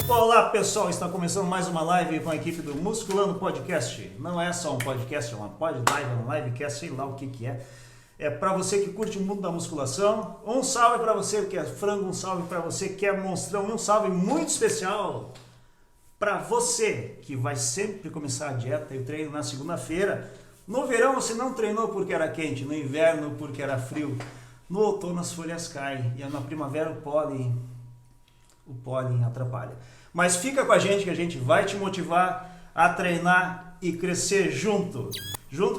Olá pessoal, está começando mais uma live com a equipe do Musculando Podcast. Não é só um podcast, é uma live, uma livecast, sei lá o que é. É para você que curte o mundo da musculação. Um salve para você que é frango, um salve para você que é monstrão e um salve muito especial para você que vai sempre começar a dieta e o treino na segunda-feira. No verão você não treinou porque era quente, no inverno porque era frio, no outono as folhas caem e na primavera o pólen atrapalha. Mas fica com a gente que a gente vai te motivar a treinar e crescer junto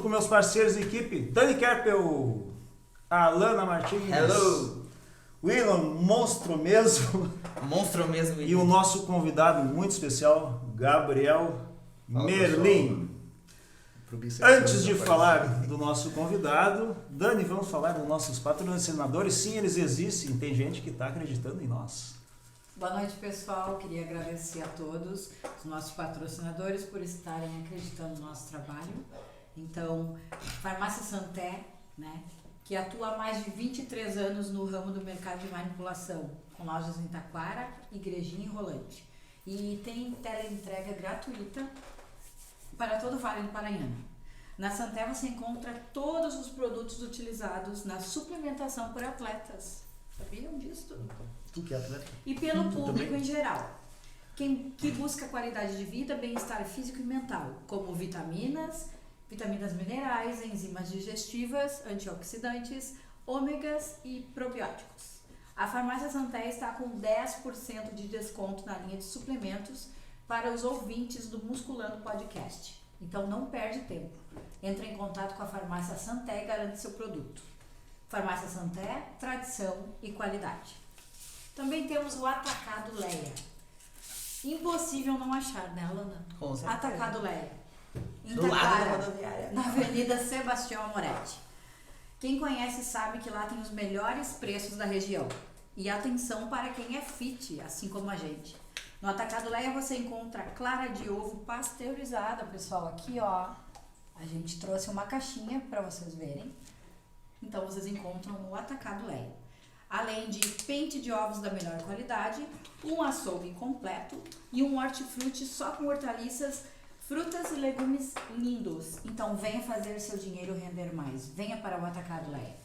com meus parceiros de equipe, Dani Kerpel, Alana Martins, hello, Willan, monstro mesmo, e o nosso convidado muito especial, Gabriel Merlin. Antes de falar do nosso convidado, Dani, vamos falar dos nossos patrocinadores. Sim, eles existem, tem gente que está acreditando em nós. Boa noite, pessoal. Queria agradecer a todos os nossos patrocinadores por estarem acreditando no nosso trabalho. Então, Farmácia Santé, né, que atua há mais de 23 anos no ramo do mercado de manipulação, com lojas em Taquara, Igrejinha e Rolante. E tem teleentrega gratuita para todo o Vale do Paranhana. Na Santé você encontra todos os produtos utilizados na suplementação por atletas. Sabiam disso? Tu que é atleta? E pelo público em geral. Que busca qualidade de vida, bem-estar físico e mental, como vitaminas minerais, enzimas digestivas, antioxidantes, ômegas e probióticos. A Farmácia Santé está com 10% de desconto na linha de suplementos para os ouvintes do Musculando Podcast. Então não perde tempo. Entre em contato com a Farmácia Santé e garante seu produto. Farmácia Santé, tradição e qualidade. Também temos o Atacado Leia. Impossível não achar, né, Alana? Com certeza. Atacado Leia. Em Do lado Taquara, da rodoviária. na Avenida Sebastião Amoretti. Quem conhece sabe que lá tem os melhores preços da região. E atenção para quem é fit, assim como a gente. No Atacado Leia você encontra clara de ovo pasteurizada, pessoal. Aqui, ó, a gente trouxe uma caixinha para vocês verem. Então vocês encontram no Atacado Leia. Além de pente de ovos da melhor qualidade, um açougue completo e um hortifruti só com hortaliças, frutas e legumes lindos. Então venha fazer seu dinheiro render mais. Venha para o Atacado Leia.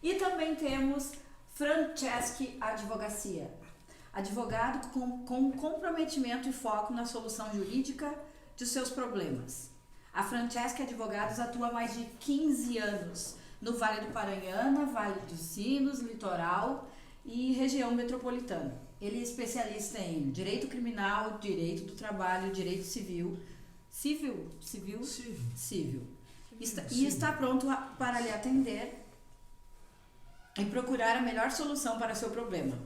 E também temos Franceschi Advocacia. Advogado com comprometimento e foco na solução jurídica de seus problemas. A Franceschi Advogados atua há mais de 15 anos no Vale do Paranhana, Vale dos Sinos, Litoral e região metropolitana. Ele é especialista em direito criminal, direito do trabalho, direito civil. Civil. E está pronto para lhe atender e procurar a melhor solução para seu problema.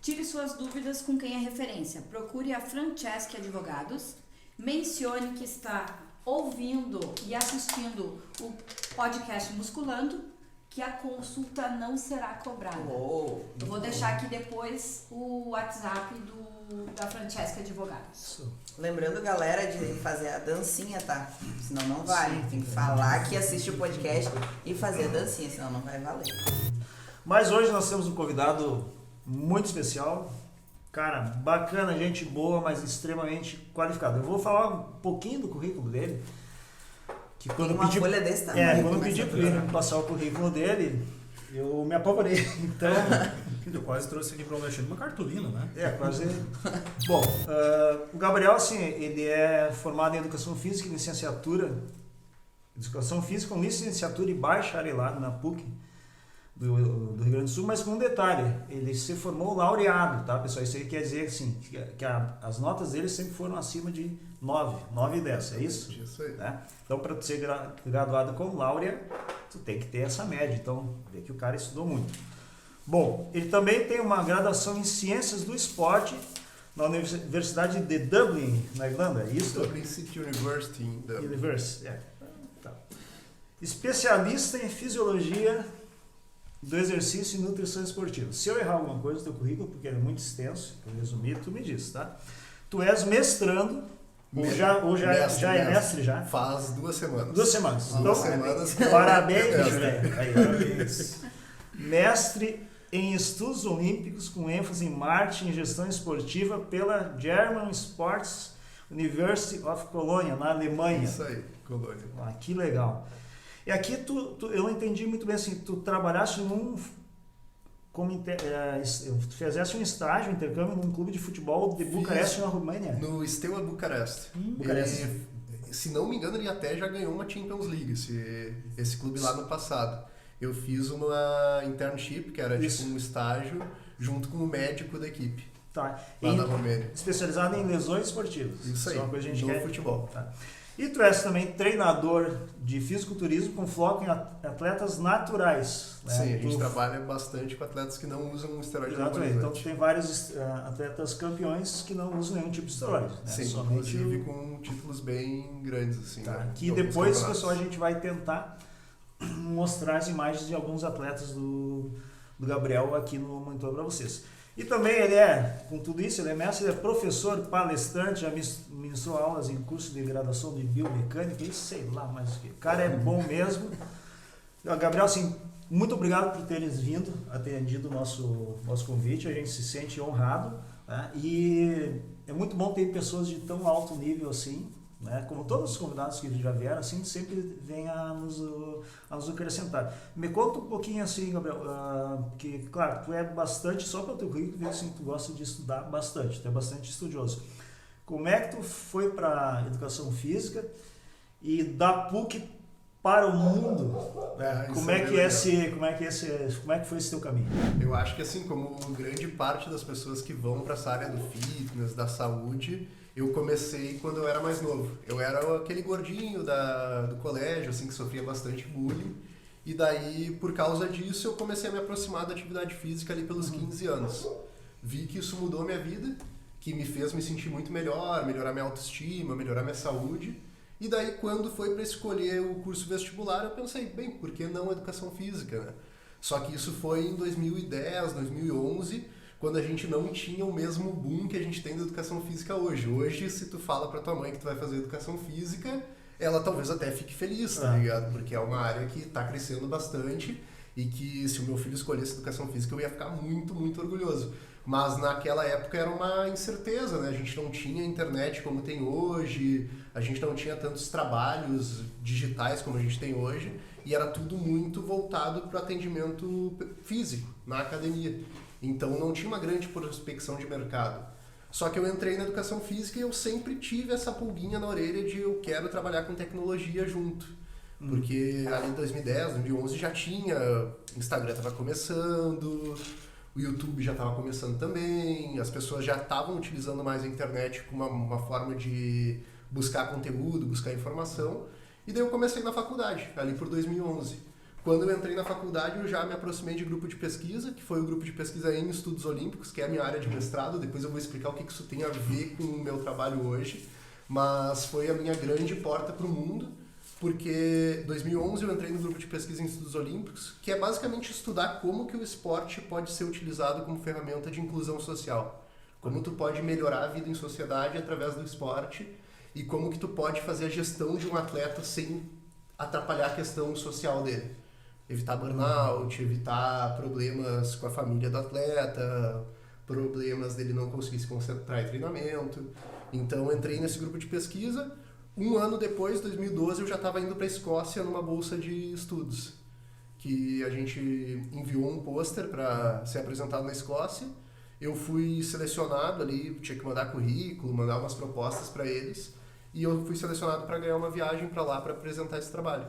Tire suas dúvidas com quem é referência. Procure a Franceschi Advogados. Mencione que está ouvindo e assistindo o podcast Musculando, que a consulta não será cobrada. Eu vou deixar aqui depois o WhatsApp da Franceschi Advogados. Lembrando, galera, de fazer a dancinha, tá? Senão não vale. Tem que falar que assiste o podcast e fazer a dancinha, senão não vai valer. Mas hoje nós temos um convidado muito especial. Cara, bacana, gente boa, mas extremamente qualificado. Eu vou falar um pouquinho do currículo dele. Que quando uma folha desse tamanho. Quando eu pedi para ele passar o currículo dele, eu me apavorei. Então, eu quase trouxe aqui para mexer numa cartolina, né? Quase. Bom, o Gabriel, assim, ele é formado em Educação Física e Licenciatura. Educação Física com licenciatura e bacharelado na PUC. Do Rio Grande do Sul, mas com um detalhe, ele se formou laureado, tá, pessoal? Isso aí quer dizer assim, que as notas dele sempre foram acima de 9 e 10, é isso? Isso aí. Né? Então, para tu ser graduado com laurea, tu tem que ter essa média, então, vê que o cara estudou muito. Bom, ele também tem uma graduação em Ciências do Esporte na Universidade de Dublin, na Irlanda, é isso? Dublin City University em Dublin. Tá. Especialista em Fisiologia do Exercício e Nutrição Esportiva. Se eu errar alguma coisa no teu currículo, porque ele é muito extenso, eu resumir, tu me diz, tá? Tu és mestrando, ou já é mestre já? Faz 2 semanas. 2 semanas. Então, 2 semanas. Parabéns, velho. Mestre em estudos olímpicos com ênfase em marketing e gestão esportiva pela German Sports University of Cologne, na Alemanha. Isso aí, Colônia. Ah, que legal. E aqui eu não entendi muito bem assim, tu trabalhaste tu fizeste um estágio, um intercâmbio num clube de futebol de Bucareste, na Romênia. No Steaua Bucareste. Bucareste. Se não me engano, ele até já ganhou uma Champions League, esse clube lá no passado. Eu fiz uma internship, que era tipo um estágio, junto com o médico da equipe. Tá. Lá da Romênia. Especializado em lesões esportivas. Isso aí, é uma coisa que a gente no quer. futebol. Tá. E tu és também treinador de fisiculturismo com foco em atletas naturais. Né? Sim, a gente trabalha bastante com atletas que não usam esteroide Exatamente. Então anabolizante. tu tem vários atletas campeões que não usam nenhum tipo de esteroide. Né? Sim, somente inclusive com títulos bem grandes. Assim, tá. né? Que depois, pessoal, a gente vai tentar mostrar as imagens de alguns atletas do Gabriel aqui no monitor para vocês. E também ele com tudo isso, ele é mestre, ele é professor, palestrante, já ministrou aulas em curso de graduação de biomecânica, e sei lá mais o que. O cara é bom mesmo. Gabriel, assim, muito obrigado por teres vindo, atendido o nosso convite, a gente se sente honrado, né? E é muito bom ter pessoas de tão alto nível assim, né? Como todos os convidados que já vieram, assim, sempre vem a nos acrescentar. Me conta um pouquinho assim, Gabriel, que, claro, tu é bastante, só pelo teu currículo, ver assim, tu gosta de estudar bastante, tu é bastante estudioso. Como é que tu foi para educação física e da PUC para o mundo? Como é que foi esse teu caminho? Eu acho que assim, como grande parte das pessoas que vão para essa área do fitness, da saúde, eu comecei quando eu era mais novo. Eu era aquele gordinho do colégio, assim, que sofria bastante bullying. E daí, por causa disso, eu comecei a me aproximar da atividade física ali pelos 15 anos. Vi que isso mudou minha vida, que me fez me sentir muito melhor, melhorar minha autoestima, melhorar minha saúde. E daí, quando foi para escolher o curso vestibular, eu pensei, bem, por que não educação física, né? Só que isso foi em 2010, 2011, quando a gente não tinha o mesmo boom que a gente tem da educação física hoje. Hoje, se tu fala pra tua mãe que tu vai fazer educação física, ela talvez até fique feliz, tá ligado? Porque é uma área que tá crescendo bastante e que se o meu filho escolhesse educação física, eu ia ficar muito, muito orgulhoso. Mas naquela época era uma incerteza, né? A gente não tinha internet como tem hoje, a gente não tinha tantos trabalhos digitais como a gente tem hoje, e era tudo muito voltado para o atendimento físico, na academia. Então não tinha uma grande prospecção de mercado. Só que eu entrei na educação física e eu sempre tive essa pulguinha na orelha de eu quero trabalhar com tecnologia junto. Porque ali em 2010, 2011 já tinha, o Instagram estava começando, o YouTube já estava começando também, as pessoas já estavam utilizando mais a internet como uma forma de buscar conteúdo, buscar informação. E daí eu comecei na faculdade, ali por 2011. Quando eu entrei na faculdade, eu já me aproximei de grupo de pesquisa, que foi o grupo de pesquisa em estudos olímpicos, que é a minha área de mestrado. Depois eu vou explicar o que isso tem a ver com o meu trabalho hoje. Mas foi a minha grande porta para o mundo, porque em 2011 eu entrei no grupo de pesquisa em estudos olímpicos, que é basicamente estudar como que o esporte pode ser utilizado como ferramenta de inclusão social. Como tu pode melhorar a vida em sociedade através do esporte e como que tu pode fazer a gestão de um atleta sem atrapalhar a questão social dele. Evitar burnout, evitar problemas com a família do atleta, problemas dele não conseguir se concentrar em treinamento. Então eu entrei nesse grupo de pesquisa. Um ano depois, 2012, eu já estava indo para a Escócia numa bolsa de estudos, que a gente enviou um pôster para ser apresentado na Escócia. Eu fui selecionado ali, tinha que mandar currículo, mandar umas propostas para eles, e eu fui selecionado para ganhar uma viagem para lá para apresentar esse trabalho.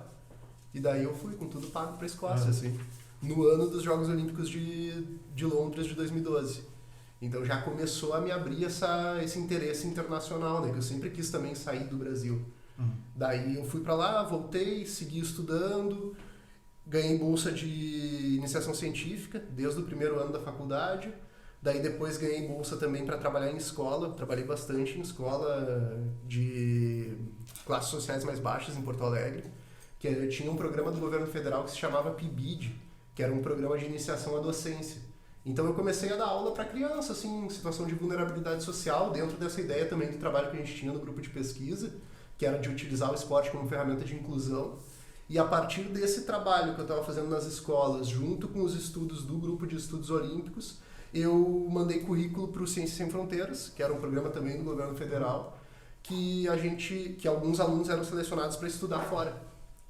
E daí eu fui com tudo pago para a Escócia, assim, no ano dos Jogos Olímpicos de Londres de 2012. Então já começou a me abrir esse interesse internacional, né? Que eu sempre quis também sair do Brasil. Daí eu fui para lá, voltei, segui estudando, ganhei bolsa de iniciação científica desde o primeiro ano da faculdade. Daí depois ganhei bolsa também para trabalhar em escola. Trabalhei bastante em escola de classes sociais mais baixas em Porto Alegre. Que tinha um programa do governo federal que se chamava PIBID, que era um programa de iniciação à docência. Então eu comecei a dar aula para criança, assim, em situação de vulnerabilidade social, dentro dessa ideia também do trabalho que a gente tinha no grupo de pesquisa, que era de utilizar o esporte como ferramenta de inclusão. E a partir desse trabalho que eu estava fazendo nas escolas, junto com os estudos do grupo de estudos olímpicos, eu mandei currículo para o Ciências Sem Fronteiras, que era um programa também do governo federal, que alguns alunos eram selecionados para estudar fora.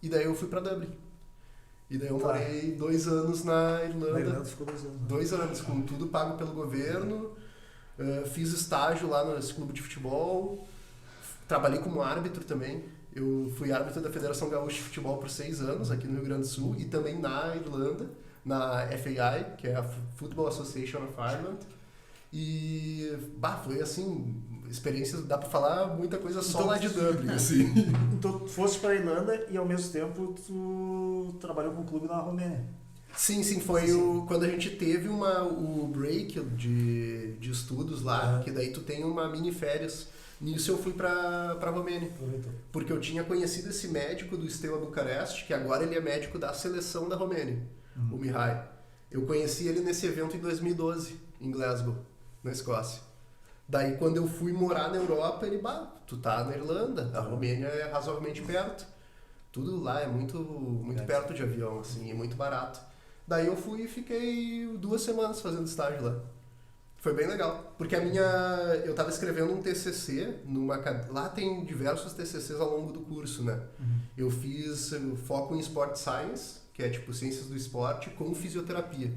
E daí eu fui para Dublin. E daí eu morei 2 anos na Irlanda. Na Irlanda ficou 2 anos. 2 anos, com tudo pago pelo governo. Fiz estágio lá nesse clube de futebol. Trabalhei como árbitro também. Eu fui árbitro da Federação Gaúcha de Futebol por 6 anos aqui no Rio Grande do Sul e também na Irlanda, na FAI, que é a Football Association of Ireland. E foi assim, experiência, dá pra falar muita coisa só lá de Dublin, assim. Então tu foste pra Irlanda e ao mesmo tempo tu trabalhou com um clube na Romênia. Sim, foi quando a gente teve o break de estudos lá, que daí tu tem uma mini férias. Nisso eu fui pra Romênia, porque eu tinha conhecido esse médico do Steaua Bucareste, que agora ele é médico da seleção da Romênia, o Mihai. Eu conheci ele nesse evento em 2012, em Glasgow, na Escócia. Daí quando eu fui morar na Europa, ele, tu tá na Irlanda, a Romênia é razoavelmente perto. Tudo lá é muito perto de avião, assim, é muito barato. Daí eu fui e fiquei 2 semanas fazendo estágio lá. Foi bem legal, porque eu tava escrevendo um TCC, lá tem diversos TCCs ao longo do curso, né? Eu fiz foco em Sport Science, que é tipo ciências do esporte, com fisioterapia,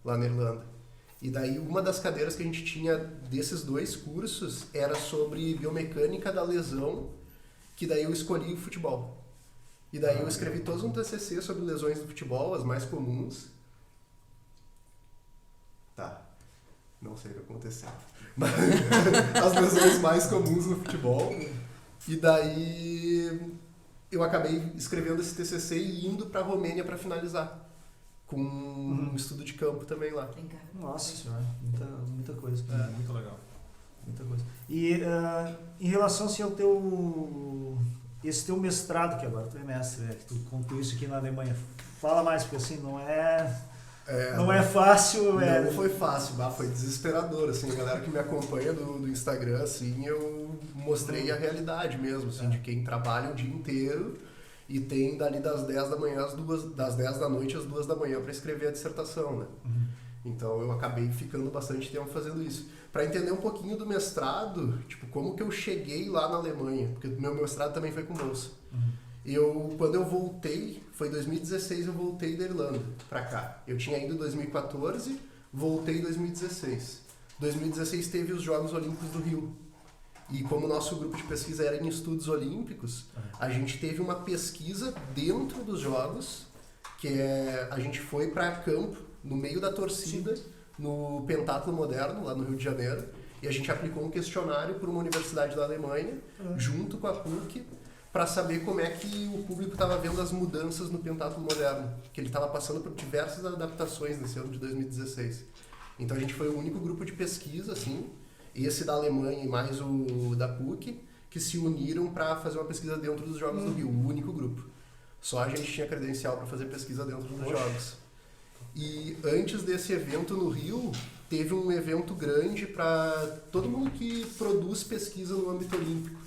lá na Irlanda. E daí uma das cadeiras que a gente tinha desses 2 cursos era sobre biomecânica da lesão, que daí eu escolhi o futebol. E daí eu escrevi todo um TCC sobre lesões do futebol, as mais comuns. Não sei o que aconteceu. Mas as lesões mais comuns no futebol. E daí eu acabei escrevendo esse TCC e indo para a Romênia para finalizar. Com um estudo de campo também lá. Nossa senhora, muita coisa. Muito legal. Muita coisa. E em relação assim, esse teu mestrado, que agora tu é mestre, que tu concluiu isso aqui na Alemanha, fala mais, porque assim, não é fácil. Não foi fácil, foi desesperador, assim, a galera que me acompanha do Instagram, assim, eu mostrei a realidade mesmo, assim, de quem trabalha o dia inteiro e tem dali das 10 da manhã das 10 da noite às 2 da manhã para escrever a dissertação, né? Então eu acabei ficando bastante tempo fazendo isso. Para entender um pouquinho do mestrado, tipo, como que eu cheguei lá na Alemanha, porque meu mestrado também foi com bolsa. Quando eu voltei, foi em 2016, eu voltei da Irlanda pra cá. Eu tinha ido em 2014, voltei em 2016. 2016 teve os Jogos Olímpicos do Rio. E como o nosso grupo de pesquisa era em estudos olímpicos, a gente teve uma pesquisa dentro dos Jogos, a gente foi para campo, no meio da torcida, no Pentatlo Moderno, lá no Rio de Janeiro, e a gente aplicou um questionário para uma universidade da Alemanha, junto com a PUC, para saber como é que o público estava vendo as mudanças no Pentatlo Moderno, que ele estava passando por diversas adaptações nesse ano de 2016. Então a gente foi o único grupo de pesquisa, assim, esse da Alemanha e mais o da PUC, que se uniram para fazer uma pesquisa dentro dos Jogos do Rio, o único grupo. Só a gente tinha credencial para fazer pesquisa dentro dos Jogos. E antes desse evento no Rio, teve um evento grande para todo mundo que produz pesquisa no âmbito olímpico.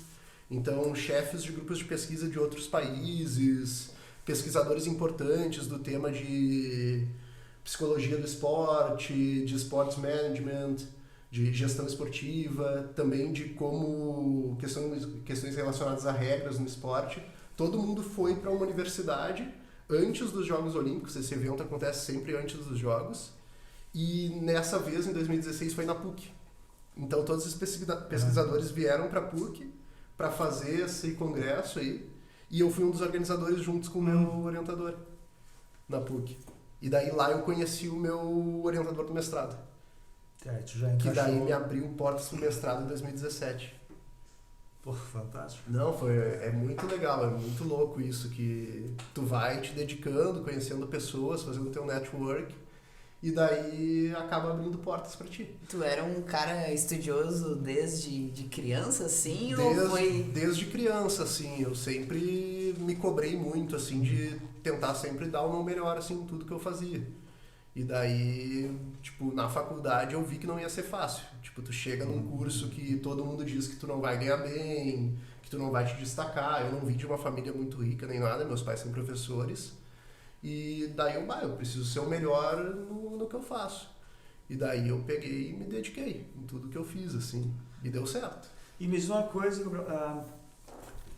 Então, chefes de grupos de pesquisa de outros países, pesquisadores importantes do tema de psicologia do esporte, de sports management, de gestão esportiva, também de como questões relacionadas a regras no esporte. Todo mundo foi para uma universidade antes dos Jogos Olímpicos, esse evento acontece sempre antes dos Jogos, e nessa vez, em 2016, foi na PUC. Então, todos os pesquisadores vieram para a PUC para fazer esse congresso aí, e eu fui um dos organizadores juntos com o meu orientador na PUC. E daí lá eu conheci o meu orientador do mestrado. Tu já encaixou... Que daí me abriu portas pro mestrado em 2017. Pô, fantástico. Não, é muito legal, é muito louco isso, que tu vai te dedicando, conhecendo pessoas, fazendo teu network, e daí acaba abrindo portas pra ti. Tu era um cara estudioso desde criança, assim, Desde criança, assim, eu sempre me cobrei muito, assim, de tentar sempre dar o meu melhor, assim, em tudo que eu fazia. E daí, tipo, na faculdade eu vi que não ia ser fácil. Tipo, tu chega num curso que todo mundo diz que tu não vai ganhar bem, que tu não vai te destacar. Eu não vim de uma família muito rica nem nada, meus pais são professores. E daí eu preciso ser o melhor no que eu faço. E daí eu peguei e me dediquei em tudo que eu fiz, assim, e deu certo. E me diz uma coisa,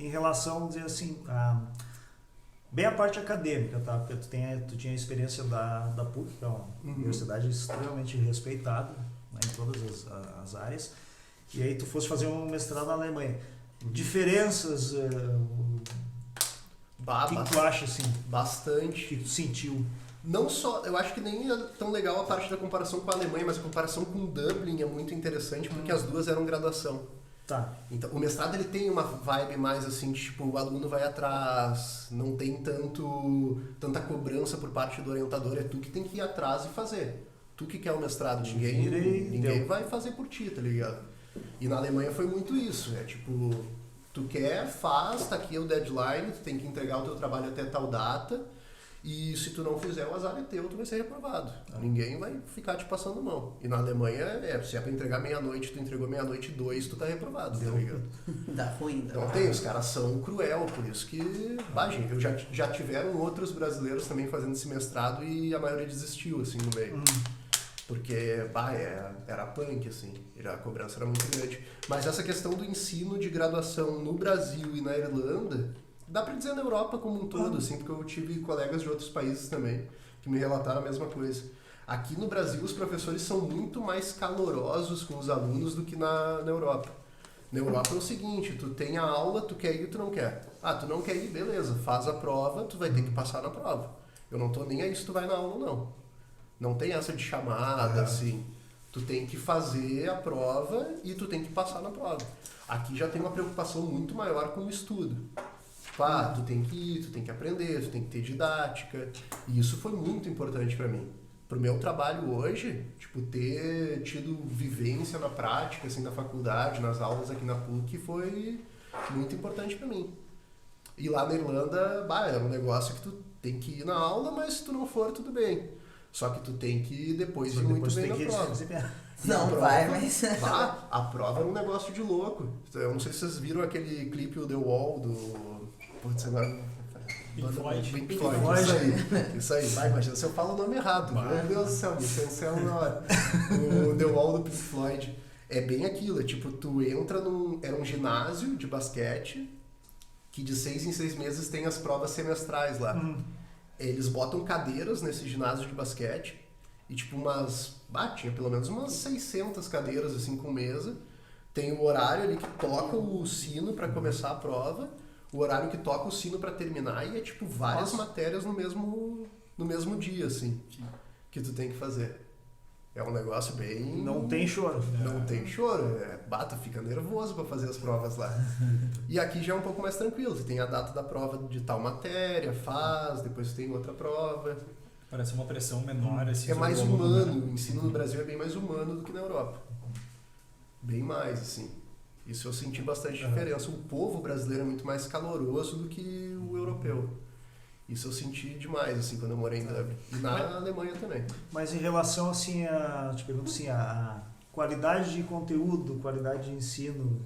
em relação, vamos dizer assim, bem a parte acadêmica, tá? Porque tu tinha a experiência da PUC, que é uma universidade extremamente respeitada, né, em todas as áreas, e aí tu fosse fazer um mestrado na Alemanha. Diferenças, o que tu acha, assim? Bastante. Que tu sentiu? Não só, eu acho que nem é tão legal a parte da comparação com a Alemanha, mas a comparação com Dublin é muito interessante, porque as duas eram graduação. Tá. Então, o mestrado ele tem uma vibe mais assim, tipo, o aluno vai atrás, não tem tanta cobrança por parte do orientador, é tu que tem que ir atrás e fazer. Tu que quer o mestrado, ninguém vai fazer por ti, tá ligado? E na Alemanha foi muito isso, tipo, tu quer, faz, tá aqui o deadline, tu tem que entregar o teu trabalho até tal data, e se tu não fizer, o azar é teu, tu vai ser reprovado. Ninguém vai ficar te passando mão. E na Alemanha, se é pra entregar meia-noite, tu entregou meia-noite 2, tu tá reprovado, tá ligado? Dá ruim. Não tem, os caras são cruel, por isso que, gente, já tiveram outros brasileiros também fazendo esse mestrado e a maioria desistiu, assim, no meio. Porque, era punk, assim, a cobrança era muito grande. Mas essa questão do ensino de graduação no Brasil e na Irlanda, dá pra dizer na Europa como um todo, assim, porque eu tive colegas de outros países também que me relataram a mesma coisa. Aqui no Brasil, os professores são muito mais calorosos com os alunos do que na Europa. Na Europa é o seguinte, tu tem a aula, tu quer ir, tu não quer. Tu não quer ir, beleza, faz a prova, tu vai ter que passar na prova. Eu não tô nem aí se tu vai na aula ou não. Não tem essa de chamada, assim. Tu tem que fazer a prova e tu tem que passar na prova. Aqui já tem uma preocupação muito maior com o estudo. Tu tem que ir, tu tem que aprender, tu tem que ter didática. E isso foi muito importante pra mim. Pro meu trabalho hoje, tipo, ter tido vivência na prática, assim, na faculdade, nas aulas aqui na PUC, foi muito importante pra mim. E lá na Irlanda, era um negócio que tu tem que ir na aula, mas se tu não for, tudo bem. Só que tu tem que depois ir muito bem na prova. Não vai, mas... A prova é um negócio de louco. Eu não sei se vocês viram aquele clipe, o The Wall, do... Putz, agora... Pink Floyd. Pink Floyd. Isso aí. Vai, imagina se eu falo o nome errado. Meu Deus do céu, me cancela na hora. O The Wall do Pink Floyd. É bem aquilo, tipo, tu entra era um ginásio de basquete que de 6 em 6 meses tem as provas semestrais lá. Eles botam cadeiras nesse ginásio de basquete e tipo tinha pelo menos umas 600 cadeiras assim com mesa. Tem o horário ali que toca o sino para começar a prova, o horário que toca o sino para terminar e é tipo várias matérias no mesmo dia assim que tu tem que fazer. É um negócio bem... Não tem choro. Não tem choro. Tu fica nervoso para fazer as provas lá. E aqui já é um pouco mais tranquilo. Você tem a data da prova de tal matéria, depois tem outra prova. Parece uma pressão menor. Assim, É mais humano. O ensino no Brasil é bem mais humano do que na Europa. Bem mais, assim. Isso eu senti bastante diferença. O povo brasileiro é muito mais caloroso do que o europeu. Isso eu senti demais, assim, quando eu morei em Dublin. E na Alemanha também. Mas em relação, assim, te pergunto assim, a qualidade de conteúdo, qualidade de ensino,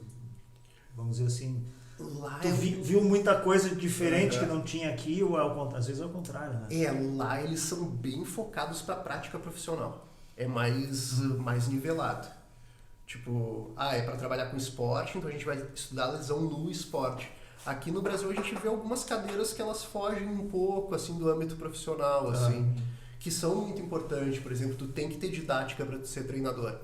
vamos dizer assim, Lá tu viu muita coisa diferente que não tinha aqui, ou às vezes é o contrário, né? Lá eles são bem focados para a prática profissional. É mais nivelado. Tipo, é para trabalhar com esporte, então a gente vai estudar a lesão no esporte. Aqui no Brasil a gente vê algumas cadeiras que elas fogem um pouco assim do âmbito profissional, assim, que são muito importantes. Por exemplo, tu tem que ter didática para ser treinador.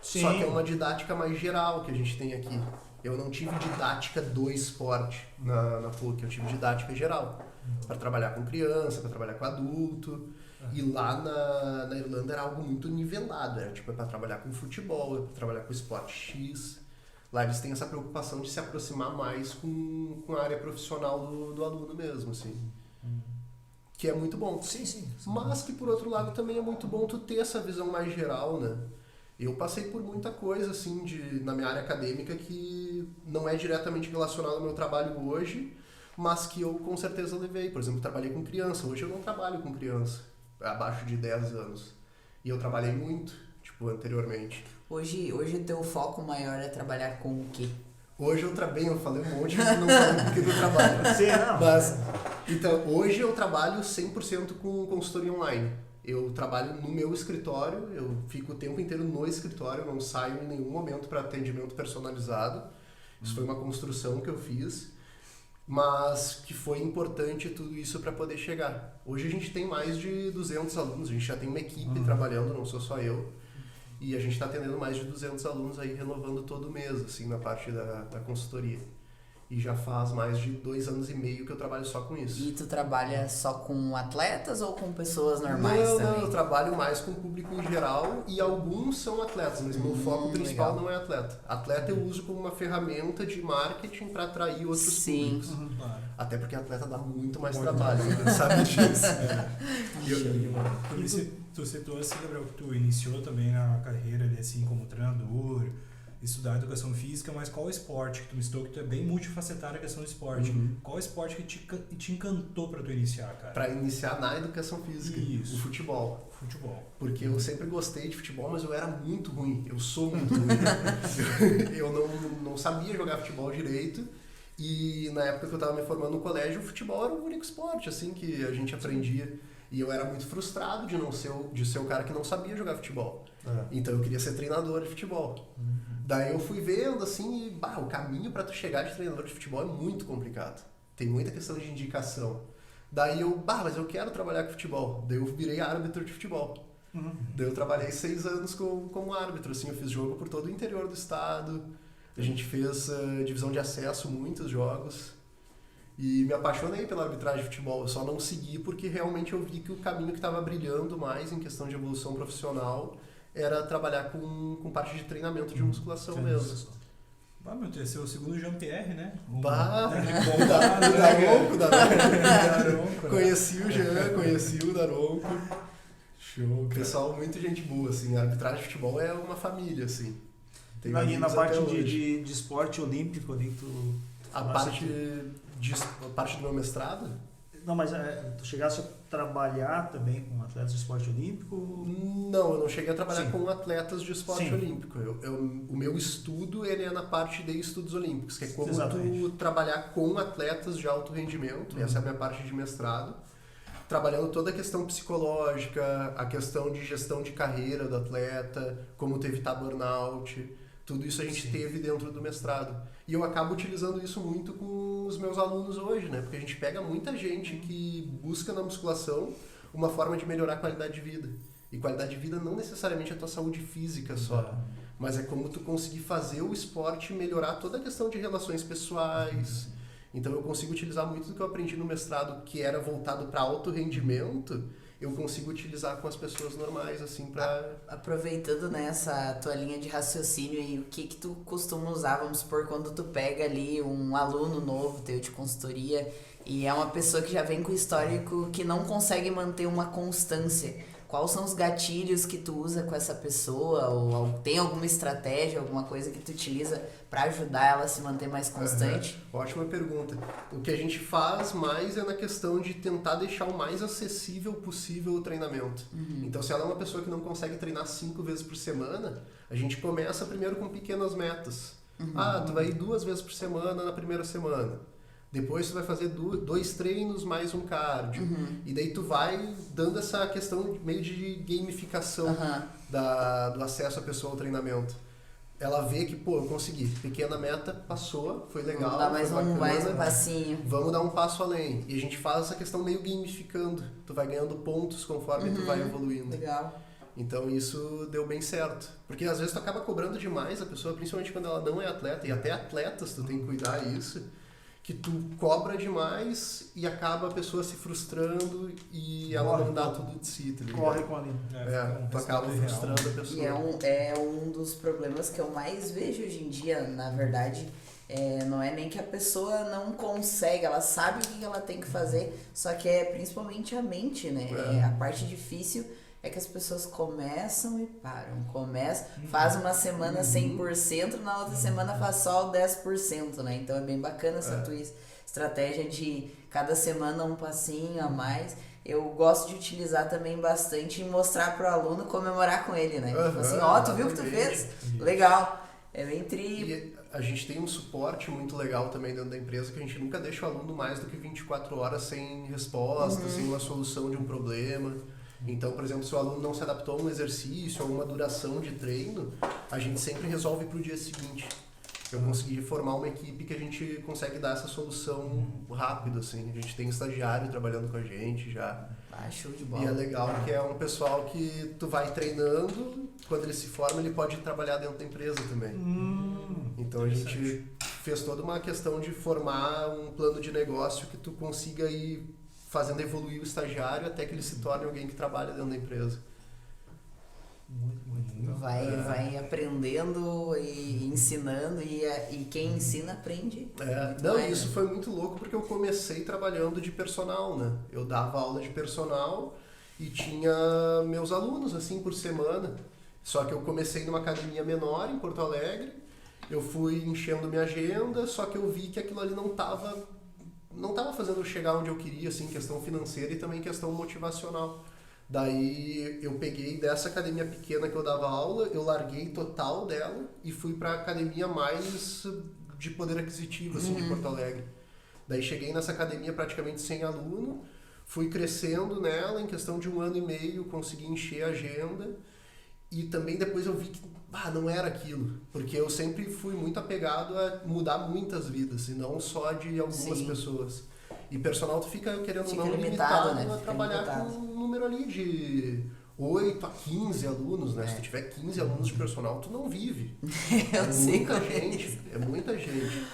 Sim. Só que é uma didática mais geral que a gente tem aqui. Eu não tive didática do esporte na PUC, eu tive didática geral. Para trabalhar com criança, para trabalhar com adulto. E lá na Irlanda era algo muito nivelado. Era tipo, para trabalhar com futebol, para trabalhar com esporte X. Lá eles têm essa preocupação de se aproximar mais com a área profissional do aluno mesmo, assim. Que é muito bom. Sim. Mas que, por outro lado, também é muito bom tu ter essa visão mais geral, né? Eu passei por muita coisa, assim, na minha área acadêmica que não é diretamente relacionada ao meu trabalho hoje, mas que eu, com certeza, levei. Por exemplo, trabalhei com criança. Hoje eu não trabalho com criança, abaixo de 10 anos. E eu trabalhei muito, anteriormente. Hoje teu foco maior é trabalhar com o quê? Hoje eu falei um monte, não falei porque do trabalho. Sim, não. Mas, então, hoje eu trabalho 100% com consultoria online. Eu trabalho no meu escritório, eu fico o tempo inteiro no escritório, não saio em nenhum momento para atendimento personalizado. Isso foi uma construção que eu fiz, mas que foi importante tudo isso para poder chegar. Hoje a gente tem mais de 200 alunos, a gente já tem uma equipe trabalhando, não sou só eu. E a gente está atendendo mais de 200 alunos aí, renovando todo mês, assim, na parte da consultoria. E já faz mais de 2 anos e meio que eu trabalho só com isso. E tu trabalha só com atletas ou com pessoas normais também? Não, eu trabalho mais com o público em geral e alguns são atletas, mas meu foco principal legal. não é atleta. Atleta eu uso como uma ferramenta de marketing para atrair outros Sim. públicos. Claro. Até porque atleta dá muito mais trabalho, né? Sabe disso. Tu citou assim, Gabriel, que tu iniciou também na carreira ali, assim, como treinador, estudar educação física, mas qual esporte que tu me citou, que tu é bem multifacetário a questão do esporte? Qual esporte que te encantou pra tu iniciar, cara? Para iniciar na educação física, Isso. o futebol. Futebol. Porque eu sempre gostei de futebol, mas eu era muito ruim. Eu sou muito ruim. Eu não sabia jogar futebol direito. E na época que eu estava me formando no colégio, o futebol era o único esporte assim que a gente aprendia. E eu era muito frustrado de ser o cara que não sabia jogar futebol. Então eu queria ser treinador de futebol. Daí eu fui vendo assim, e o caminho para tu chegar de treinador de futebol é muito complicado. Tem muita questão de indicação. Daí eu, mas eu quero trabalhar com futebol. Daí eu virei árbitro de futebol. Daí eu trabalhei 6 anos como árbitro, assim, eu fiz jogo por todo o interior do estado. A gente fez divisão de acesso, muitos jogos. E me apaixonei pela arbitragem de futebol. Eu só não segui porque realmente eu vi que o caminho que estava brilhando mais em questão de evolução profissional era trabalhar com parte de treinamento de musculação mesmo. Meu Deus, esse é o segundo Jean-Pierre, né? Daronco. Conheci o Jean, conheci o Daronco. Show, cara. Pessoal, muito gente boa, assim. A arbitragem de futebol é uma família, assim. E na parte de esporte olímpico ali, a parte do meu mestrado? Não, mas tu chegasse a trabalhar também com atletas de esporte olímpico? Não, eu não cheguei a trabalhar Sim. com atletas de esporte Sim. olímpico. O meu estudo ele é na parte de estudos olímpicos, que é como Exatamente. tu trabalhar com atletas de alto rendimento. Essa é a minha parte de mestrado. Trabalhando toda a questão psicológica, a questão de gestão de carreira do atleta, como tu evitar burnout. Tudo isso a gente teve dentro do mestrado. E eu acabo utilizando isso muito com os meus alunos hoje, né? Porque a gente pega muita gente que busca na musculação uma forma de melhorar a qualidade de vida. E qualidade de vida não necessariamente é a tua saúde física só, mas é como tu conseguir fazer o esporte melhorar toda a questão de relações pessoais. Então eu consigo utilizar muito do que eu aprendi no mestrado, que era voltado para alto rendimento, eu consigo utilizar com as pessoas normais, assim, para... Aproveitando nessa tua linha de raciocínio e o que tu costuma usar, vamos supor, quando tu pega ali um aluno novo teu de consultoria e é uma pessoa que já vem com histórico que não consegue manter uma constância. Quais são os gatilhos que tu usa com essa pessoa? Ou tem alguma estratégia, alguma coisa que tu utiliza para ajudar ela a se manter mais constante? Ótima pergunta. O que a gente faz mais é na questão de tentar deixar o mais acessível possível o treinamento. Então, se ela é uma pessoa que não consegue treinar 5 vezes por semana, a gente começa primeiro com pequenas metas. Tu vai ir 2 vezes por semana na primeira semana. Depois tu vai fazer 2 treinos mais um cardio. E daí tu vai dando essa questão meio de gamificação do acesso à pessoa ao treinamento. Ela vê que, eu consegui. Pequena meta, passou, foi legal. Vamos dar mais um bacana. passinho. Vamos dar um passo além. E a gente faz essa questão meio gamificando. Tu vai ganhando pontos conforme tu vai evoluindo. Legal. Então isso deu bem certo. Porque às vezes tu acaba cobrando demais a pessoa, principalmente quando ela não é atleta. E até atletas tu tem que cuidar disso. Que tu cobra demais e acaba a pessoa se frustrando e ela não dá tudo de si, tá ligado? Corre com a linha. Tu acaba frustrando a pessoa. E é um dos problemas que eu mais vejo hoje em dia, na verdade. Não é nem que a pessoa não consegue, ela sabe o que ela tem que fazer, só que é principalmente a mente, né? A parte difícil é que as pessoas começam e param. Faz uma semana 100%, na outra semana faz só o 10%, né? Então é bem bacana essa tua estratégia de cada semana um passinho a mais. Eu gosto de utilizar também bastante e mostrar pro aluno, comemorar com ele, né? Tipo assim, tu viu o que tu fez? Legal. É bem tri. E a gente tem um suporte muito legal também dentro da empresa, que a gente nunca deixa o aluno mais do que 24 horas sem resposta, sem uma solução de um problema. Então, por exemplo, se o aluno não se adaptou a um exercício ou uma duração de treino, a gente sempre resolve para o dia seguinte. Eu consegui formar uma equipe que a gente consegue dar essa solução rápido, assim. A gente tem estagiário trabalhando com a gente já. Show de bola. E é legal que é um pessoal que tu vai treinando, quando ele se forma ele pode trabalhar dentro da empresa também. Então a gente fez toda uma questão de formar um plano de negócio que tu consiga ir fazendo evoluir o estagiário até que ele se torne alguém que trabalha dentro da empresa. Muito legal. Vai aprendendo e ensinando, e quem ensina aprende. Não, mais, isso né? foi muito louco porque eu comecei trabalhando de personal, né? Eu dava aula de personal e tinha meus alunos, assim, por semana. Só que eu comecei numa academia menor em Porto Alegre, eu fui enchendo minha agenda, só que eu vi que aquilo ali não tava fazendo eu chegar onde eu queria, assim, questão financeira e também questão motivacional. Daí eu peguei dessa academia pequena que eu dava aula, eu larguei total dela e fui para a academia mais de poder aquisitivo, assim, de Porto Alegre. Daí cheguei nessa academia praticamente sem aluno, fui crescendo nela, em questão de 1 ano e meio, consegui encher a agenda e também depois eu vi que não era aquilo, porque eu sempre fui muito apegado a mudar muitas vidas e não só de algumas pessoas. E personal tu fica querendo ou não limitado, né? A trabalhar com um número ali de 8 a 15 alunos, né? Se tu tiver 15 alunos de personal, tu não vive. Eu sei muita como é gente, é muita gente.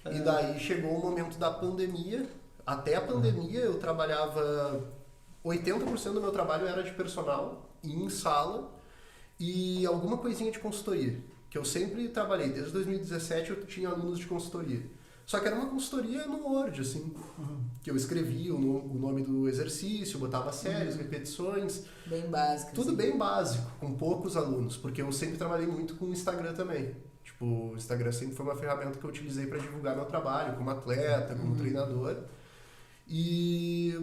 E daí chegou o momento da pandemia. Até a pandemia eu trabalhava... 80% do meu trabalho era de personal, em sala, e alguma coisinha de consultoria. Que eu sempre trabalhei. Desde 2017 eu tinha alunos de consultoria. Só que era uma consultoria no Word, assim, que eu escrevia o nome do exercício, botava séries, repetições. Bem básico. Tudo assim. bem básico, com poucos alunos, porque eu sempre trabalhei muito com o Instagram também. Tipo, o Instagram sempre foi uma ferramenta que eu utilizei para divulgar meu trabalho, como atleta, como treinador. E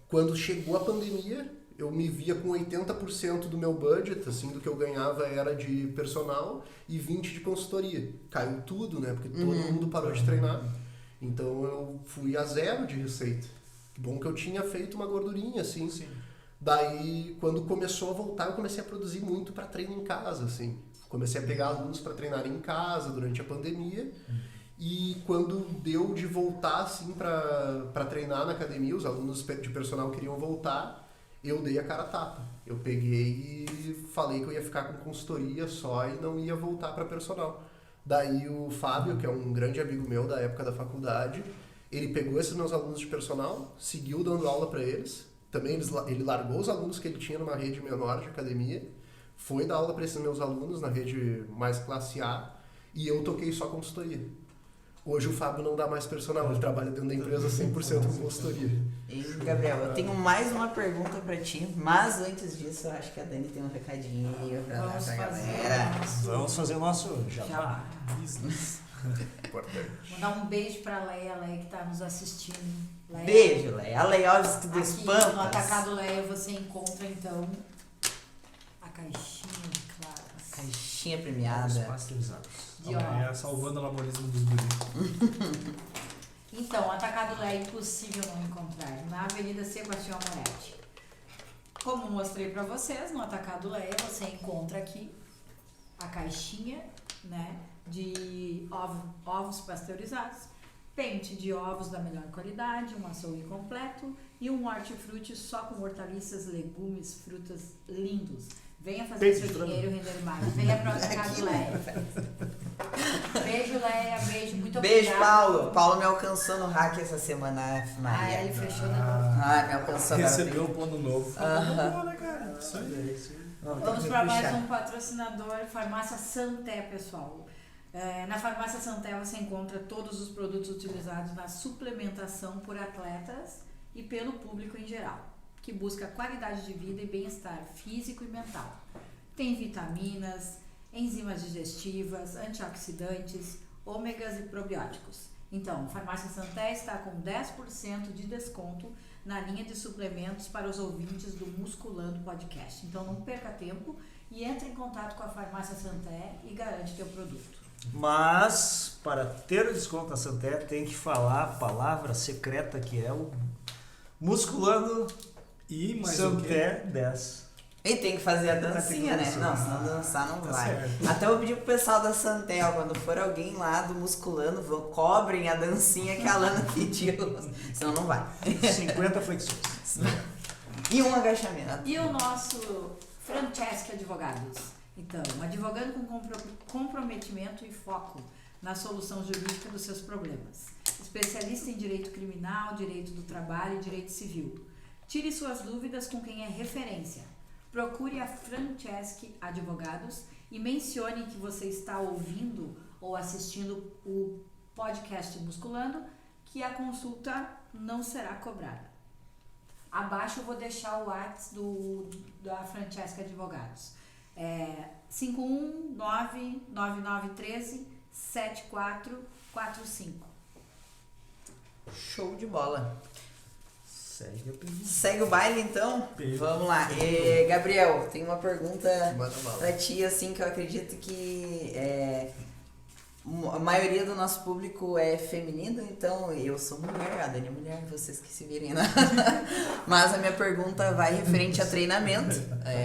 quando chegou a pandemia, eu me via com 80% do meu budget, assim, do que eu ganhava era de personal e 20% de consultoria. Caiu tudo, né? Porque todo mundo parou de treinar. Então eu fui a 0 de receita. Que bom que eu tinha feito uma gordurinha, assim. Sim. Daí, quando começou a voltar, eu comecei a produzir muito para treino em casa, assim. Comecei a pegar alunos para treinar em casa durante a pandemia. E quando deu de voltar, assim, para treinar na academia, os alunos de personal queriam voltar, eu dei a cara a tapa. Eu peguei e falei que eu ia ficar com consultoria só e não ia voltar para personal. Daí o Fábio, que é um grande amigo meu da época da faculdade, ele pegou esses meus alunos de personal, seguiu dando aula para eles. Também ele largou os alunos que ele tinha numa rede menor de academia, foi dar aula para esses meus alunos na rede mais classe A e eu toquei só consultoria. Hoje o Fábio não dá mais personal, ele trabalha dentro da empresa 100% com consultoria. E, Gabriel, eu tenho mais uma pergunta pra ti, mas antes disso, eu acho que a Dani tem um recadinho pra dar Vamos pra fazer. galera. Vamos fazer o nosso jabá. Já. Importante. Mandar um beijo pra Leia que tá nos assistindo. Leia, Beijo, Leia. A Leiovski dos aqui no Pampas. Atacado Leia você encontra então a caixinha de claras. Caixinha Os premiada. pasteurizados. De Amanhã ovos. salvando o anabolismo dos guris. Então, Atacado Leia é impossível não encontrar na Avenida Sebastião Moretti. Como mostrei para vocês, no Atacado Leia você encontra aqui a caixinha, né, de ovos pasteurizados, pente de ovos da melhor qualidade, um açougue completo e um hortifruti só com hortaliças, legumes, frutas lindos. Venha fazer Pente seu de frango. dinheiro render mais. Venha para o Atacado Leia. Beijo, Leia. Beijo. Muito Beijo, obrigada. Paulo. Paulo me alcançou no hack essa semana, Ah, Maria. ele fechou na Me alcançou agora. Recebeu o plano novo. Aham. Boa, né, cara? Isso aí. Vamos para mais um patrocinador, Farmácia Santé, pessoal. Na Farmácia Santé você encontra todos os produtos utilizados na suplementação por atletas e pelo público em geral, que busca qualidade de vida e bem-estar físico e mental. Tem vitaminas, enzimas digestivas, antioxidantes, ômegas e probióticos. Então, Farmácia Santé está com 10% de desconto na linha de suplementos para os ouvintes do Musculando Podcast. Então, não perca tempo e entre em contato com a Farmácia Santé e garante teu produto. Mas, para ter o desconto na Santé, tem que falar a palavra secreta que é o Musculando E mais Santé 10. E tem que fazer a dancinha, né? Não, se não dançar não vai. Até eu pedi pro pessoal da Santel, quando for alguém lá do Musculando, cobrem a dancinha que a Alana pediu. Senão não vai. 50 flexões. E um agachamento. E o nosso Francesca Advogados. Então, advogando com comprometimento e foco na solução jurídica dos seus problemas. Especialista em direito criminal, direito do trabalho e direito civil. Tire suas dúvidas com quem é referência. Procure a Francesca Advogados e mencione que você está ouvindo ou assistindo o podcast Musculando, que a consulta não será cobrada. Abaixo eu vou deixar o WhatsApp da Francesca Advogados. 519-9913-7445. Show de bola. Segue a pergunta. Segue o baile então? Perfeito. Vamos lá. Gabriel, tem uma pergunta Manda bala. pra ti, assim, que eu acredito que a maioria do nosso público é feminino, então eu sou mulher, a Dani é mulher, vocês que se virem, né? Mas a minha pergunta vai referente a treinamento.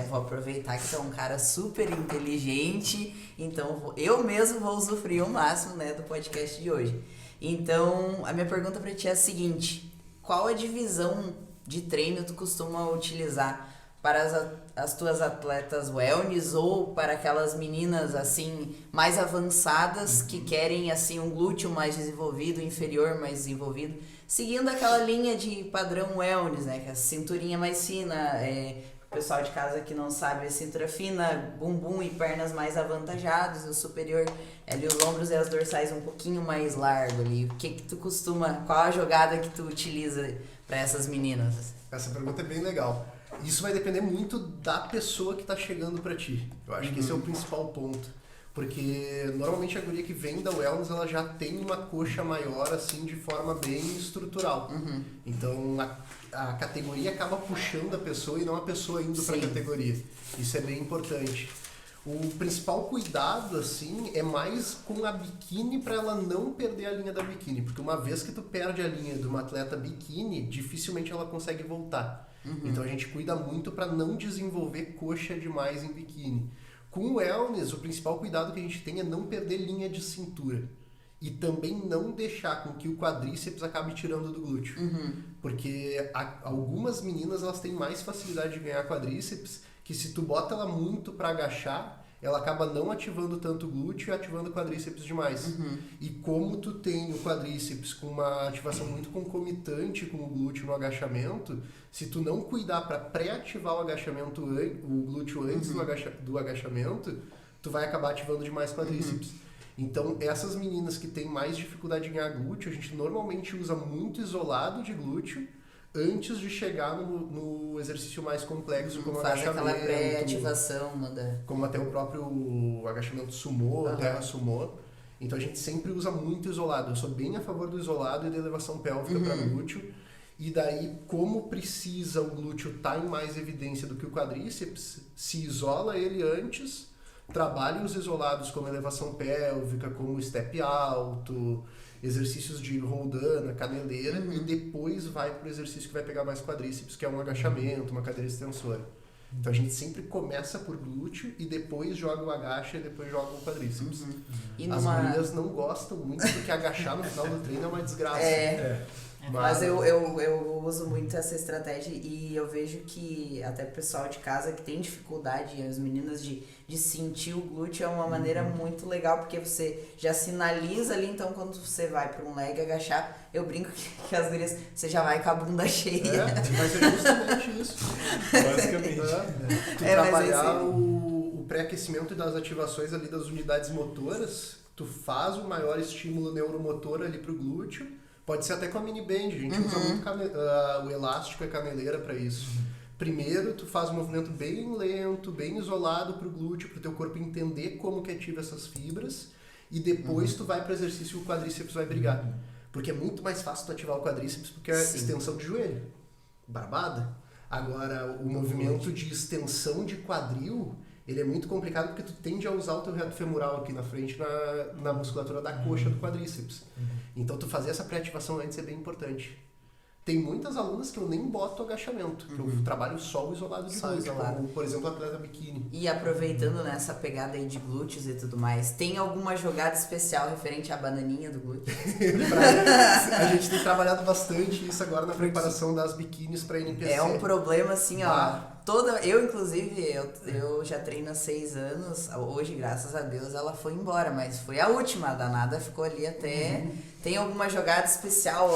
Vou aproveitar que tu é um cara super inteligente, então eu mesmo vou usufruir o máximo, né, do podcast de hoje. Então, a minha pergunta pra ti é a seguinte: qual a divisão de treino tu costuma utilizar para as tuas atletas wellness ou para aquelas meninas assim mais avançadas que querem assim um glúteo mais desenvolvido, inferior mais desenvolvido, seguindo aquela linha de padrão wellness, né, que é a cinturinha mais fina, o pessoal de casa que não sabe, a cintura fina, bumbum e pernas mais avantajados, o superior ali os ombros e as dorsais um pouquinho mais largo ali. O que tu costuma, qual a jogada que tu utiliza para essas meninas? Essa pergunta é bem legal. Isso vai depender muito da pessoa que tá chegando pra ti. Eu acho que esse é o principal ponto. Porque normalmente a guria que vem da wellness, ela já tem uma coxa maior, assim, de forma bem estrutural. Então a categoria acaba puxando a pessoa e não a pessoa indo pra categoria. Isso é bem importante. O principal cuidado, assim, é mais com a biquíni para ela não perder a linha da biquíni. Porque uma vez que tu perde a linha de uma atleta biquíni, dificilmente ela consegue voltar. Então a gente cuida muito para não desenvolver coxa demais em biquíni. Com o wellness, o principal cuidado que a gente tem é não perder linha de cintura. E também não deixar com que o quadríceps acabe tirando do glúteo. Porque algumas meninas elas têm mais facilidade de ganhar quadríceps, que se tu bota ela muito para agachar, ela acaba não ativando tanto o glúteo e ativando o quadríceps demais. E como tu tem o quadríceps com uma ativação muito concomitante com o glúteo no agachamento, se tu não cuidar para pré-ativar o agachamento, o glúteo antes do agachamento, tu vai acabar ativando demais o quadríceps. Então, essas meninas que têm mais dificuldade em ganhar glúteo, a gente normalmente usa muito isolado de glúteo antes de chegar no exercício mais complexo, como faz agachamento. aquela pré-ativação, manda. Como até o próprio agachamento sumô, terra sumô. Então a gente sempre usa muito isolado. Eu sou bem a favor do isolado e da elevação pélvica para glúteo. E daí, como precisa o glúteo estar em mais evidência do que o quadríceps, se isola ele antes, trabalha os isolados como elevação pélvica, como step alto, exercícios de roldana, caneleira, e depois vai para o exercício que vai pegar mais quadríceps, que é um agachamento, uma cadeira extensora. Então a gente sempre começa por glúteo e depois joga o agacha e depois joga o quadríceps. E As gurias não gostam muito porque agachar no final do treino é uma desgraça. Mas eu uso muito essa estratégia e eu vejo que até o pessoal de casa que tem dificuldade, as meninas de sentir o glúteo é uma maneira muito legal, porque você já sinaliza ali, então quando você vai para um leg agachar, eu brinco que as gurias, você já vai com a bunda cheia. Vai ser justamente isso. Basicamente. Tu trabalhar o pré-aquecimento das ativações ali das unidades motoras, tu faz o maior estímulo neuromotor ali pro glúteo. Pode ser até com a mini band, a gente usa muito o elástico e a caneleira para isso. Primeiro, tu faz um movimento bem lento, bem isolado pro glúteo, pro teu corpo entender como que ativa essas fibras, e depois tu vai para exercício e o quadríceps vai brigar. Porque é muito mais fácil tu ativar o quadríceps porque é extensão de joelho, barbada. Agora, o movimento de extensão de quadril ele é muito complicado porque tu tende a usar o teu reto femoral aqui na frente na musculatura da coxa do quadríceps. Então tu fazer essa pré-ativação antes é bem importante. Tem muitas alunas que eu nem boto agachamento, que eu trabalho só o isolado de glúteo, como, por exemplo, o atleta biquíni. E aproveitando nessa pegada aí de glúteos e tudo mais, tem alguma jogada especial referente à bananinha do glúteo? A gente tem trabalhado bastante isso agora na preparação das biquínis para NPC. É um problema assim, ó. Eu, inclusive, eu já treino há 6 anos. Hoje, graças a Deus, ela foi embora, mas foi a última. A danada ficou ali até. Tem alguma jogada especial,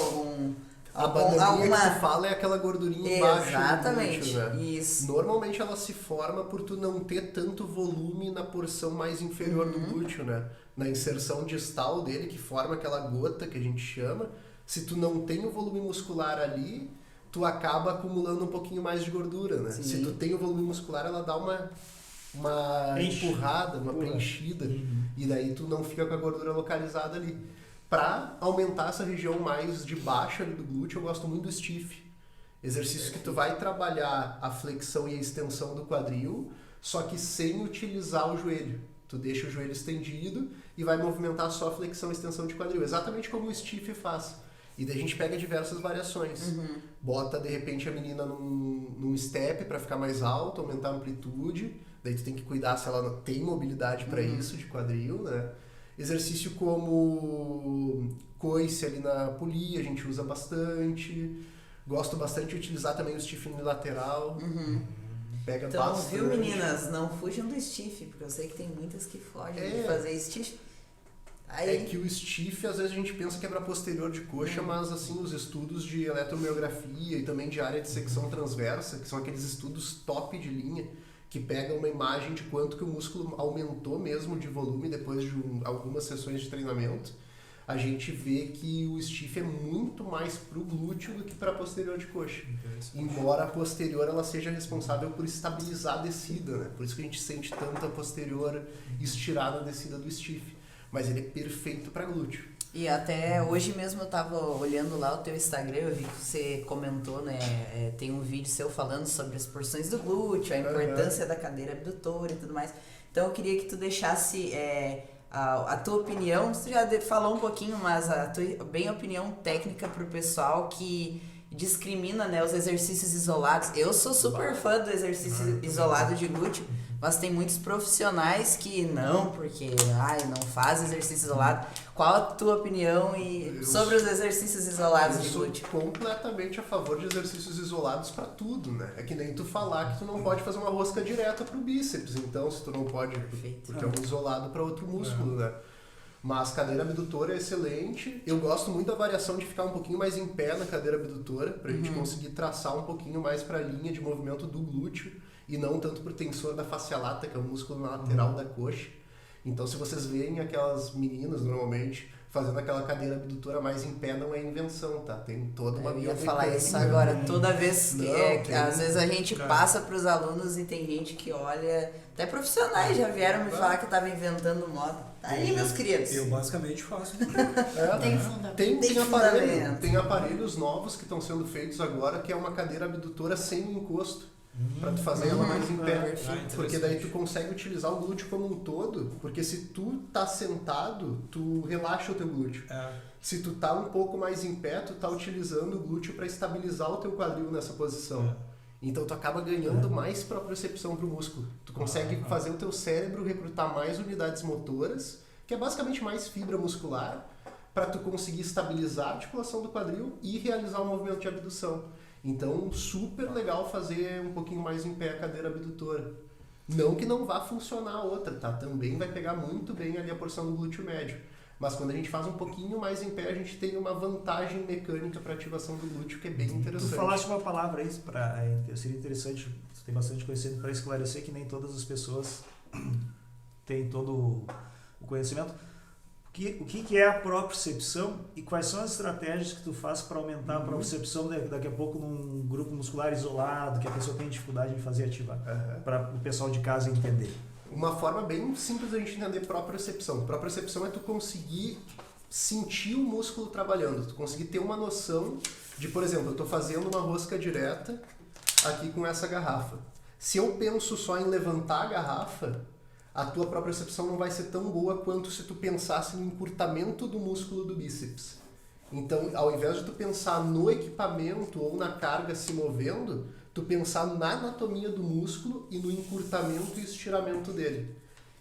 A bananinha que tu fala é aquela gordurinha embaixo. Exatamente, do glúteo, né? isso. Normalmente ela se forma por tu não ter tanto volume na porção mais inferior do glúteo, né? Na inserção distal dele, que forma aquela gota que a gente chama. Se tu não tem o volume muscular ali, tu acaba acumulando um pouquinho mais de gordura, né? Sim. Se tu tem o volume muscular, ela dá uma empurrada, uma preenchida. E daí tu não fica com a gordura localizada ali. Para aumentar essa região mais de baixo ali do glúteo, eu gosto muito do stiff. Exercício que tu vai trabalhar a flexão e a extensão do quadril, só que sem utilizar o joelho. Tu deixa o joelho estendido e vai movimentar só a flexão e extensão de quadril, exatamente como o stiff faz. E daí a gente pega diversas variações. Bota, de repente, a menina num step para ficar mais alto, aumentar a amplitude. Daí tu tem que cuidar se ela tem mobilidade para isso, de quadril, né? Exercício como coice ali na polia, a gente usa bastante. Gosto bastante de utilizar também o stiff unilateral. Pega Então, bastante. viu, meninas? Não fujam do stiff, porque eu sei que tem muitas que fogem de fazer stiff. Aí... É que o stiff, às vezes a gente pensa que é para posterior de coxa, mas assim, os estudos de eletromiografia e também de área de secção transversa, que são aqueles estudos top de linha, que pegam uma imagem de quanto que o músculo aumentou mesmo de volume depois de algumas sessões de treinamento, a gente vê que o stiff é muito mais pro glúteo do que para posterior de coxa. Embora a posterior ela seja responsável por estabilizar a descida, né? Por isso que a gente sente tanto a posterior estirar na descida do stiff. Mas ele é perfeito para glúteo. E até hoje mesmo eu tava olhando lá o teu Instagram, eu vi que você comentou, né? Tem um vídeo seu falando sobre as porções do glúteo, a importância da cadeira abdutora e tudo mais. Então eu queria que tu deixasse a tua opinião, você já falou um pouquinho, mas a opinião técnica pro pessoal que discrimina, né, os exercícios isolados. Eu sou super fã do exercício isolado de glúteo, mas tem muitos profissionais que não, porque não faz exercício isolado. Qual a tua opinião sobre os exercícios isolados de glúteo? Eu sou completamente a favor de exercícios isolados para tudo, né? É que nem tu falar que tu não pode fazer uma rosca direta pro bíceps, então se tu não pode, porque é um isolado para outro músculo, né? Mas cadeira abdutora é excelente. Eu gosto muito da variação de ficar um pouquinho mais em pé na cadeira abdutora, pra gente conseguir traçar um pouquinho mais para a linha de movimento do glúteo e não tanto pro tensor da fascia lata, que é o músculo lateral da coxa. Então, se vocês veem aquelas meninas, normalmente, fazendo aquela cadeira abdutora mais em pé, não é invenção, tá? Tem toda uma biomecânica. Eu ia falar isso agora. Toda vez que às vezes a gente Cara. passa pros alunos e tem gente que olha... Até profissionais já vieram me falar que eu tava inventando moda. Tá aí, meus queridos. Eu basicamente faço. Tem fundamento. Tem aparelhos novos que estão sendo feitos agora, que é uma cadeira abdutora sem encosto. Pra tu fazer ela mais em pé. Porque daí tu consegue utilizar o glúteo como um todo, porque se tu tá sentado, tu relaxa o teu glúteo. Se tu tá um pouco mais em pé, tu tá utilizando o glúteo para estabilizar o teu quadril nessa posição. Então tu acaba ganhando mais propriocepção pro músculo. Tu consegue fazer o teu cérebro recrutar mais unidades motoras, que é basicamente mais fibra muscular, para tu conseguir estabilizar a articulação do quadril e realizar o movimento de abdução. Então, super legal fazer um pouquinho mais em pé a cadeira abdutora. Não que não vá funcionar a outra, tá? Também vai pegar muito bem ali a porção do glúteo médio. Mas quando a gente faz um pouquinho mais em pé, a gente tem uma vantagem mecânica para ativação do glúteo que é bem interessante. Tu falaste uma palavra aí, seria interessante, tu tem bastante conhecimento para esclarecer que nem todas as pessoas têm todo o conhecimento. O que é a propriocepção e quais são as estratégias que tu faz para aumentar a propriocepção daqui a pouco num grupo muscular isolado, que a pessoa tem dificuldade em fazer ativar, para o pessoal de casa entender? Uma forma bem simples da gente entender propriocepção. Propriocepção é tu conseguir sentir o músculo trabalhando, tu conseguir ter uma noção de, por exemplo, eu estou fazendo uma rosca direta aqui com essa garrafa. Se eu penso só em levantar a garrafa, a tua própria percepção não vai ser tão boa quanto se tu pensasse no encurtamento do músculo do bíceps. Então, ao invés de tu pensar no equipamento ou na carga se movendo, tu pensar na anatomia do músculo e no encurtamento e estiramento dele.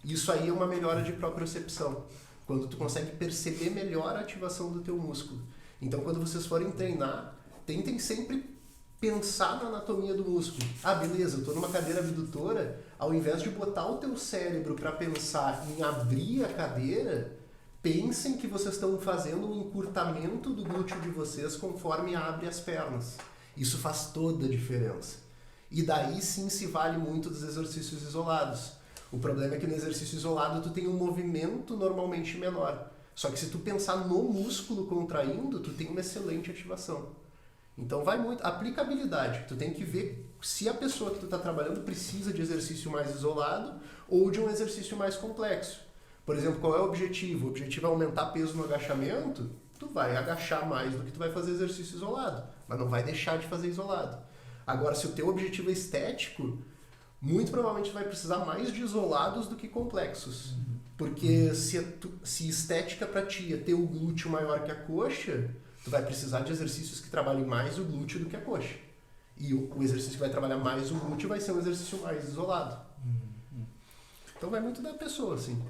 Isso aí é uma melhora de propriocepção, quando tu consegue perceber melhor a ativação do teu músculo. Então, quando vocês forem treinar, tentem sempre pensar na anatomia do músculo. Ah, beleza, eu tô numa cadeira abdutora, ao invés de botar o teu cérebro para pensar em abrir a cadeira, pensem que vocês estão fazendo um encurtamento do glúteo de vocês conforme abre as pernas. Isso faz toda a diferença. E daí sim se vale muito dos exercícios isolados. O problema é que no exercício isolado tu tem um movimento normalmente menor. Só que se tu pensar no músculo contraindo, tu tem uma excelente ativação. Então vai muito. Aplicabilidade. Tu tem que ver se a pessoa que tu está trabalhando precisa de exercício mais isolado ou de um exercício mais complexo. Por exemplo, qual é o objetivo? O objetivo é aumentar peso no agachamento? Tu vai agachar mais do que tu vai fazer exercício isolado, mas não vai deixar de fazer isolado. Agora, se o teu objetivo é estético, muito provavelmente tu vai precisar mais de isolados do que complexos. Porque se estética para ti é ter o glúteo maior que a coxa, tu vai precisar de exercícios que trabalhem mais o glúteo do que a coxa. E o exercício que vai trabalhar mais o glúteo vai ser um exercício mais isolado. Então vai muito da pessoa, assim.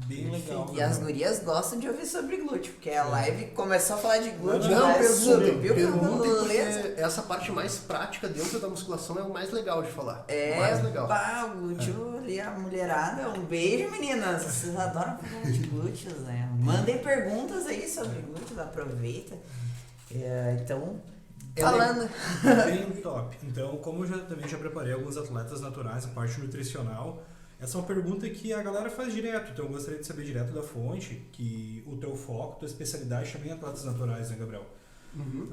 Bem legal. E as gurias gostam de ouvir sobre glúteo, porque a live começou a falar de glúteo, Não, né? perguntem, beleza. porque essa parte mais prática dentro da musculação é o mais legal de falar. É, mais legal. pá, o glúteo ali, a mulherada. Um beijo, meninas. Vocês adoram falar de glúteos, né? Mandem perguntas aí sobre glúteos, aproveita. Então, falando. Bem top. Então, como eu também já preparei alguns atletas naturais, a parte nutricional, essa é uma pergunta que a galera faz direto, então eu gostaria de saber direto da fonte, que o teu foco, tua especialidade também é atletas naturais, né, Gabriel? Uhum.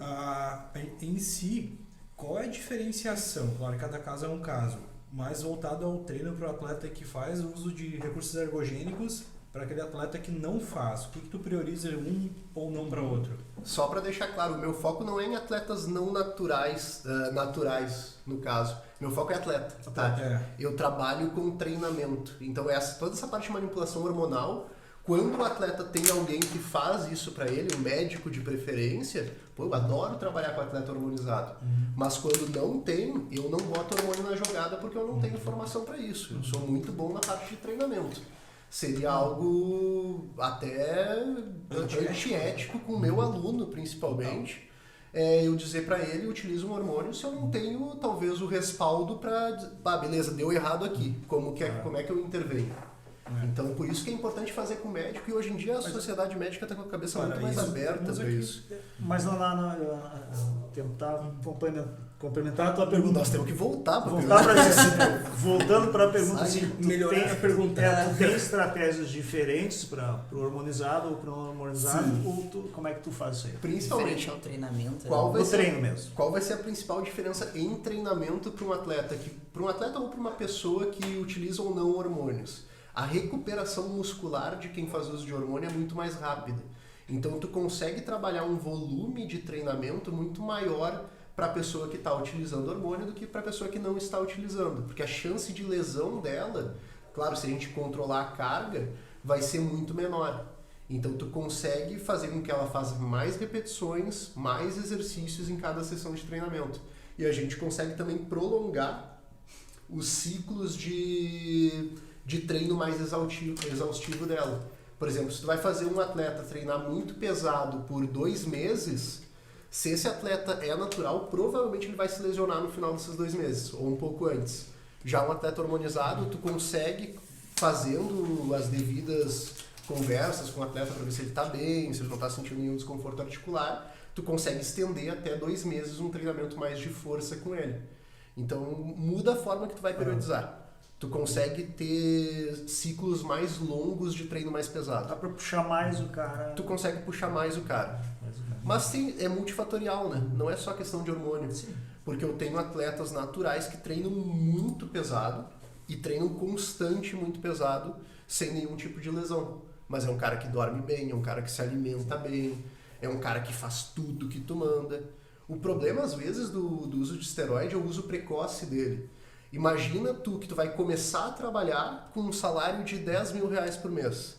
Em si, qual é a diferenciação? Claro, cada caso é um caso, mais voltado ao treino para o atleta que faz uso de recursos ergogênicos para aquele atleta que não faz. O que tu prioriza um ou não para outro? Só para deixar claro, o meu foco não é em atletas não naturais, no caso. Meu foco é atleta, tá? Eu trabalho com treinamento. Então toda essa parte de manipulação hormonal, quando o atleta tem alguém que faz isso para ele, um médico de preferência, pô, eu adoro trabalhar com atleta hormonizado. Mas quando não tem, eu não boto hormônio na jogada porque eu não tenho formação para isso. Eu sou muito bom na parte de treinamento. Seria algo até antiético com o meu aluno, principalmente, eu dizer para ele, utiliza um hormônio se eu não tenho, talvez, o respaldo para, beleza, deu errado aqui, como é que eu intervenho? Então, por isso que é importante fazer com o médico, e hoje em dia a sociedade médica está com a cabeça muito mais aberta para isso. Mas tentar complementar a tua pergunta. Nós temos que voltar para voltando para a pergunta, assim, melhorar a pergunta. Tu tem estratégias diferentes para o hormonizado ou para o não hormonizado? Ou como é que tu faz isso aí? Principalmente ao treinamento. Treino mesmo. Qual vai ser a principal diferença em treinamento para um atleta ou para uma pessoa que utiliza ou não hormônios? A recuperação muscular de quem faz uso de hormônio é muito mais rápida. Então tu consegue trabalhar um volume de treinamento muito maior para a pessoa que está utilizando hormônio do que para a pessoa que não está utilizando. Porque a chance de lesão dela, claro, se a gente controlar a carga, vai ser muito menor. Então tu consegue fazer com que ela faça mais repetições, mais exercícios em cada sessão de treinamento. E a gente consegue também prolongar os ciclos de treino mais exaustivo dela. Por exemplo, se tu vai fazer um atleta treinar muito pesado por 2 meses, se esse atleta é natural, provavelmente ele vai se lesionar no final desses 2 meses, ou um pouco antes. Já um atleta hormonizado, tu consegue, fazendo as devidas conversas com o atleta para ver se ele está bem, se ele não está sentindo nenhum desconforto articular, tu consegue estender até 2 meses um treinamento mais de força com ele. Então, muda a forma que tu vai periodizar. Tu consegue ter ciclos mais longos de treino mais pesado. Dá pra puxar mais o cara. Tu consegue puxar mais o cara. Mas sim, é multifatorial, né? Não é só questão de hormônio. Sim. Porque eu tenho atletas naturais que treinam muito pesado e treinam constante muito pesado sem nenhum tipo de lesão. Mas é um cara que dorme bem, é um cara que se alimenta bem, é um cara que faz tudo que tu manda. O problema, às vezes, do uso de esteroide é o uso precoce dele. Imagina que tu vai começar a trabalhar com um salário de 10 mil reais por mês.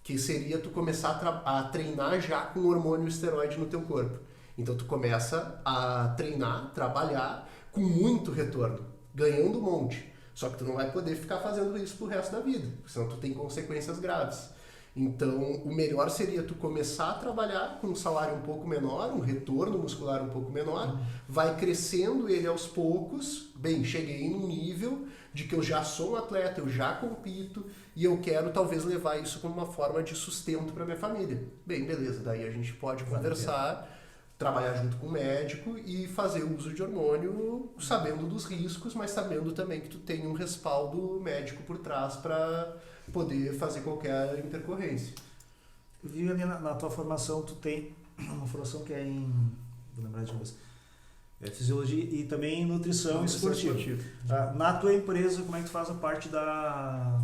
Que seria tu começar a treinar já com hormônio esteroide no teu corpo. Então tu começa a treinar, trabalhar com muito retorno, ganhando um monte. Só que tu não vai poder ficar fazendo isso pro resto da vida, senão tu tem consequências graves. Então o melhor seria tu começar a trabalhar com um salário um pouco menor, um retorno muscular um pouco menor, vai crescendo ele aos poucos. Bem, cheguei num nível de que eu já sou um atleta, eu já compito e eu quero talvez levar isso como uma forma de sustento para minha família. Bem, beleza, daí a gente pode conversar, trabalhar junto com o médico e fazer o uso de hormônio sabendo dos riscos, mas sabendo também que tu tem um respaldo médico por trás para poder fazer qualquer intercorrência. Eu vi ali na tua formação, tu tem uma formação que é em... Vou lembrar de novo. É fisiologia e também nutrição esportiva. Na tua empresa, como é que tu faz a parte da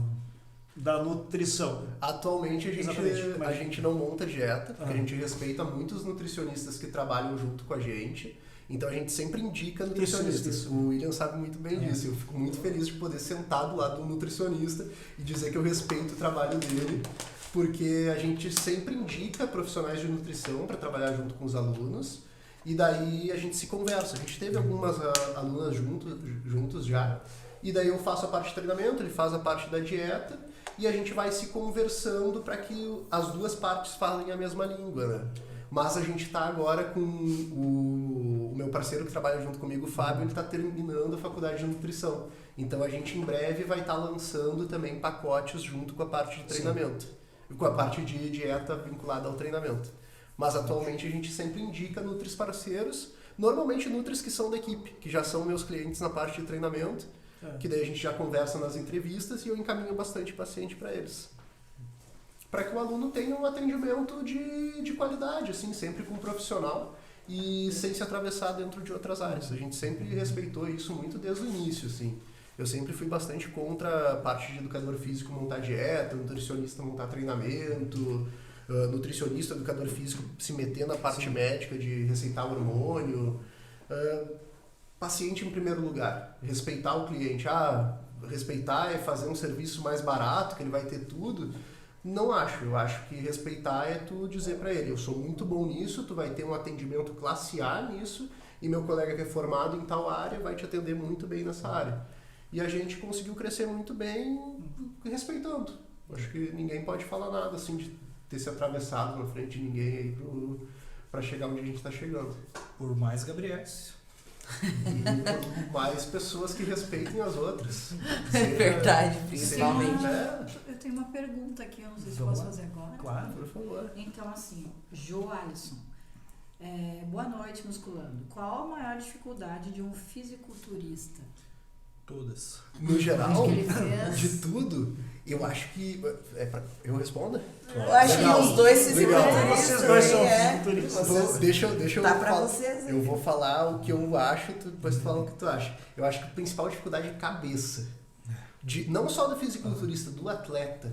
nutrição? Atualmente a gente não monta dieta, porque a gente respeita muitos nutricionistas que trabalham junto com a gente. Então a gente sempre indica nutricionistas. Isso. O William sabe muito bem disso. Eu fico muito feliz de poder sentar do lado do nutricionista e dizer que eu respeito o trabalho dele, porque a gente sempre indica profissionais de nutrição para trabalhar junto com os alunos. E daí a gente se conversa. A gente teve algumas alunas juntos já. E daí eu faço a parte de treinamento, ele faz a parte da dieta. E a gente vai se conversando para que as duas partes falem a mesma língua, né? Mas a gente está agora com o meu parceiro que trabalha junto comigo, o Fábio, ele está terminando a faculdade de nutrição. Então a gente em breve vai estar lançando também pacotes junto com a parte de treinamento. Com a parte de dieta vinculada ao treinamento. Mas atualmente a gente sempre indica nutris parceiros, normalmente nutris que são da equipe, que já são meus clientes na parte de treinamento, que daí a gente já conversa nas entrevistas e eu encaminho bastante paciente para eles. Para que o aluno tenha um atendimento de qualidade, assim, sempre com um profissional e sem se atravessar dentro de outras áreas. A gente sempre respeitou isso muito desde o início, assim. Eu sempre fui bastante contra a parte de educador físico montar dieta, nutricionista montar treinamento, nutricionista, educador físico se meter na parte médica de receitar hormônio. Paciente em primeiro lugar, respeitar o cliente. Respeitar é fazer um serviço mais barato, que ele vai ter tudo. Não acho. Eu acho que respeitar é tu dizer para ele, eu sou muito bom nisso, tu vai ter um atendimento classe A nisso, e meu colega que é formado em tal área vai te atender muito bem nessa área. E a gente conseguiu crescer muito bem respeitando. Acho que ninguém pode falar nada assim de ter se atravessado na frente de ninguém aí para chegar onde a gente está chegando. Por mais Gabriels. E por mais pessoas que respeitem as outras. É verdade, principalmente. Eu tenho uma pergunta aqui, eu não sei se posso fazer agora. Claro, por favor. Então, assim, Jo Alisson. Boa noite, musculando. Qual a maior dificuldade de um fisiculturista? Todas. No geral, que ele fez? de tudo, eu acho que... eu respondo? Eu acho que os dois fisiculturistas. Vocês dois são fisiculturistas. Deixa eu Tá pra falar. vocês, Eu vou falar o que eu acho e depois tu fala o que tu acha. Eu acho que a principal dificuldade é cabeça. Não só do fisiculturista, do atleta.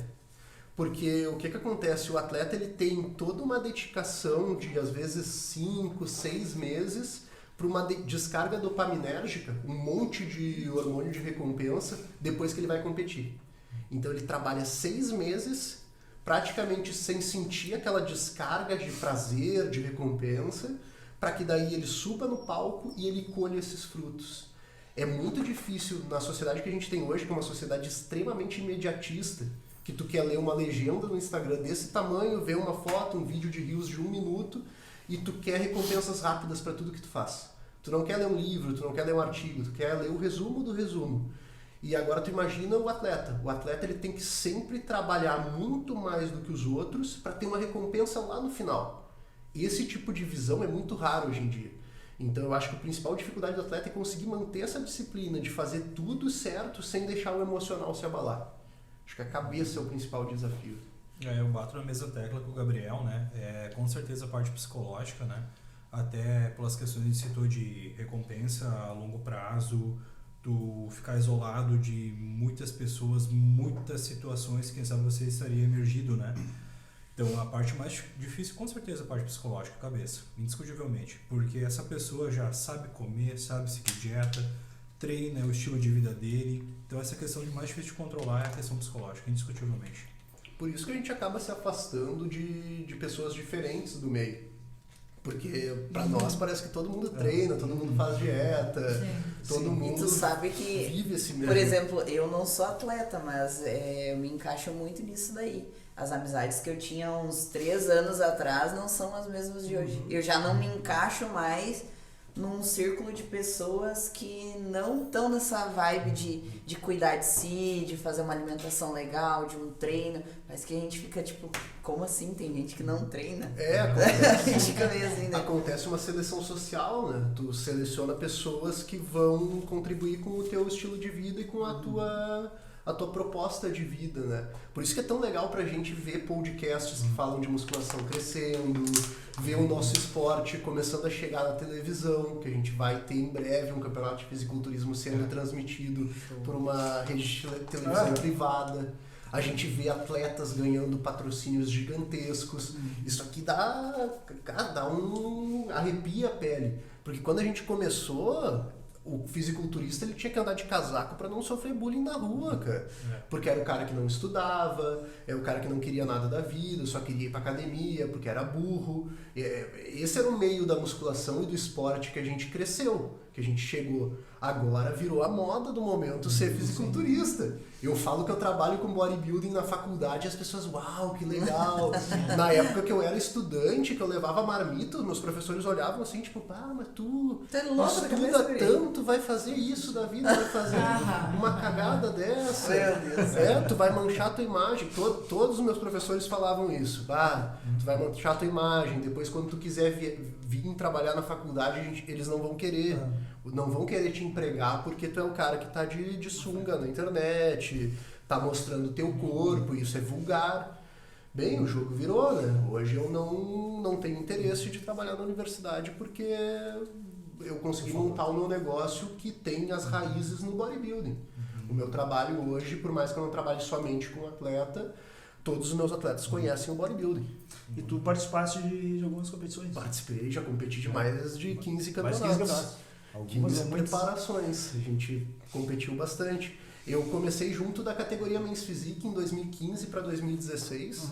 Porque o que acontece? O atleta ele tem toda uma dedicação de, às vezes, 5, 6 meses para uma descarga dopaminérgica, um monte de hormônio de recompensa, depois que ele vai competir. Então ele trabalha 6 meses praticamente sem sentir aquela descarga de prazer, de recompensa, para que daí ele suba no palco e ele colha esses frutos. É muito difícil na sociedade que a gente tem hoje, que é uma sociedade extremamente imediatista, que tu quer ler uma legenda no Instagram desse tamanho, ver uma foto, um vídeo de Reels de 1 minuto, e tu quer recompensas rápidas para tudo que tu faz. Tu não quer ler um livro, tu não quer ler um artigo, tu quer ler o resumo do resumo. E agora tu imagina o atleta. O atleta ele tem que sempre trabalhar muito mais do que os outros para ter uma recompensa lá no final. E esse tipo de visão é muito raro hoje em dia. Então eu acho que a principal dificuldade do atleta é conseguir manter essa disciplina de fazer tudo certo sem deixar o emocional se abalar. Acho que a cabeça é o principal desafio. Eu bato na mesma tecla com o Gabriel, né? Com certeza a parte psicológica, né? Até pelas questões que citou de recompensa a longo prazo, tu ficar isolado de muitas pessoas, muitas situações, quem sabe você estaria emergido, né? Então a parte mais difícil com certeza é a parte psicológica, a cabeça, indiscutivelmente, porque essa pessoa já sabe comer, sabe seguir dieta, treina, é o estilo de vida dele. Então essa questão de mais difícil de controlar é a questão psicológica, indiscutivelmente. Por isso que a gente acaba se afastando de pessoas diferentes do meio. Porque pra nós parece que todo mundo treina, todo mundo faz dieta, todo E mundo tu sabe que, vive esse mesmo. por exemplo, eu não sou atleta, mas eu me encaixo muito nisso daí. As amizades que eu tinha uns 3 anos atrás não são as mesmas de hoje. Eu já não me encaixo mais num círculo de pessoas que não estão nessa vibe de cuidar de si, de fazer uma alimentação legal, de um treino. Parece que a gente fica tipo, como assim? Tem gente que não treina. Acontece. A gente fica meio assim, né? Acontece uma seleção social, né? Tu seleciona pessoas que vão contribuir com o teu estilo de vida e com a tua proposta de vida, né? Por isso que é tão legal pra gente ver podcasts que falam de musculação crescendo, ver o nosso esporte começando a chegar na televisão, que a gente vai ter em breve um campeonato de fisiculturismo sendo transmitido por uma rede de televisão privada. A gente vê atletas ganhando patrocínios gigantescos. Isso aqui arrepia a pele. Porque quando a gente começou, o fisiculturista ele tinha que andar de casaco para não sofrer bullying na rua, cara. Porque era o cara que não estudava, era o cara que não queria nada da vida, só queria ir pra academia porque era burro. Esse era o meio da musculação e do esporte que a gente cresceu, que a gente chegou. Agora virou a moda do momento ser fisiculturista. Eu falo que eu trabalho com bodybuilding na faculdade e as pessoas, uau, que legal. Na época que eu era estudante, que eu levava marmita, meus professores olhavam assim, tipo, mas tu Tá louco, estuda tanto, vai fazer isso da vida, vai fazer uma cagada dessa. Meu Deus. Tu vai manchar a tua imagem. Todos os meus professores falavam isso. Tu vai manchar a tua imagem. Depois, quando tu quiser vir trabalhar na faculdade, eles não vão querer. Não vão querer te empregar porque tu é o cara que tá de sunga na internet, tá mostrando teu corpo, isso é vulgar. Bem, o jogo virou, né? Hoje eu não tenho interesse de trabalhar na universidade porque eu consegui montar o meu negócio que tem as raízes no bodybuilding. O meu trabalho hoje, por mais que eu não trabalhe somente com atleta, todos os meus atletas conhecem o bodybuilding. E tu participaste de algumas competições? Participei, já competi de mais de 15 campeonatos. Mais 15 campeonatos. 15 preparações, a gente competiu bastante. Eu comecei junto da categoria Men's Physique em 2015 para 2016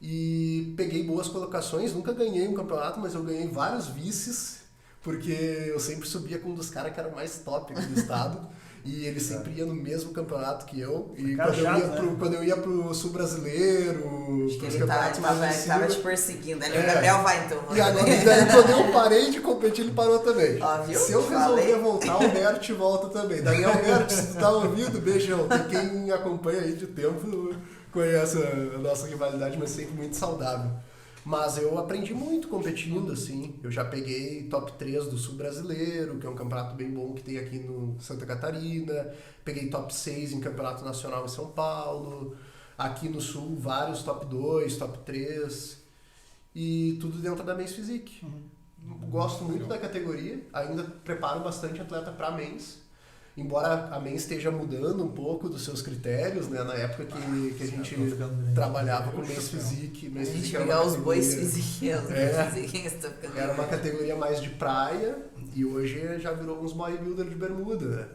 e peguei boas colocações, nunca ganhei um campeonato, mas eu ganhei vários vices, porque eu sempre subia com um dos caras que eram mais top aqui do estado. E ele sempre ia no mesmo campeonato que eu. E quando eu ia pro Sul Brasileiro, acho que ele tava te perseguindo. Ele, Gabriel, vai então. E agora, quando eu parei de competir, ele parou também. Viu? Se eu resolver voltar, o Bert volta também. Daniel Bert, se tu tá ouvindo, beijão. Quem acompanha aí de tempo conhece a nossa rivalidade, mas sempre muito saudável. Mas eu aprendi muito competindo, assim. Eu já peguei top 3 do Sul Brasileiro, que é um campeonato bem bom que tem aqui no Santa Catarina. Peguei top 6 em campeonato nacional em São Paulo. Aqui no Sul, vários top 2, top 3. E tudo dentro da Men's Physique. Gosto muito da categoria. Ainda preparo bastante atleta para Men's. Embora a Men's esteja mudando um pouco dos seus critérios, né? Na época que a gente trabalhava com Men's Physique. A gente pegar os bois fisiquinhos. Era uma categoria mais de praia e hoje já virou uns bodybuilder de bermuda, né?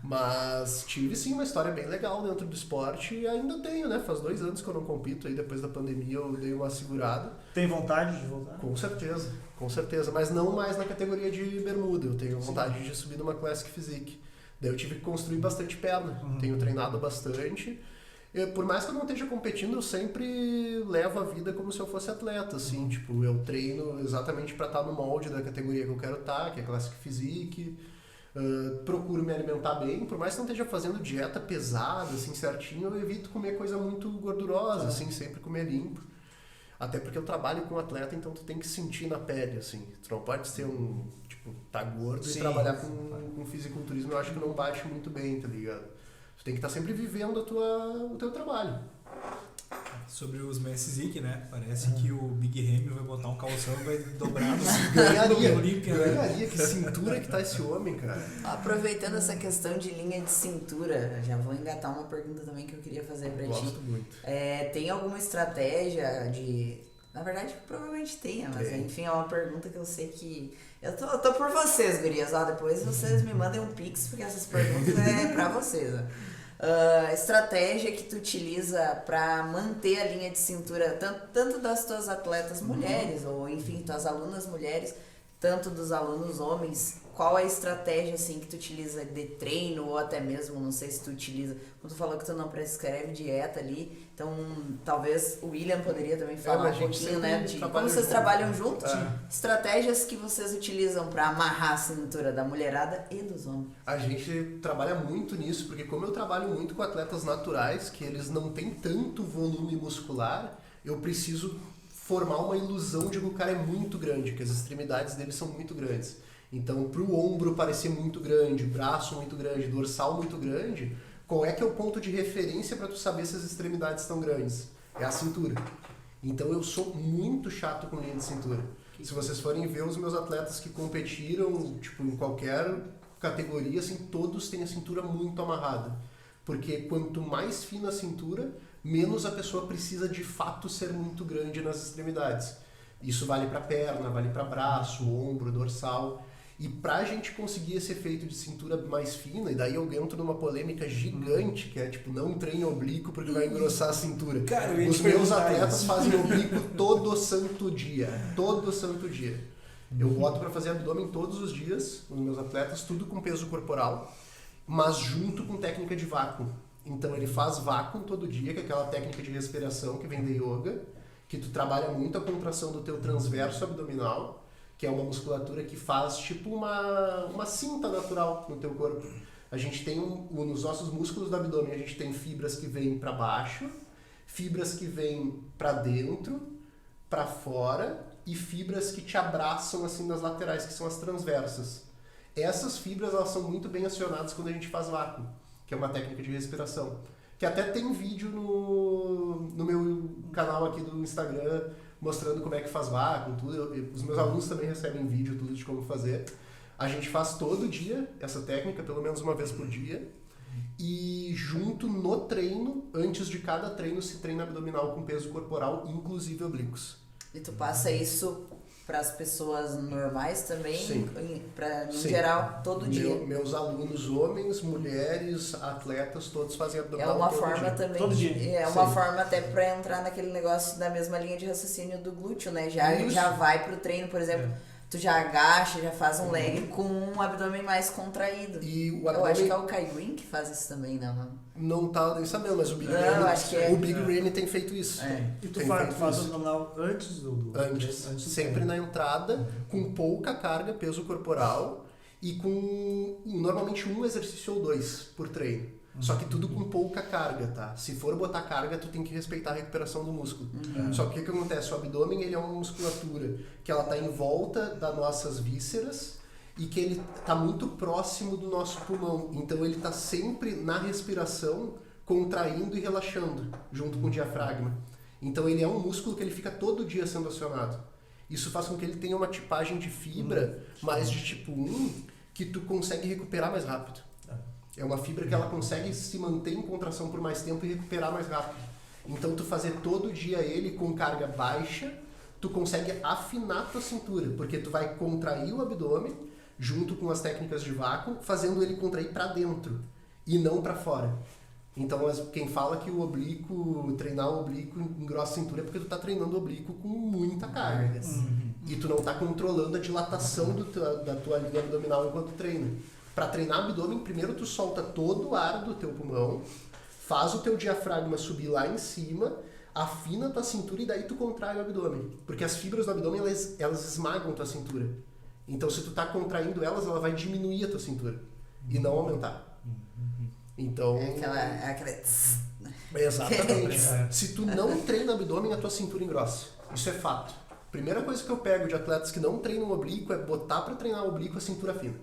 Mas tive sim uma história bem legal dentro do esporte e ainda tenho, né? Faz 2 anos que eu não compito, aí depois da pandemia eu dei uma segurada. Tem vontade de voltar? Com certeza, mas não mais na categoria de bermuda, eu tenho vontade de subir numa Classic Physique. Daí eu tive que construir bastante perna, tenho treinado bastante. Por mais que eu não esteja competindo, eu sempre levo a vida como se eu fosse atleta, assim, tipo, eu treino exatamente para estar no molde da categoria que eu quero estar, que é Classic Physique. Procuro me alimentar bem, por mais que não esteja fazendo dieta pesada, assim, certinho, eu evito comer coisa muito gordurosa, assim, sempre comer limpo. Até porque eu trabalho com atleta, então tu tem que sentir na pele, assim. Tu não pode ser tá gordo e trabalhar com fisiculturismo, eu acho que não bate muito bem, tá ligado? Tu tem que estar sempre vivendo o teu trabalho. Sobre os Men's Physique, né? Parece que o Big Ramy vai botar um calção e vai dobrar no Ganharia, que cintura que tá esse homem, cara. Aproveitando essa questão de linha de cintura, já vou engatar uma pergunta também que eu queria fazer pra ti. Gosto muito. Tem alguma estratégia Na verdade, provavelmente tenha, mas Tem. enfim, é uma pergunta que eu sei que... Eu tô por vocês, gurias, ó, depois vocês me mandem um pix, porque essas perguntas é pra vocês, ó. Estratégia que tu utiliza pra manter a linha de cintura, tanto das tuas atletas mulheres, ou enfim, tuas alunas mulheres, tanto dos alunos homens, qual a estratégia assim que tu utiliza de treino ou até mesmo, não sei se tu utiliza, como tu falou que tu não prescreve dieta ali, então talvez o William poderia também falar mas um a gente pouquinho, sempre né, de trabalha como vocês junto. trabalham juntos, É. estratégias que vocês utilizam pra amarrar a cintura da mulherada e dos homens. A gente trabalha muito nisso, porque como eu trabalho muito com atletas naturais, que eles não têm tanto volume muscular, eu preciso formar uma ilusão de que o cara é muito grande, que as extremidades dele são muito grandes. Então, para o ombro parecer muito grande, braço muito grande, dorsal muito grande, qual é que é o ponto de referência para tu saber se as extremidades estão grandes? É a cintura. Então, eu sou muito chato com linha de cintura. Se vocês forem ver os meus atletas que competiram, tipo, em qualquer categoria, assim, todos têm a cintura muito amarrada. Porque quanto mais fina a cintura, menos a pessoa precisa de fato ser muito grande nas extremidades. Isso vale para perna, vale para braço, ombro, dorsal. E pra gente conseguir esse efeito de cintura mais fina, e daí eu entro numa polêmica gigante, que é tipo, não treine oblíquo porque vai engrossar a cintura. Cara, eu ia Os te meus perguntar atletas isso. fazem oblíquo todo santo dia. Todo santo dia. Eu boto pra fazer abdômen todos os dias, os meus atletas, tudo com peso corporal, mas junto com técnica de vácuo. Então ele faz vácuo todo dia, que é aquela técnica de respiração que vem da yoga, que tu trabalha muito a contração do teu transverso abdominal, que é uma musculatura que faz tipo uma cinta natural no teu corpo. A gente tem nos nossos músculos do abdômen, a gente tem fibras que vêm para baixo, fibras que vêm para dentro, para fora e fibras que te abraçam assim nas laterais, que são as transversas. Essas fibras elas são muito bem acionadas quando a gente faz vácuo, que é uma técnica de respiração. Que até tem vídeo no meu canal aqui do Instagram mostrando como é que faz vácuo, tudo. Os meus alunos também recebem vídeo, tudo de como fazer. A gente faz todo dia essa técnica, pelo menos uma vez por dia. E junto no treino, antes de cada treino, se treina abdominal com peso corporal, inclusive oblíquos. E tu passa isso para as pessoas normais também, Sim. No Sim. geral, todo dia. Meus alunos, homens, mulheres, atletas, todos fazem É abdominal uma todo forma dia. também. Todo dia. É uma Sim. forma até pra entrar naquele negócio da mesma linha de raciocínio do glúteo, né? Já Isso. vai pro treino, por exemplo, tu já agacha, já faz um leg com um abdômen mais contraído. E o Eu acho que é abdômen o Kai Green que faz isso também, não? não tá nem sabendo, mas o Big Não, Ramy, acho que é. o Big Ramy tem feito isso. É. E tu Tem faz, feito tu faz o isso. abdominal antes do Antes, do sempre treino. na entrada, com pouca carga, peso corporal e com normalmente um exercício ou dois por treino. Só que tudo com pouca carga, tá? Se for botar carga, tu tem que respeitar a recuperação do músculo. Só que o que acontece? O abdômen ele é uma musculatura que ela tá em volta das nossas vísceras e que ele tá muito próximo do nosso pulmão. Então ele tá sempre na respiração contraindo e relaxando junto com o diafragma. Então ele é um músculo que ele fica todo dia sendo acionado. Isso faz com que ele tenha uma tipagem de fibra mais de tipo 1 que tu consegue recuperar mais rápido. É uma fibra que ela consegue se manter em contração por mais tempo e recuperar mais rápido. Então tu fazer todo dia ele com carga baixa, tu consegue afinar tua cintura, porque tu vai contrair o abdômen junto com as técnicas de vácuo, fazendo ele contrair para dentro e não para fora. Então quem fala que o oblíquo, treinar o oblíquo engrossa a cintura é porque tu tá treinando o oblíquo com muita carga. E tu não tá controlando a dilatação da tua linha abdominal enquanto treina. Para treinar abdômen, primeiro tu solta todo o ar do teu pulmão, faz o teu diafragma subir lá em cima, afina a tua cintura e daí tu contrai o abdômen. Porque as fibras do abdômen, elas esmagam a tua cintura. Então se tu tá contraindo elas, ela vai diminuir a tua cintura e não aumentar. Então... É aquela... Exatamente. Se tu não treina abdômen, a tua cintura engrossa. Isso é fato. Primeira coisa que eu pego de atletas que não treinam oblíquo é botar para treinar o oblíquo a cintura fina.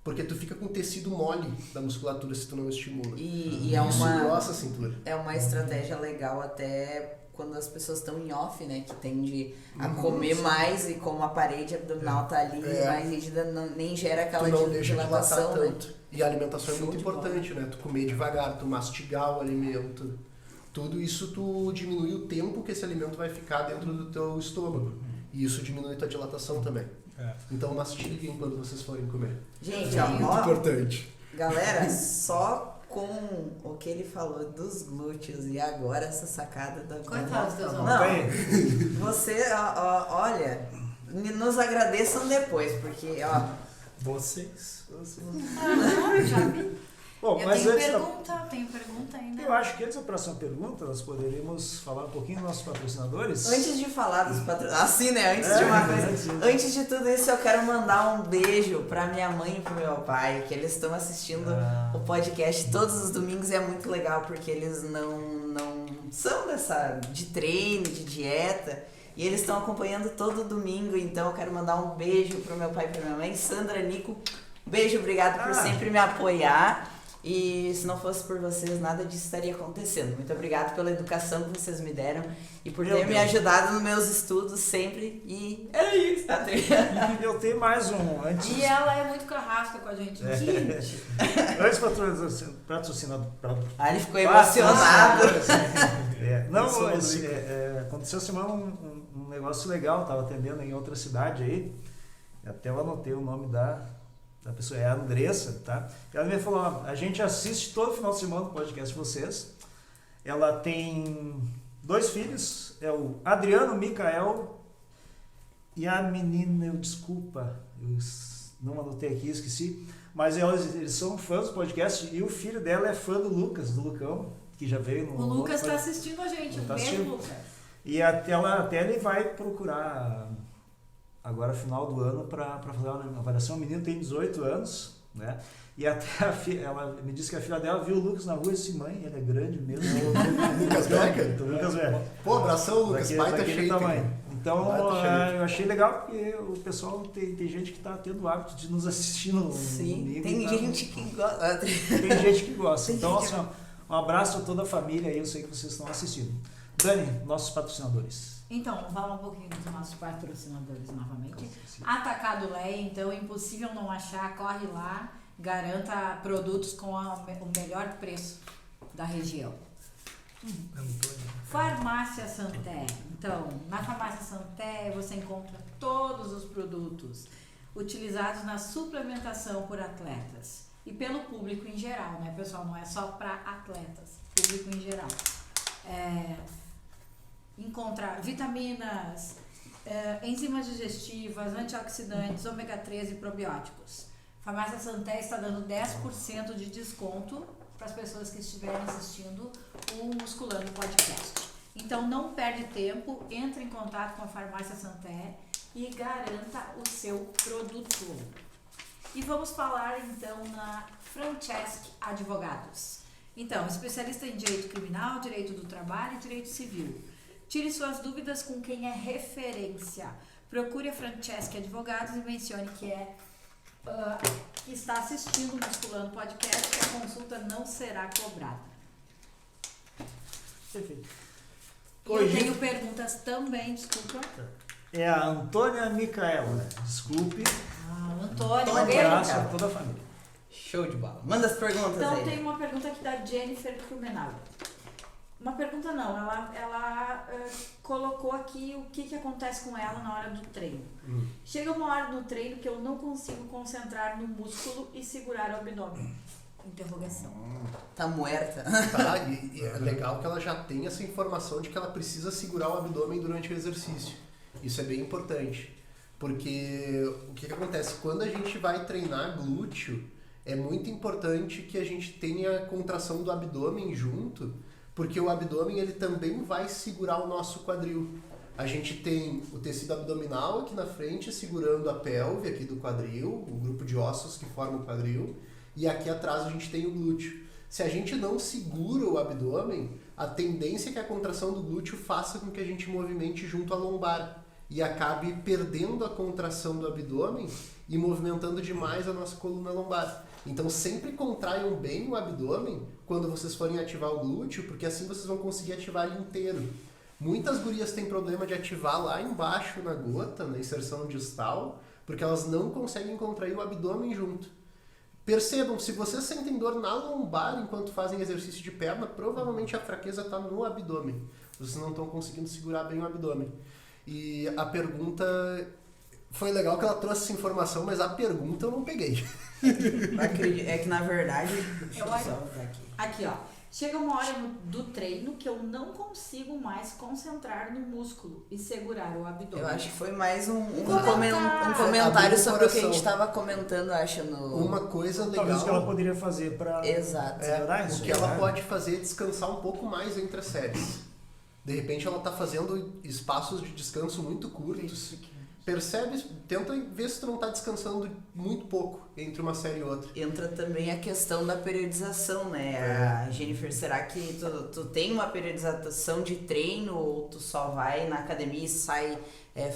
Porque tu fica com tecido mole da musculatura se tu não estimula. E é Isso uma... engrossa a cintura. É uma estratégia legal até quando as pessoas estão em off, né? Que tende a comer mais e como a parede abdominal tá ali mais rígida, nem gera aquela Tu não deixa dilatação, dilatar né? tanto. E a alimentação é Show muito de bola. importante, né? Tu comer devagar, tu mastigar o alimento, Tudo isso tu diminui o tempo que esse alimento vai ficar dentro do teu estômago. E isso diminui tua dilatação também. Então mastiguem quando vocês forem comer. Gente, Muito importante. galera, só com o que ele falou dos glúteos e agora essa sacada da... Coitados dos Não, homens. você, olha, nos agradeçam depois, porque, ó... Vocês. Já vi. Bom, Eu mas tenho antes pergunta ainda. eu acho que antes da próxima pergunta, nós poderíamos falar um pouquinho dos nossos patrocinadores. Antes de falar dos patrocinadores, assim, né? Antes de uma coisa. Antes de tudo isso, eu quero mandar um beijo pra minha mãe e pro meu pai, que eles estão assistindo o podcast todos os domingos e é muito legal porque eles não são de treino, de dieta. E eles estão acompanhando todo domingo, então eu quero mandar um beijo pro meu pai e pra minha mãe. Sandra, Nico, beijo, obrigado por sempre me apoiar. E se não fosse por vocês, nada disso estaria acontecendo. Muito obrigado pela educação que vocês me deram e por ter me ajudado nos meus estudos sempre. E é isso. Eu tenho mais um antes. E ela é muito carrasca com a gente. Gente. Antes patrocinador. Ele ficou emocionado. Não, aconteceu semana um negócio legal, tava atendendo em outra cidade aí. Até eu anotei o nome da pessoa, é a Andressa, tá? Ela me falou, ó, a gente assiste todo final de semana o podcast de vocês. Ela tem 2 filhos, é o Adriano, o Micael e a menina, desculpa, eu não anotei aqui, esqueci, mas eles são fãs do podcast e o filho dela é fã do Lucas, do Lucão, que já veio no... O Lucas está assistindo a gente, beijo, Lucas. E até ele vai procurar... agora final do ano para fazer uma avaliação. O menino tem 18 anos, né? E até ela me disse que a filha dela viu o Lucas na rua e disse, mãe, ele é grande mesmo. Lucas Becker? Lucas Becker. Pô, abração, Lucas, baita shape. Então, eu achei legal porque o pessoal tem gente que está tendo o hábito de nos assistir no Sim, tem gente que gosta. Tem gente que gosta. Então, assim, um abraço a toda a família aí, eu sei que vocês estão assistindo. Dani, nossos patrocinadores. Então, vamos falar um pouquinho dos nossos patrocinadores novamente. Atacado Leia, então, impossível não achar, corre lá, garanta produtos com o melhor preço da região. Farmácia Santé. Então, na Farmácia Santé você encontra todos os produtos utilizados na suplementação por atletas e pelo público em geral, né, pessoal? Não é só para atletas, público em geral. Encontra vitaminas, enzimas digestivas, antioxidantes, ômega 3 e probióticos. Farmácia Santé está dando 10% de desconto para as pessoas que estiverem assistindo o Musculando Podcast. Então não perde tempo, entre em contato com a Farmácia Santé e garanta o seu produto. E vamos falar então na Francesc Advogados. Então, especialista em direito criminal, direito do trabalho e direito civil. Tire suas dúvidas com quem é referência. Procure a Francesc Advogados e mencione que que está assistindo o Musculando Podcast, que a consulta não será cobrada. Perfeito. E eu tenho perguntas também, desculpa. É a Antônia Micaela. Desculpe. Antônia, Um abraço a toda a família. Show de bola. Manda as perguntas então aí. tem uma pergunta aqui da Jennifer Krumenau. Uma pergunta não, ela colocou aqui o que acontece com ela na hora do treino. Chega uma hora no treino que eu não consigo concentrar no músculo e segurar o abdômen. Interrogação. Tá muerta. Tá, e é legal que ela já tem essa informação de que ela precisa segurar o abdômen durante o exercício. Isso é bem importante. Porque o que acontece? Quando a gente vai treinar glúteo, é muito importante que a gente tenha a contração do abdômen junto, porque o abdômen ele também vai segurar o nosso quadril. A gente tem o tecido abdominal aqui na frente segurando a pelve aqui do quadril, o grupo de ossos que forma o quadril, e aqui atrás a gente tem o glúteo. Se a gente não segura o abdômen, a tendência é que a contração do glúteo faça com que a gente movimente junto à lombar e acabe perdendo a contração do abdômen e movimentando demais a nossa coluna lombar. Então sempre contraiam bem o abdômen quando vocês forem ativar o glúteo, porque assim vocês vão conseguir ativar ele inteiro. Muitas gurias têm problema de ativar lá embaixo na gota, na inserção distal, porque elas não conseguem contrair o abdômen junto. Percebam, se vocês sentem dor na lombar enquanto fazem exercício de perna, provavelmente a fraqueza está no abdômen. Vocês não estão conseguindo segurar bem o abdômen. E a pergunta... Foi legal que ela trouxe essa informação, mas a pergunta eu não peguei. É que na verdade. Deixa eu Eu só botar aqui. Aqui, ó. Chega uma hora do treino que eu não consigo mais concentrar no músculo e segurar o abdômen. Eu acho que foi mais um Comentário. comentário Abriu o sobre o que a coração. gente estava comentando, acho, no... Uma coisa legal... Talvez o que ela poderia fazer para Exato. melhorar isso. O que ela né? pode fazer é descansar um pouco mais entre as séries. De repente ela está fazendo espaços de descanso muito curtos. Percebe, tenta ver se tu não está descansando muito pouco entre uma série e outra. Entra também a questão da periodização, né? A Jennifer, será que tu tem uma periodização de treino ou tu só vai na academia e sai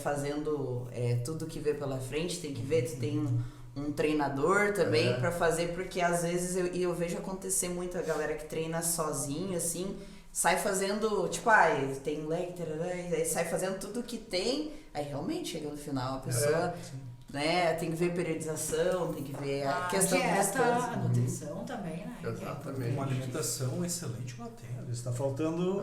fazendo tudo que vê pela frente? Tem que ver, tu tem um treinador também pra fazer, porque às vezes eu vejo acontecer muito a galera que treina sozinho, assim, sai fazendo, tipo, ele tem leg, aí sai fazendo tudo que tem, aí realmente chega no final a pessoa, né, tem que ver periodização, tem que ver a questão do dieta, descanso. a nutrição também, né? Exatamente. Uma alimentação excelente ela tem. Está faltando...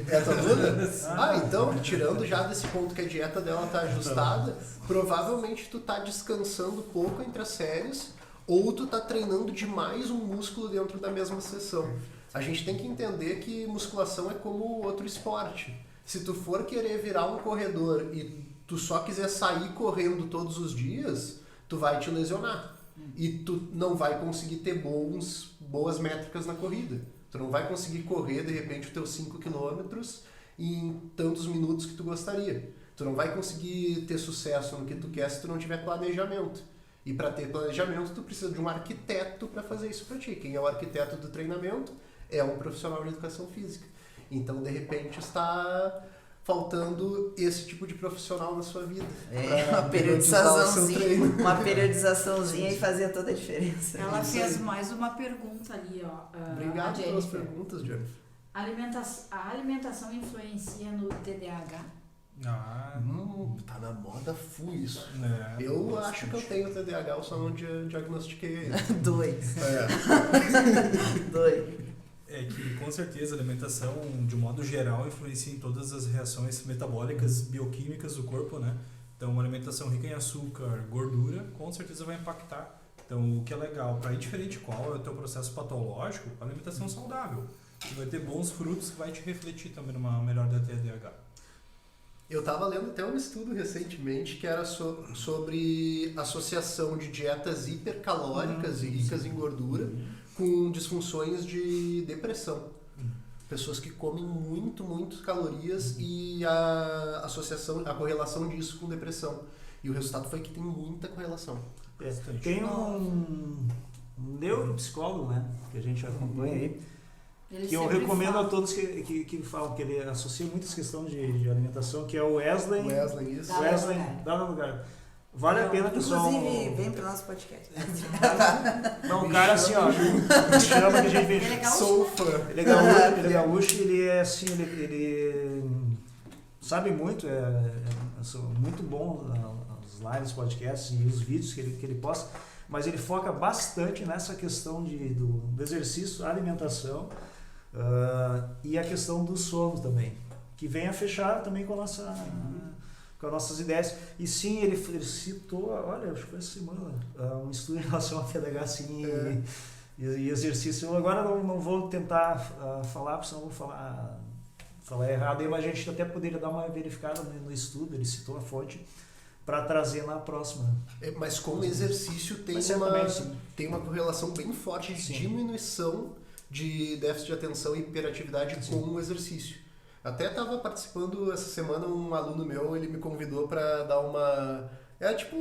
Essa dúvida? Então, tirando já desse ponto que a dieta dela tá ajustada, provavelmente tu tá descansando pouco entre as séries ou tu tá treinando demais um músculo dentro da mesma sessão. A gente tem que entender que musculação é como outro esporte. Se tu for querer virar um corredor e tu só quiser sair correndo todos os dias, tu vai te lesionar. E tu não vai conseguir ter boas métricas na corrida. Tu não vai conseguir correr, de repente, os teus 5 km em tantos minutos que tu gostaria. Tu não vai conseguir ter sucesso no que tu quer se tu não tiver planejamento. E para ter planejamento, tu precisa de um arquiteto para fazer isso para ti. Quem é o arquiteto do treinamento é um profissional de educação física. Então, de repente, está faltando esse tipo de profissional na sua vida. Uma periodizaçãozinha e fazia toda a diferença. Ela Isso fez aí. mais uma pergunta ali, ó. Obrigado a pelas Jennifer. perguntas, Jennifer. A alimentação influencia no TDAH? Tá na moda full isso. É, Eu acho que eu tenho TDAH, eu só não diagnostiquei ele. Dois. É que com certeza a alimentação, de um modo geral, influencia em todas as reações metabólicas, bioquímicas do corpo, né? Então, uma alimentação rica em açúcar, gordura, com certeza vai impactar. Então, o que é legal, para indiferente qual é o teu processo patológico, a alimentação saudável. Tu vai ter bons frutos que vai te refletir também numa melhor da TDAH. Eu estava lendo até um estudo recentemente que era sobre associação de dietas hipercalóricas e ricas em gordura com disfunções de depressão. Pessoas que comem muito calorias e a correlação disso com depressão. E o resultado foi que tem muita correlação. Tem um neuropsicólogo, né, que a gente acompanha aí, Ele que eu sempre recomendo fala. a todos que falam, que ele associa muitas questões de alimentação, que é o Wesley Isso. Dá Wesley lugar. dá no lugar. Vale a pena, pessoal. Inclusive, vem pro nosso podcast. Não, um cara assim, ó, me chama que a gente vem. Ele é gaúcho, Sou né? fã. Ele é gaúcho, ele é assim, ele sabe muito, muito bom as lives, podcasts e os vídeos que ele posta, mas ele foca bastante nessa questão do exercício, alimentação e a questão do sono também, que vem a fechar também com as nossas ideias. E sim, ele citou, olha, acho que foi essa semana, um estudo em relação a TDAH assim, e exercício. Eu agora não vou tentar falar, porque senão vou falar errado, mas a gente até poderia dar uma verificada no estudo, ele citou a fonte, para trazer na próxima. Mas com o exercício tem uma correlação bem forte de diminuição de déficit de atenção e hiperatividade com o exercício. Até estava participando essa semana, um aluno meu, ele me convidou para dar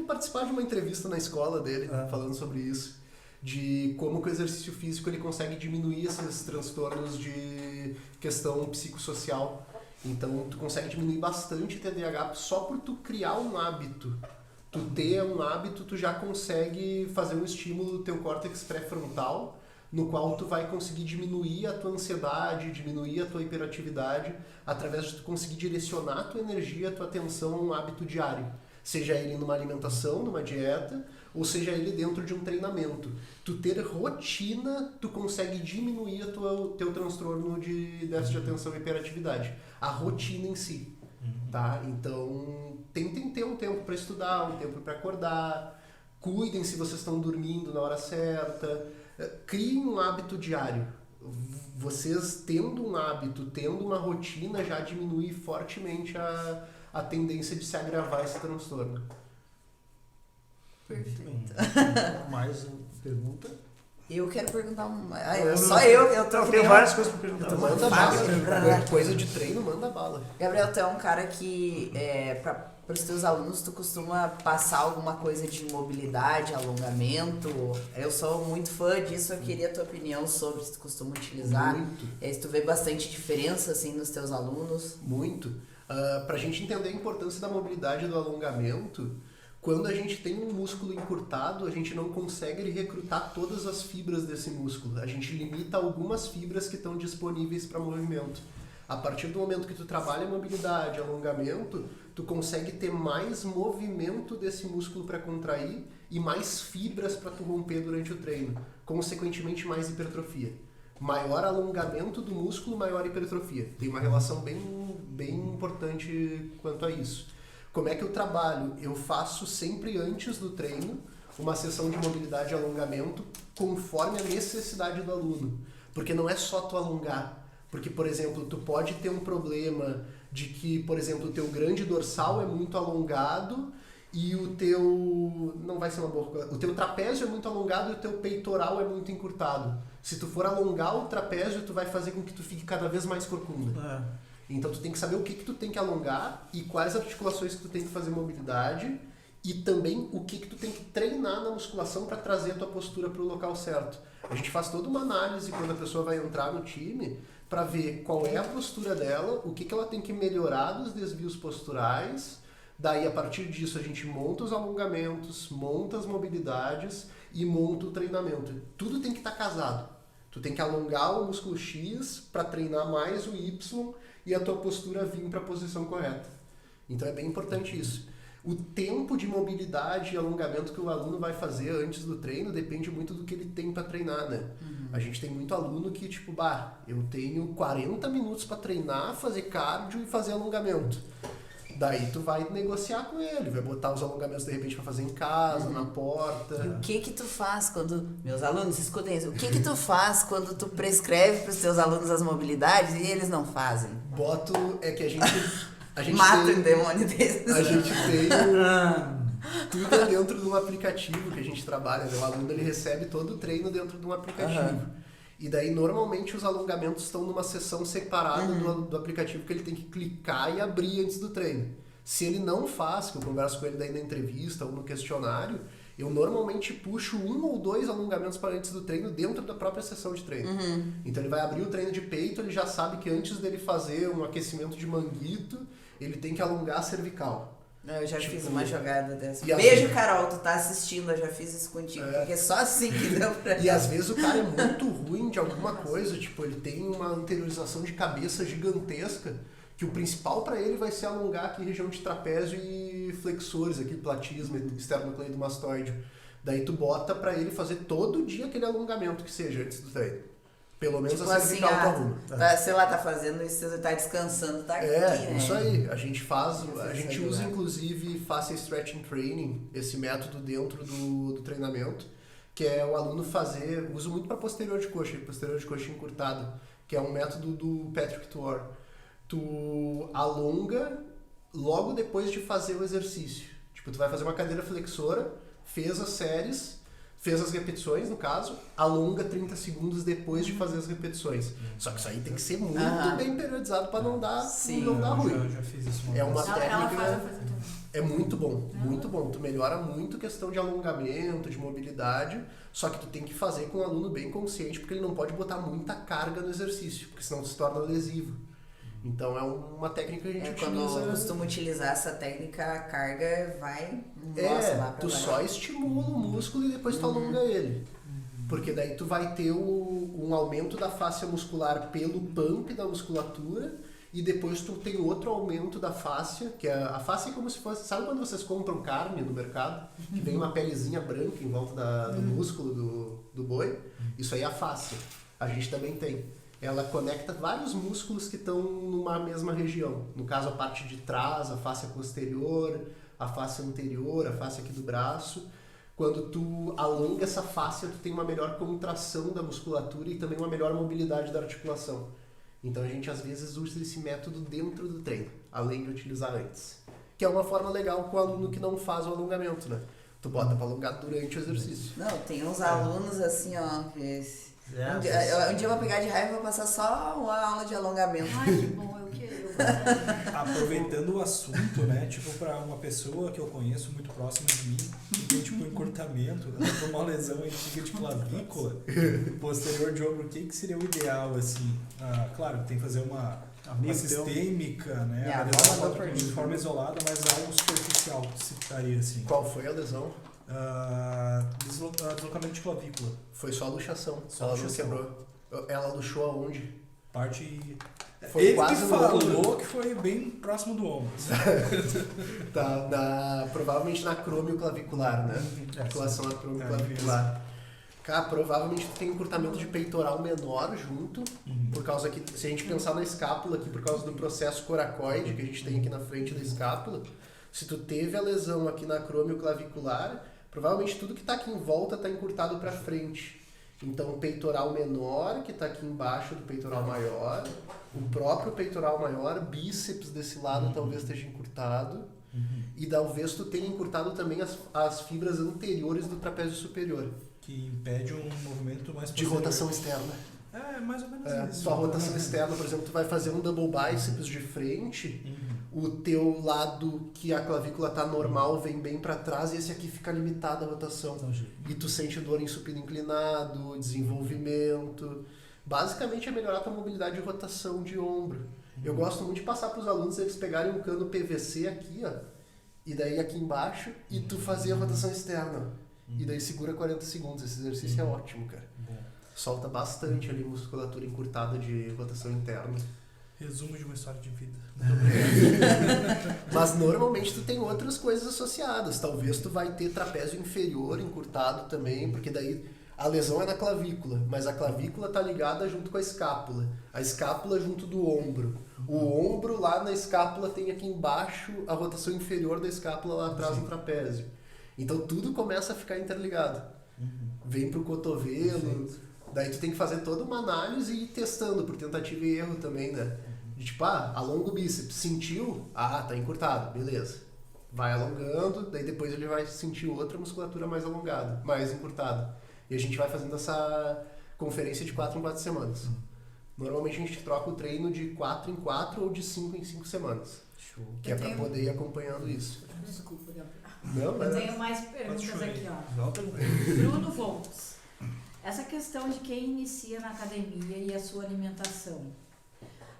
participar de uma entrevista na escola dele, falando sobre isso, de como que o exercício físico ele consegue diminuir esses transtornos de questão psicossocial. Então, tu consegue diminuir bastante o TDAH só por tu criar um hábito. Tu ter um hábito, tu já consegue fazer um estímulo do teu córtex pré-frontal, no qual tu vai conseguir diminuir a tua ansiedade, diminuir a tua hiperatividade, através de tu conseguir direcionar a tua energia, a tua atenção a um hábito diário. Seja ele numa alimentação, numa dieta, ou seja ele dentro de um treinamento. Tu ter rotina, tu consegue diminuir o teu transtorno de déficit de atenção e hiperatividade. A rotina em si. Tá? Então, tentem ter um tempo para estudar, um tempo para acordar. Cuidem se vocês estão dormindo na hora certa. Criem um hábito diário. Vocês tendo um hábito, tendo uma rotina, já diminui fortemente a tendência de se agravar esse transtorno. Perfeito. Mais uma pergunta? Eu quero perguntar uma. Eu tenho várias coisas para perguntar. Manda bala. Coisa de treino, manda bala. Gabriel, tu é um cara que, para os teus alunos, tu costuma passar alguma coisa de mobilidade, alongamento? Eu sou muito fã disso, eu queria a tua opinião sobre se tu costuma utilizar. Muito. Se tu vê bastante diferença, assim, nos teus alunos. Muito. Para a gente entender a importância da mobilidade e do alongamento, quando a gente tem um músculo encurtado, a gente não consegue recrutar todas as fibras desse músculo. A gente limita algumas fibras que estão disponíveis para movimento. A partir do momento que tu trabalha mobilidade, alongamento, tu consegue ter mais movimento desse músculo para contrair e mais fibras para tu romper durante o treino. Consequentemente, mais hipertrofia. Maior alongamento do músculo, maior hipertrofia. Tem uma relação bem importante quanto a isso. Como é que eu trabalho? Eu faço sempre antes do treino uma sessão de mobilidade e alongamento conforme a necessidade do aluno. Porque não é só tu alongar. Porque, por exemplo, tu pode ter um problema de que, por exemplo, o teu grande dorsal é muito alongado e o teu... não vai ser uma boa... O teu trapézio é muito alongado e o teu peitoral é muito encurtado. Se tu for alongar o trapézio, tu vai fazer com que tu fique cada vez mais corcunda. Então tu tem que saber o que tu tem que alongar e quais articulações que tu tem que fazer mobilidade e também o que tu tem que treinar na musculação para trazer a tua postura para o local certo. A gente faz toda uma análise quando a pessoa vai entrar no time para ver qual é a postura dela, o que ela tem que melhorar dos desvios posturais. Daí, a partir disso, a gente monta os alongamentos, monta as mobilidades e monta o treinamento. Tudo tem que estar casado. Tu tem que alongar o músculo X para treinar mais o Y e a tua postura vir para a posição correta. Então é bem importante isso. O tempo de mobilidade e alongamento que o aluno vai fazer antes do treino depende muito do que ele tem para treinar, né? A gente tem muito aluno que, tipo, eu tenho 40 minutos para treinar, fazer cardio e fazer alongamento. Daí tu vai negociar com ele, vai botar os alongamentos de repente para fazer em casa, na porta. E o que tu faz quando... Meus alunos, escutem isso. O que tu faz quando tu prescreve para os teus alunos as mobilidades e eles não fazem? É que a gente mata o demônio desses. A gente tem tudo dentro de um aplicativo que a gente trabalha, né? O aluno ele recebe todo o treino dentro de um aplicativo. E daí, normalmente, os alongamentos estão numa seção separada do aplicativo que ele tem que clicar e abrir antes do treino. Se ele não faz, que eu converso com ele daí na entrevista ou no questionário, eu normalmente puxo 1 ou 2 alongamentos para antes do treino dentro da própria sessão de treino. Então, ele vai abrir o treino de peito, ele já sabe que antes dele fazer um aquecimento de manguito, ele tem que alongar a cervical. Eu já fiz uma jogada dessa. E Beijo, Carol, tu tá assistindo, eu já fiz isso contigo, porque é só assim que deu pra... E às vezes o cara é muito ruim de alguma coisa, tipo, ele tem uma anteriorização de cabeça gigantesca, que o principal para ele vai ser alongar aqui região de trapézio e flexores, aqui platismo, esternocleidomastoide. Daí tu bota para ele fazer todo dia aquele alongamento que seja antes do treino. Pelo menos tipo a cervical do aluno. Sei lá, tá fazendo isso, você tá descansando, tá aqui, né? Isso aí. A gente usa inclusive Faça Stretching Training, esse método dentro do treinamento, que é o aluno fazer, uso muito para posterior de coxa encurtado, que é um método do Patrick Tuor. Tu alonga logo depois de fazer o exercício. Tipo, tu vai fazer uma cadeira flexora, fez as séries, fez as repetições, no caso, alonga 30 segundos depois de fazer as repetições. Só que isso aí tem que ser muito bem periodizado para não dar ruim. Eu já fiz isso É uma Ela técnica... faz É muito bom, muito bom. Tu melhora muito a questão de alongamento, de mobilidade, só que tu tem que fazer com um aluno bem consciente, porque ele não pode botar muita carga no exercício, porque senão se torna lesivo. Então é uma técnica que a gente quando utiliza... eu costumo utilizar essa técnica, a carga vai... lá pra tu baixo. só estimula o músculo e depois tu alonga ele. Porque daí tu vai ter um aumento da fáscia muscular pelo pump da musculatura e depois tu tem outro aumento da fáscia, que a fáscia é como se fosse, sabe quando vocês compram carne no mercado, que vem uma pelezinha branca em volta do músculo do boi? Isso aí é a fáscia. A gente também tem. Ela conecta vários músculos que estão numa mesma região. No caso, a parte de trás, a fáscia posterior, a fáscia anterior, a fáscia aqui do braço. Quando tu alonga essa fáscia, tu tem uma melhor contração da musculatura e também uma melhor mobilidade da articulação. Então a gente às vezes usa esse método dentro do treino, além de utilizar antes. Que é uma forma legal com o aluno que não faz o alongamento, né? Tu bota para alongar durante o exercício. Não, tem uns alunos assim, ó, que um dia eu vou pegar de raiva e vou passar só uma aula de alongamento. Ai, que bom, eu quero. Aproveitando o assunto, né? Tipo, pra uma pessoa que eu conheço muito próxima de mim, que tem tipo um encurtamento, uma lesão antiga de clavícula, posterior de ombro, o que seria o ideal, assim? Claro, tem que fazer uma sistêmica, né? De forma isolada, mas algo superficial que se citaria, assim. Qual foi a lesão? Deslocamento de clavícula. Foi só a luxação. Ela não quebrou. Ela luxou aonde? Parte... Foi Ele quase que no falou ombro. que foi bem próximo do ombro. Provavelmente na acrômio clavicular, né? Articulação acrômio clavicular. Cara, provavelmente tu tem encurtamento de peitoral menor junto, por causa que, se a gente pensar na escápula aqui, por causa do processo coracoide que a gente tem aqui na frente da escápula, se tu teve a lesão aqui na acrômio clavicular, provavelmente tudo que está aqui em volta está encurtado para frente. Então, o peitoral menor, que está aqui embaixo do peitoral maior, o próprio peitoral maior, bíceps desse lado talvez esteja encurtado, e talvez tu tenha encurtado também as fibras anteriores do trapézio superior. Que impede um movimento mais De rotação externa. É, mais ou menos isso. Sua rotação externa, por exemplo, tu vai fazer um double bíceps de frente, o teu lado que a clavícula tá normal vem bem para trás e esse aqui fica limitado a rotação. E tu sente dor em supino inclinado, desenvolvimento. Basicamente é melhorar a tua mobilidade de rotação de ombro. Eu gosto muito de passar para os alunos eles pegarem um cano PVC aqui, ó, e daí aqui embaixo, e tu fazer a rotação externa. E daí segura 40 segundos. Esse exercício é ótimo, cara. Solta bastante ali musculatura encurtada de rotação interna. Resumo de uma história de vida. Mas normalmente tu tem outras coisas associadas. Talvez tu vai ter trapézio inferior encurtado também, porque daí a lesão é na clavícula, mas a clavícula tá ligada junto com a escápula. A escápula junto do ombro. O ombro lá na escápula tem aqui embaixo a rotação inferior da escápula lá atrás no trapézio. Então tudo começa a ficar interligado. Vem pro cotovelo, daí tu tem que fazer toda uma análise e ir testando por tentativa e erro também, né? De tipo, alonga o bíceps, sentiu? Tá encurtado, beleza. Vai alongando, daí depois ele vai sentir outra musculatura mais alongada, mais encurtada. E a gente vai fazendo essa conferência de 4 em 4 semanas. Normalmente a gente troca o treino de 4 em 4 ou de 5 em 5 semanas. Show. Que é para poder ir acompanhando isso. Desculpa, Gabriel. Não, eu tenho mais perguntas aqui, ó. Bruno Volts. Essa questão de quem inicia na academia e a sua alimentação.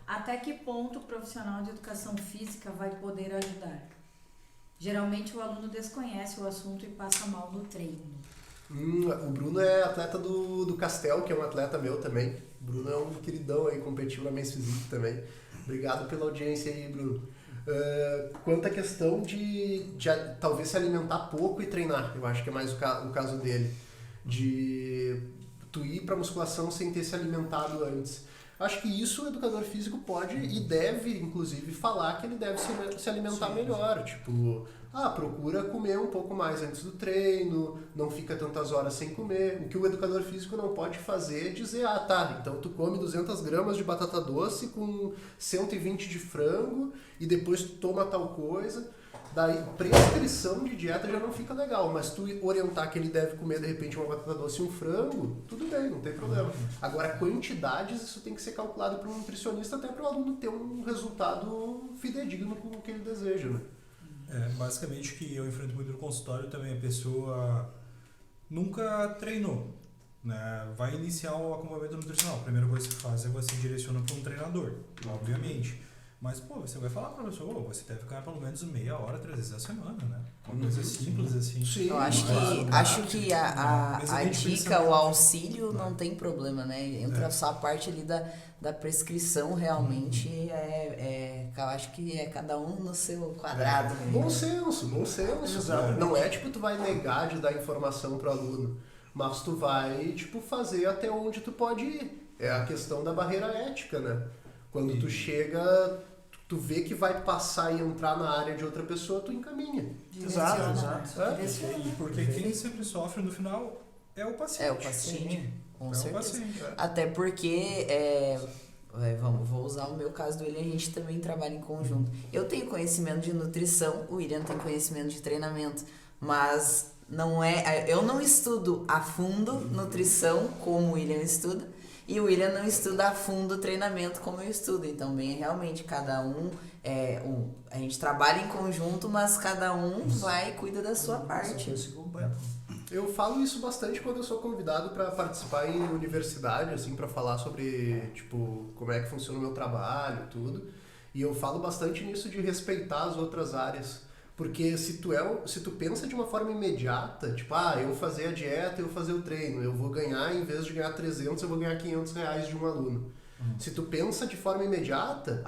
Até que ponto o profissional de educação física vai poder ajudar? Geralmente o aluno desconhece o assunto e passa mal no treino. O Bruno é atleta do Castel, que é um atleta meu também. O Bruno é um queridão aí, competiu na Men's Physique também. Obrigado pela audiência aí, Bruno. Quanto à questão de talvez se alimentar pouco e treinar, eu acho que é mais o caso dele. De tu ir para musculação sem ter se alimentado antes. Acho que isso o educador físico pode e deve, inclusive, falar que ele deve se alimentar melhor. Tipo, procura comer um pouco mais antes do treino, não fica tantas horas sem comer. O que o educador físico não pode fazer é dizer, então tu come 200 gramas de batata doce com 120 de frango e depois tu toma tal coisa. Daí, prescrição de dieta já não fica legal, mas tu orientar que ele deve comer, de repente, uma batata doce e um frango, tudo bem, não tem problema. Agora, quantidades, isso tem que ser calculado por um nutricionista até para o aluno ter um resultado fidedigno com o que ele deseja, né? Basicamente, que eu enfrento muito no consultório também, a pessoa nunca treinou, né? Vai iniciar o acompanhamento nutricional. A primeira coisa que faz é você direciona para um treinador, obviamente. Mas, pô, você vai falar para a pessoa, você deve ganhar pelo menos meia hora, 3 vezes a semana, né? Uma coisa simples assim. Sim. Eu acho que a dica, o auxílio não tem problema, né? Entra só a parte ali da prescrição, realmente, eu acho que é cada um no seu quadrado. Né? Bom senso. Exato. Não é tipo tu vai negar de dar informação pro aluno, mas tu vai tipo fazer até onde tu pode ir. É a questão da barreira ética, né? Quando tu chega, tu vê que vai passar e entrar na área de outra pessoa, tu encaminha. Exato. E porque quem sempre sofre no final é o paciente. É o paciente, com certeza. Paciente. Até porque, vou usar o meu caso do William, a gente também trabalha em conjunto. Eu tenho conhecimento de nutrição, o William tem conhecimento de treinamento, mas eu não estudo a fundo nutrição como o William estuda, e o William não estuda a fundo treinamento como eu estudo. Então, bem, realmente, cada um, a gente trabalha em conjunto, mas cada um vai e cuida da sua parte. Eu falo isso bastante quando eu sou convidado para participar em universidade, assim, para falar sobre, tipo, como é que funciona o meu trabalho e tudo. E eu falo bastante nisso de respeitar as outras áreas. Porque se tu pensa de uma forma imediata, tipo, eu fazer a dieta, eu fazer o treino, eu vou ganhar, em vez de ganhar 300, eu vou ganhar 500 reais de um aluno. Se tu pensa de forma imediata,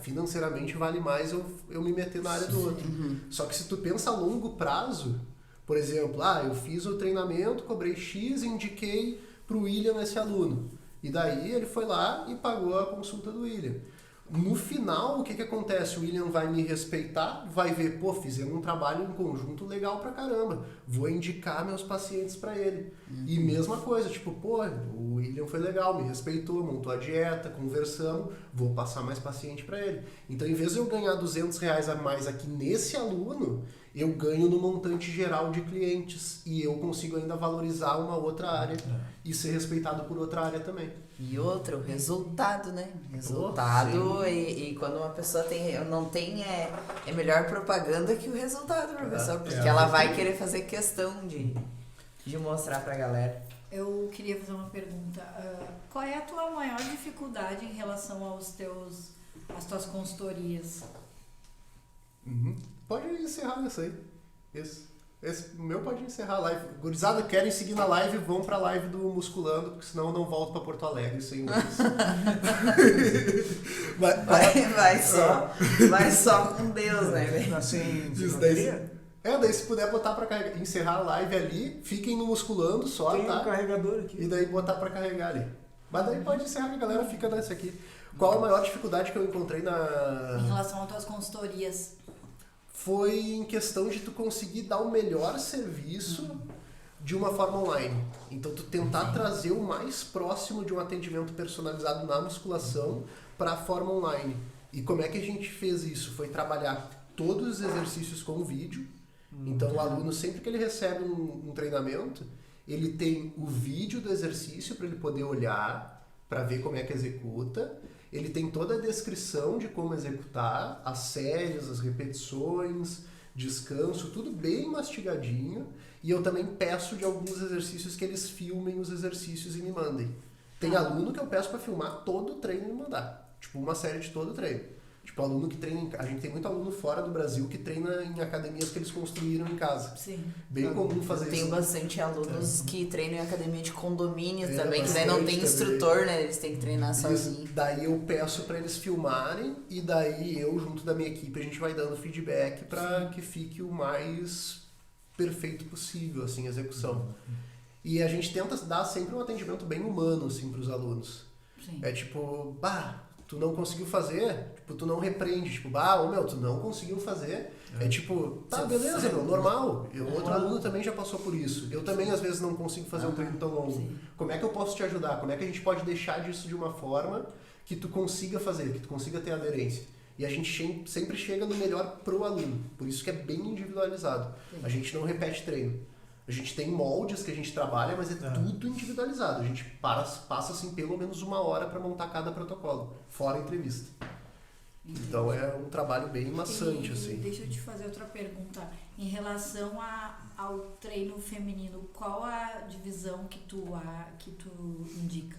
financeiramente vale mais eu me meter na área do outro. Só que se tu pensa a longo prazo, por exemplo, eu fiz o treinamento, cobrei X e indiquei pro William esse aluno. E daí ele foi lá e pagou a consulta do William. No final, o que acontece? O William vai me respeitar, vai ver, fizemos um trabalho em conjunto legal pra caramba. Vou indicar meus pacientes pra ele. E mesma coisa, tipo, o William foi legal, me respeitou, montou a dieta, conversamos, vou passar mais paciente pra ele. Então, em vez de eu ganhar 200 reais a mais aqui nesse aluno, eu ganho no montante geral de clientes e eu consigo ainda valorizar uma outra área e ser respeitado por outra área também. E outra, o resultado, né? Resultado, e quando uma pessoa não tem, é melhor propaganda que o resultado pra pessoa, porque ela vai querer fazer questão de mostrar pra galera. Eu queria fazer uma pergunta. Qual é a tua maior dificuldade em relação às tuas consultorias? Pode encerrar isso aí. Esse meu pode encerrar a live. Gurizada, querem seguir na live, vão pra live do Musculando, porque senão eu não volto pra Porto Alegre sem vocês. Vai só com Deus, né, velho? Assim, daí se puder botar pra carregar, encerrar a live ali, fiquem no Musculando só, tem tá? um carregador aqui. E daí botar pra carregar ali. Mas daí pode encerrar que a galera fica nessa aqui. Qual a maior dificuldade que eu encontrei Em relação às tuas consultorias? Foi em questão de tu conseguir dar o melhor serviço de uma forma online. Então, tu tentar trazer o mais próximo de um atendimento personalizado na musculação para a forma online. E como é que a gente fez isso? Foi trabalhar todos os exercícios com vídeo. Então, o aluno, sempre que ele recebe um treinamento, ele tem o vídeo do exercício para ele poder olhar, para ver como é que executa. Ele tem toda a descrição de como executar, as séries, as repetições, descanso, tudo bem mastigadinho. E eu também peço de alguns exercícios que eles filmem os exercícios e me mandem. Tem aluno que eu peço para filmar todo o treino e me mandar. Tipo, uma série de todo o treino. Tipo, aluno que treina... A gente tem muito aluno fora do Brasil que treina em academias que eles construíram em casa. Sim. Bem comum fazer isso. Tenho bastante alunos que treinam em academia de condomínio também, que bastante daí não tem também. instrutor, né? Eles têm que treinar sozinho. Daí eu peço para eles filmarem e daí eu, junto da minha equipe, a gente vai dando feedback para que fique o mais perfeito possível, assim, a execução. E a gente tenta dar sempre um atendimento bem humano, assim, para os alunos. Sim. É tipo, tu não conseguiu fazer, tipo, tu não repreende, tipo, tu não conseguiu fazer. É tipo, beleza, normal. Outro aluno também já passou por isso. Eu também, às vezes, não consigo fazer um treino tão longo. Sim. Como é que eu posso te ajudar? Como é que a gente pode deixar disso de uma forma que tu consiga fazer, que tu consiga ter aderência? E a gente sempre chega no melhor pro aluno. Por isso que é bem individualizado. A gente não repete treino. A gente tem moldes que a gente trabalha, mas é tudo individualizado. A gente passa assim, pelo menos 1 hora para montar cada protocolo, fora a entrevista. Então é um trabalho bem maçante, assim. Deixa eu te fazer outra pergunta. Em relação ao treino feminino, qual a divisão que tu indica?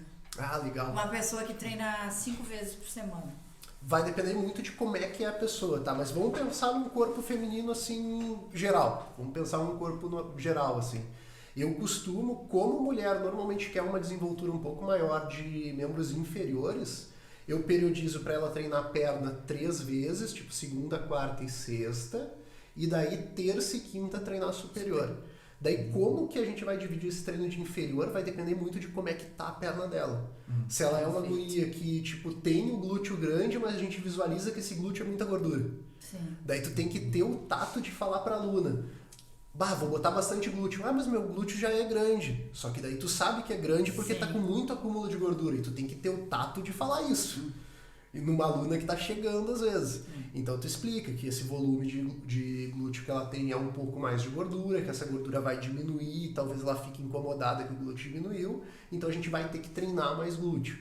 Legal. Uma pessoa que treina 5 vezes por semana. vai depender muito de como é que é a pessoa, tá? Mas vamos pensar num corpo feminino, assim, geral. Vamos pensar num corpo geral, assim. Eu costumo, como mulher normalmente quer uma desenvoltura um pouco maior de membros inferiores, eu periodizo para ela treinar perna 3 vezes, tipo segunda, quarta e sexta, e daí terça e quinta treinar superior. Daí como que a gente vai dividir esse treino de inferior vai depender muito de como é que tá a perna dela. Se ela é uma guria que tipo tem o glúteo grande, mas a gente visualiza que esse glúteo é muita gordura. Sim. Daí tu tem que ter o tato de falar pra aluna: bah, vou botar bastante glúteo. Ah, mas meu glúteo já é grande. Só que daí tu sabe que é grande porque tá com muito acúmulo de gordura. E tu tem que ter o tato de falar isso. E numa aluna que tá chegando às vezes. Então tu explica que esse volume de glúteo que ela tem é um pouco mais de gordura, que essa gordura vai diminuir, talvez ela fique incomodada que o glúteo diminuiu. Então a gente vai ter que treinar mais glúteo.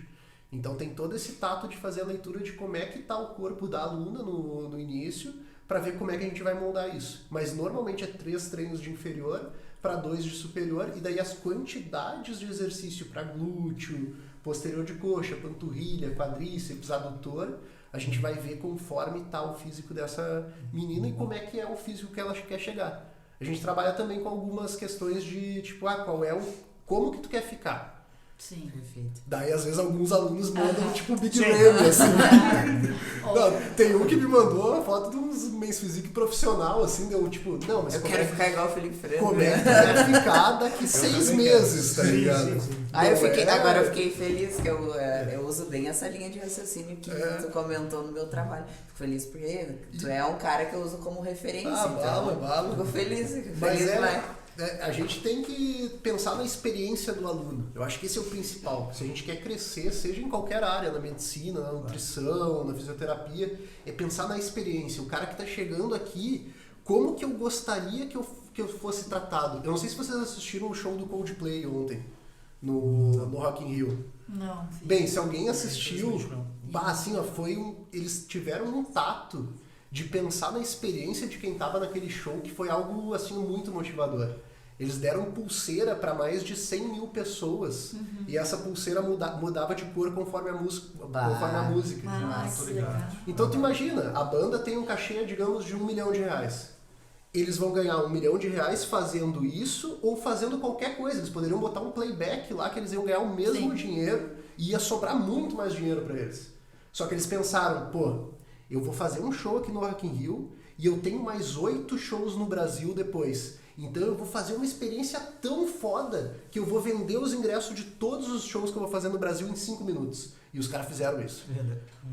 Então tem todo esse tato de fazer a leitura de como é que tá o corpo da aluna no início, para ver como é que a gente vai moldar isso. Mas normalmente é 3 treinos de inferior para 2 de superior, e daí as quantidades de exercício para glúteo, posterior de coxa, panturrilha, quadríceps, adutor, a gente vai ver conforme está o físico dessa menina e como é que é o físico que ela quer chegar. A gente trabalha também com algumas questões de tipo, como que tu quer ficar? Sim. Perfeito. Daí, às vezes, alguns alunos mandam, tipo, Big Ram, assim. Não, tem um que me mandou uma foto de uns Men's Physique profissional, assim, deu, tipo, não, mas Eu quero ficar igual o Felipe Freire. como é que tu quer ficar daqui 6 meses, tá ligado? Agora eu fiquei feliz que eu uso bem essa linha de raciocínio que tu comentou no meu trabalho. Fico feliz porque tu é um cara que eu uso como referência. Bala. Fico feliz Mas demais. a gente tem que pensar na experiência do aluno. Eu acho que esse é o principal. Se a gente quer crescer, seja em qualquer área, na medicina, na nutrição, na fisioterapia, é pensar na experiência. O cara que está chegando aqui, como que eu gostaria que eu fosse tratado? Eu não sei se vocês assistiram o show do Coldplay ontem, no Rock in Rio. Não. Bem, se alguém assistiu, assim, ó, eles tiveram um tato de pensar na experiência de quem estava naquele show, que foi algo assim muito motivador. Eles deram pulseira para mais de 100 mil pessoas e essa pulseira mudava de cor conforme a música. Que legal. Então tu imagina, a banda tem um cachê, digamos, de R$1 milhão. Eles vão ganhar R$1 milhão fazendo isso ou fazendo qualquer coisa. Eles poderiam botar um playback lá que eles iam ganhar o mesmo dinheiro e ia sobrar muito mais dinheiro para eles. Só que eles pensaram, eu vou fazer um show aqui no Rock in Rio e eu tenho mais 8 shows no Brasil depois. Então eu vou fazer uma experiência tão foda que eu vou vender os ingressos de todos os shows que eu vou fazer no Brasil em 5 minutos. E os caras fizeram isso.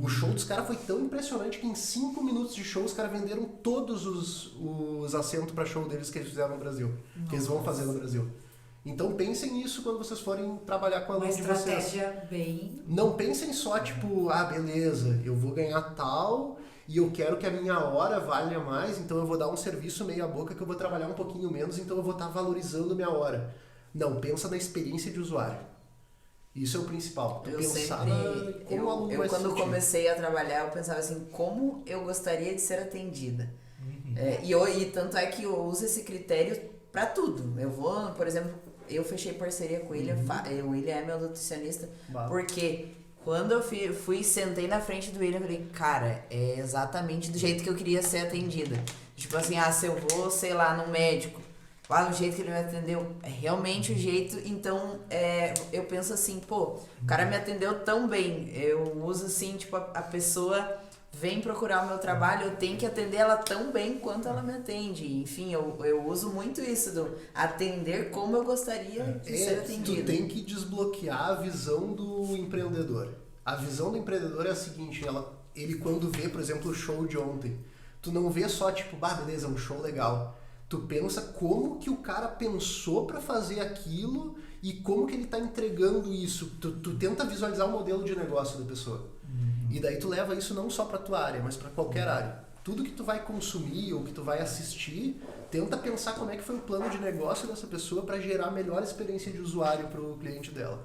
O show dos caras foi tão impressionante que em 5 minutos de show os caras venderam todos os assentos para show deles que eles fizeram no Brasil. Que eles vão fazer no Brasil. Então pensem nisso quando vocês forem trabalhar com alunos de vocês. Uma estratégia bem... Não pensem só tipo, beleza, eu vou ganhar tal e eu quero que a minha hora valha mais, então eu vou dar um serviço meia boca que eu vou trabalhar um pouquinho menos, então eu vou estar valorizando minha hora. Não, pensa na experiência de usuário. Isso é o principal. Eu quando comecei a trabalhar, eu pensava assim, como eu gostaria de ser atendida. E tanto é que eu uso esse critério para tudo. Eu vou, por exemplo, eu fechei parceria com o William, o William é meu nutricionista, porque quando eu sentei na frente do William, eu falei, cara, é exatamente do jeito que eu queria ser atendida. Tipo assim, se eu vou, sei lá, no médico, o jeito que ele me atendeu, é realmente o jeito, então eu penso assim, o cara me atendeu tão bem, eu uso assim, tipo, a pessoa vem procurar o meu trabalho, eu tenho que atender ela tão bem quanto ela me atende. Enfim, eu uso muito isso do atender como eu gostaria de ser atendido. Tu tem que desbloquear a visão do empreendedor. A visão do empreendedor é a seguinte, ele quando vê, por exemplo, o show de ontem, tu não vê só tipo, beleza, um show legal. Tu pensa como que o cara pensou para fazer aquilo e como que ele tá entregando isso. Tu tenta visualizar o modelo de negócio da pessoa. E daí tu leva isso não só para tua área, mas para qualquer área. Tudo que tu vai consumir ou que tu vai assistir, tenta pensar como é que foi o plano de negócio dessa pessoa para gerar a melhor experiência de usuário para o cliente dela.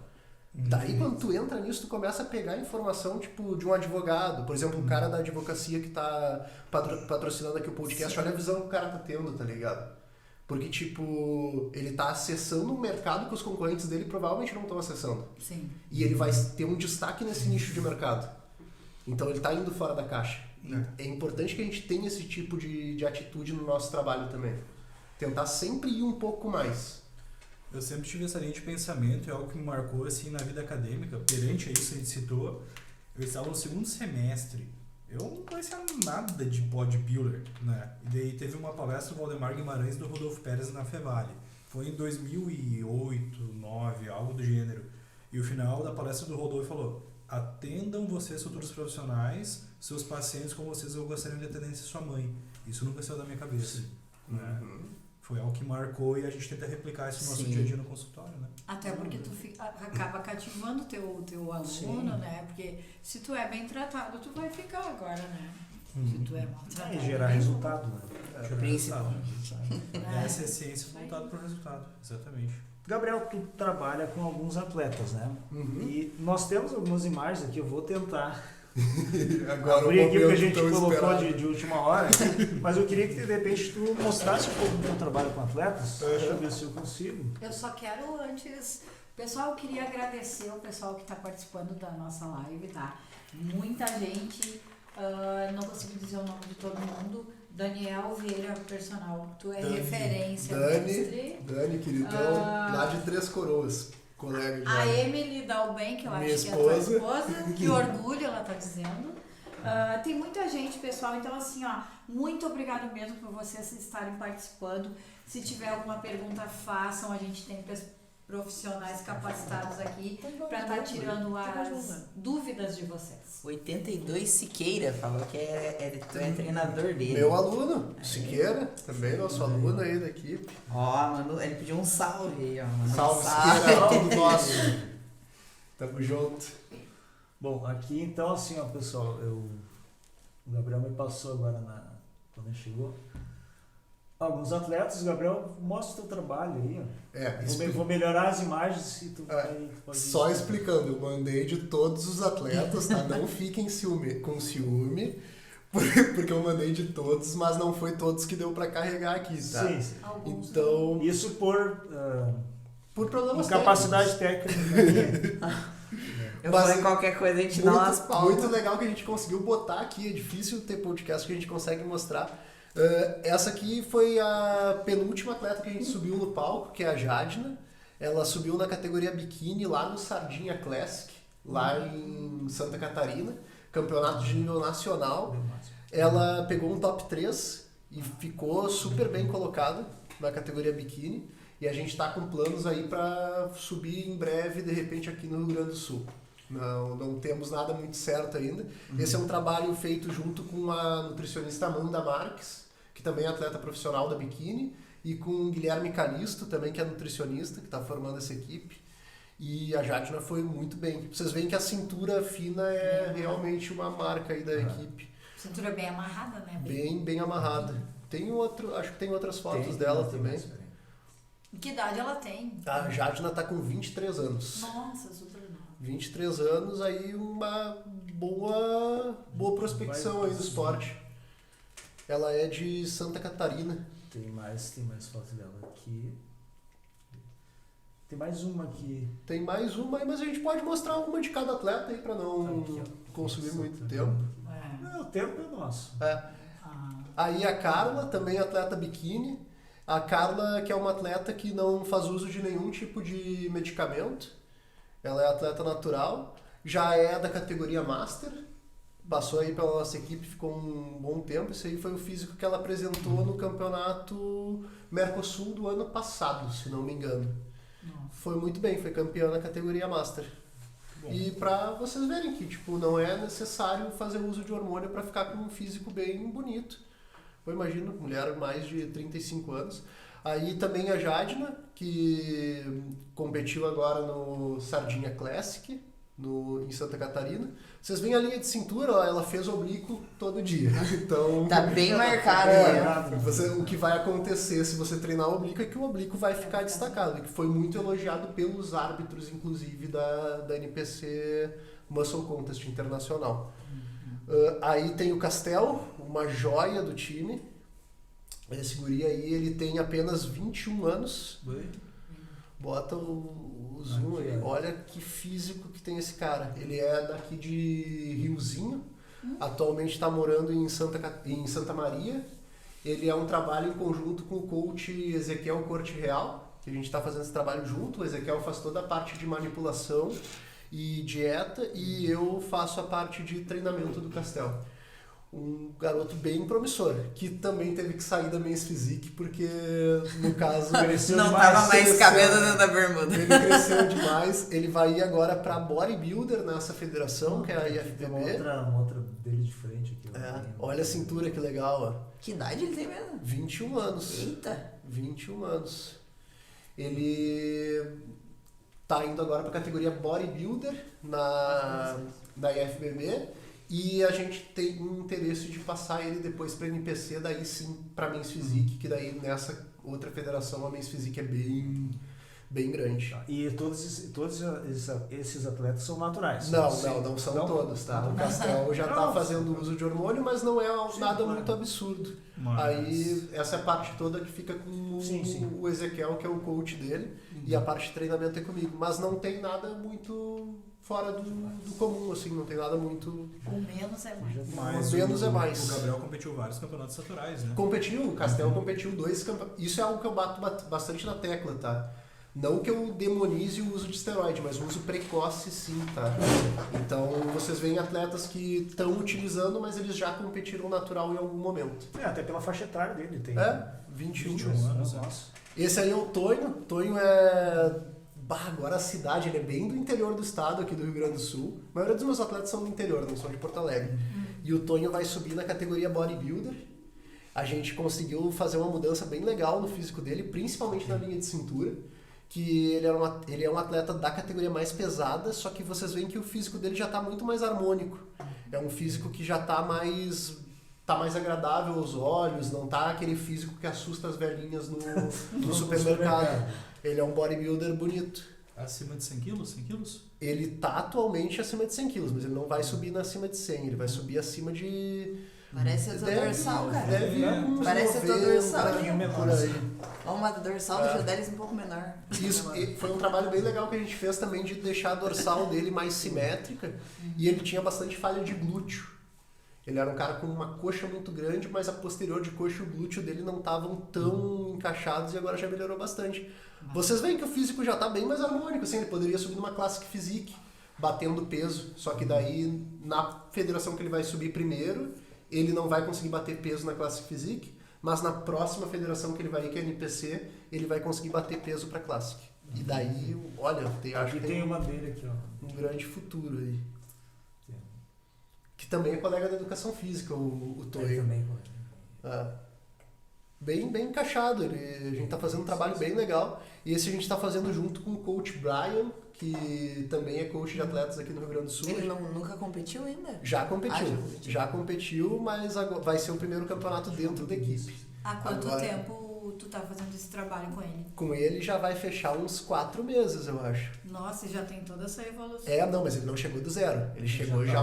Daí quando tu entra nisso, tu começa a pegar informação tipo de um advogado, por exemplo, o cara da advocacia que tá patrocinando aqui o podcast, olha a visão que o cara tá tendo, tá ligado? Porque tipo, ele tá acessando um mercado que os concorrentes dele provavelmente não estão acessando. Sim. E ele vai ter um destaque nesse nicho de mercado. Então ele está indo fora da caixa. É importante que a gente tenha esse tipo de atitude no nosso trabalho também. Tentar sempre ir um pouco mais. Eu sempre tive essa linha de pensamento, é algo que me marcou assim na vida acadêmica. Perante a isso, a gente citou, eu estava no segundo semestre. Eu não conhecia nada de bodybuilder, né? E daí teve uma palestra do Valdemar Guimarães e do Rodolfo Pérez na Fevale. Foi em 2008, 2009, algo do gênero. E o final da palestra do Rodolfo falou: atendam vocês, futuros profissionais, seus pacientes como vocês gostariam de atender sua mãe. Isso nunca saiu da minha cabeça. Né? Foi algo que marcou e a gente tenta replicar isso no nosso dia a dia no consultório, né? Até porque tu acaba cativando o teu aluno, Sim. né? Porque se tu é bem tratado, tu vai ficar agora, né? Se tu é maltratado. E gerar resultado, né? Principalmente. Essa é a ciência voltada para o resultado, exatamente. Gabriel, tu trabalha com alguns atletas, né? Uhum. E nós temos algumas imagens aqui, eu vou tentar Agora abrir aqui, porque a gente tão colocou esperado. de última hora, mas eu queria que de repente tu mostrasse um pouco do teu trabalho com atletas. Deixa eu ver se eu consigo. Eu só quero antes... Pessoal, eu queria agradecer o pessoal que está participando da nossa live, tá? Muita gente, não consigo dizer o nome de todo mundo. Daniel Vieira, personal, tu é referência, mestre. Dani, queridão, lá de Três Coroas, colega A já. Emily Dalben, que eu Minha acho que é a tua esposa. esposa, que orgulho ela tá dizendo. Tem muita gente, pessoal, então assim, ó, muito obrigado mesmo por vocês estarem participando. Se tiver alguma pergunta, façam, a gente tem profissionais capacitados aqui para estar tirando as dúvidas de vocês. 82 Siqueira falou que tu é treinador dele. Meu aluno, Siqueira, também nosso aluno aí da equipe. Ó, mano, ele pediu um salve aí, ó. Mandou Salve, um Siqueira, tudo nosso. Tamo junto. Bom, aqui então assim, ó, pessoal, o Gabriel me passou agora quando ele chegou. Alguns atletas, Gabriel, mostra o teu trabalho aí, ó. Vou melhorar as imagens e tu pode Só explicando, eu mandei de todos os atletas, tá? Não fiquem com ciúme, porque eu mandei de todos, mas não foi todos que deu pra carregar aqui, tá? Sim. Alguns Então, Isso por problemas incapacidade técnica minha. Eu Mas falei qualquer coisa, a gente dá umas pautas. muito legal que a gente conseguiu botar aqui, é difícil ter podcast que a gente consegue mostrar. Essa aqui foi a penúltima atleta que a gente subiu no palco, que é a Jadna. Ela subiu na categoria biquíni lá no Sardinha Classic, lá em Santa Catarina, campeonato de nível nacional. Ela pegou um top 3 e ficou super bem colocada na categoria biquíni. E a gente está com planos aí para subir em breve, de repente, aqui no Rio Grande do Sul. Não temos nada muito certo ainda. Esse é um trabalho feito junto com a nutricionista Amanda Marques, que também é atleta profissional da biquíni, e com o Guilherme Calisto, também que é nutricionista, que está formando essa equipe. E a Jadna foi muito bem. Vocês veem que a cintura fina é realmente uma marca aí da equipe. Cintura bem amarrada, né? Bem amarrada. Acho que tem outras fotos dela também. Que idade ela tem? A Jadna está com 23 anos. Nossa, super nova. 23 anos, aí uma boa prospecção aí do esporte. Ela é de Santa Catarina. Tem mais fotos dela aqui. Tem mais uma aqui. Tem mais uma aí, mas a gente pode mostrar uma de cada atleta aí para não Aqui, ó. consumir Isso, muito tá tempo. vendo? Não, o tempo é nosso. Aí a Carla, também atleta biquíni. A Carla, que é uma atleta que não faz uso de nenhum tipo de medicamento. Ela é atleta natural. Já é da categoria Master. Passou aí pela nossa equipe, ficou um bom tempo. Isso aí foi o físico que ela apresentou no campeonato Mercosul do ano passado, se não me engano. Foi muito bem, foi campeã na categoria Master. Bom. E pra vocês verem que não é necessário fazer uso de hormônio para ficar com um físico bem bonito. Eu imagino, mulher mais de 35 anos. Aí também a Jadna, que competiu agora no Sardinha Classic, em Santa Catarina. Vocês veem a linha de cintura, ó, ela fez oblíquo todo dia. Então, Tá bem marcado aí. o que vai acontecer se você treinar o oblíquo é que o oblíquo vai ficar destacado, que foi muito elogiado pelos árbitros, inclusive, da NPC Muscle Contest Internacional. Aí tem o Castel, uma joia do time. Esse guri aí, ele tem apenas 21 anos. Bota o zoom aí. Olha que físico que tem esse cara. Ele é daqui de Riozinho, Atualmente está morando em Santa Maria. Ele é um trabalho em conjunto com o coach Ezequiel Corte Real, que a gente está fazendo esse trabalho junto. O Ezequiel faz toda a parte de manipulação e dieta e eu faço a parte de treinamento do Castel. Um garoto bem promissor, que também teve que sair da Men's Physique porque, no caso, cresceu Não demais. tava mais cabendo dentro da bermuda. Ele cresceu demais. Ele vai ir agora para bodybuilder nessa federação, que é a Tem uma IFBB. outra dele de frente aqui. Olha a cintura que legal, ó. Que idade ele tem mesmo? 21 anos. Eita. 21 anos. Ele tá indo agora para a categoria bodybuilder na IFBB. E a gente tem um interesse de passar ele depois para NPC, daí sim para Men's Physique, que daí nessa outra federação a Men's Physique é bem grande. E todos esses atletas são naturais? Não são todos, tá? O Castel já tá fazendo uso de hormônio, mas não é nada muito absurdo. Aí essa é a parte toda que fica com o Ezequiel, que é o coach dele, e a parte de treinamento é comigo. Mas não tem nada muito fora do comum, assim, não tem nada muito... O menos é mais. Mas menos é mais. O Gabriel competiu vários campeonatos naturais, né? Competiu, o Castel competiu 2 campeonatos. Isso é algo que eu bato bastante na tecla, tá? Não que eu demonize o uso de esteroide, mas o uso precoce sim, tá? Então vocês veem atletas que estão utilizando, mas eles já competiram natural em algum momento. Até pela faixa etária dele. Tem 21 anos. Nossa. Esse aí é o Tonho. O Tonho é... agora a cidade, ele é bem do interior do estado, aqui do Rio Grande do Sul. A maioria dos meus atletas são do interior, não são de Porto Alegre. E o Tonho vai subir na categoria bodybuilder. A gente conseguiu fazer uma mudança bem legal no físico dele, principalmente na linha de cintura. Que ele é um atleta da categoria mais pesada, só que vocês veem que o físico dele já está muito mais harmônico. É um físico que já está mais agradável aos olhos, não tá aquele físico que assusta as velhinhas no supermercado. Ele é um bodybuilder bonito. Acima de 100 quilos? 100 quilos? Ele tá atualmente acima de 100 quilos, mas ele não vai subir acima de 100, ele vai subir acima de... Parece a tua dorsal, cara. Deve uns Parece a tua 90, dorsal. por aí. Uma dorsal do Jodelis um pouco menor. Isso, foi um trabalho bem legal que a gente fez também de deixar a dorsal dele mais simétrica e ele tinha bastante falha de glúteo. Ele era um cara com uma coxa muito grande, mas a posterior de coxa e o glúteo dele não estavam tão encaixados e agora já melhorou bastante. Vocês veem que o físico já está bem mais harmônico, assim, ele poderia subir numa Classic Physique, batendo peso, só que daí na federação que ele vai subir primeiro, ele não vai conseguir bater peso na Classic Physique, mas na próxima federação que ele vai ir, que é a NPC, ele vai conseguir bater peso para Classic. E daí, olha, acho que tem uma dele aqui, ó. Um grande futuro aí. Que também é colega da educação física, o Toyo. Também, bem encaixado, a gente está fazendo um trabalho bem legal. E esse a gente está fazendo junto com o coach Brian, que também é coach de atletas aqui no Rio Grande do Sul. Ele nunca competiu ainda? Já competiu, mas agora vai ser o primeiro campeonato dentro da equipe. Há quanto Agora, tempo tu tá fazendo esse trabalho com ele? Com ele já vai fechar uns 4 meses, eu acho. Nossa, já tem toda essa evolução. Não, mas ele não chegou do zero. Ele chegou já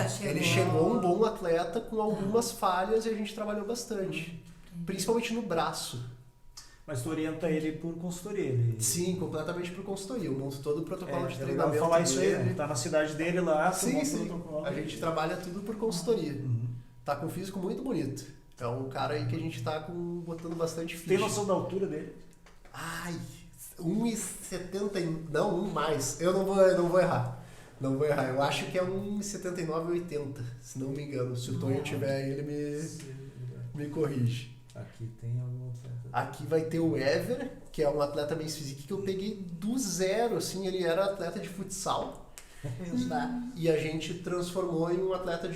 chegou. Ele chegou um bom atleta com algumas falhas e a gente trabalhou bastante. Principalmente no braço. Mas tu orienta ele por consultoria? Sim, completamente por consultoria. Eu monto todo o protocolo de treinamento. Eu falar isso dele. aí, tá na cidade dele lá. Sim. A gente trabalha tudo por consultoria. Tá com um físico muito bonito. É um cara aí que a gente tá botando bastante ficha. Tem noção da altura dele? 1,70... Não, mais. Eu não vou errar. Não vou errar. Eu acho que é 1,79 ou 80, se não me engano. Se o Tonho tiver aí, ele me corrige. Aqui tem algum atleta. Aqui vai ter o Ever, que é um atleta Men's Physique que eu peguei do zero, assim, ele era atleta de futsal. E a gente transformou em um atleta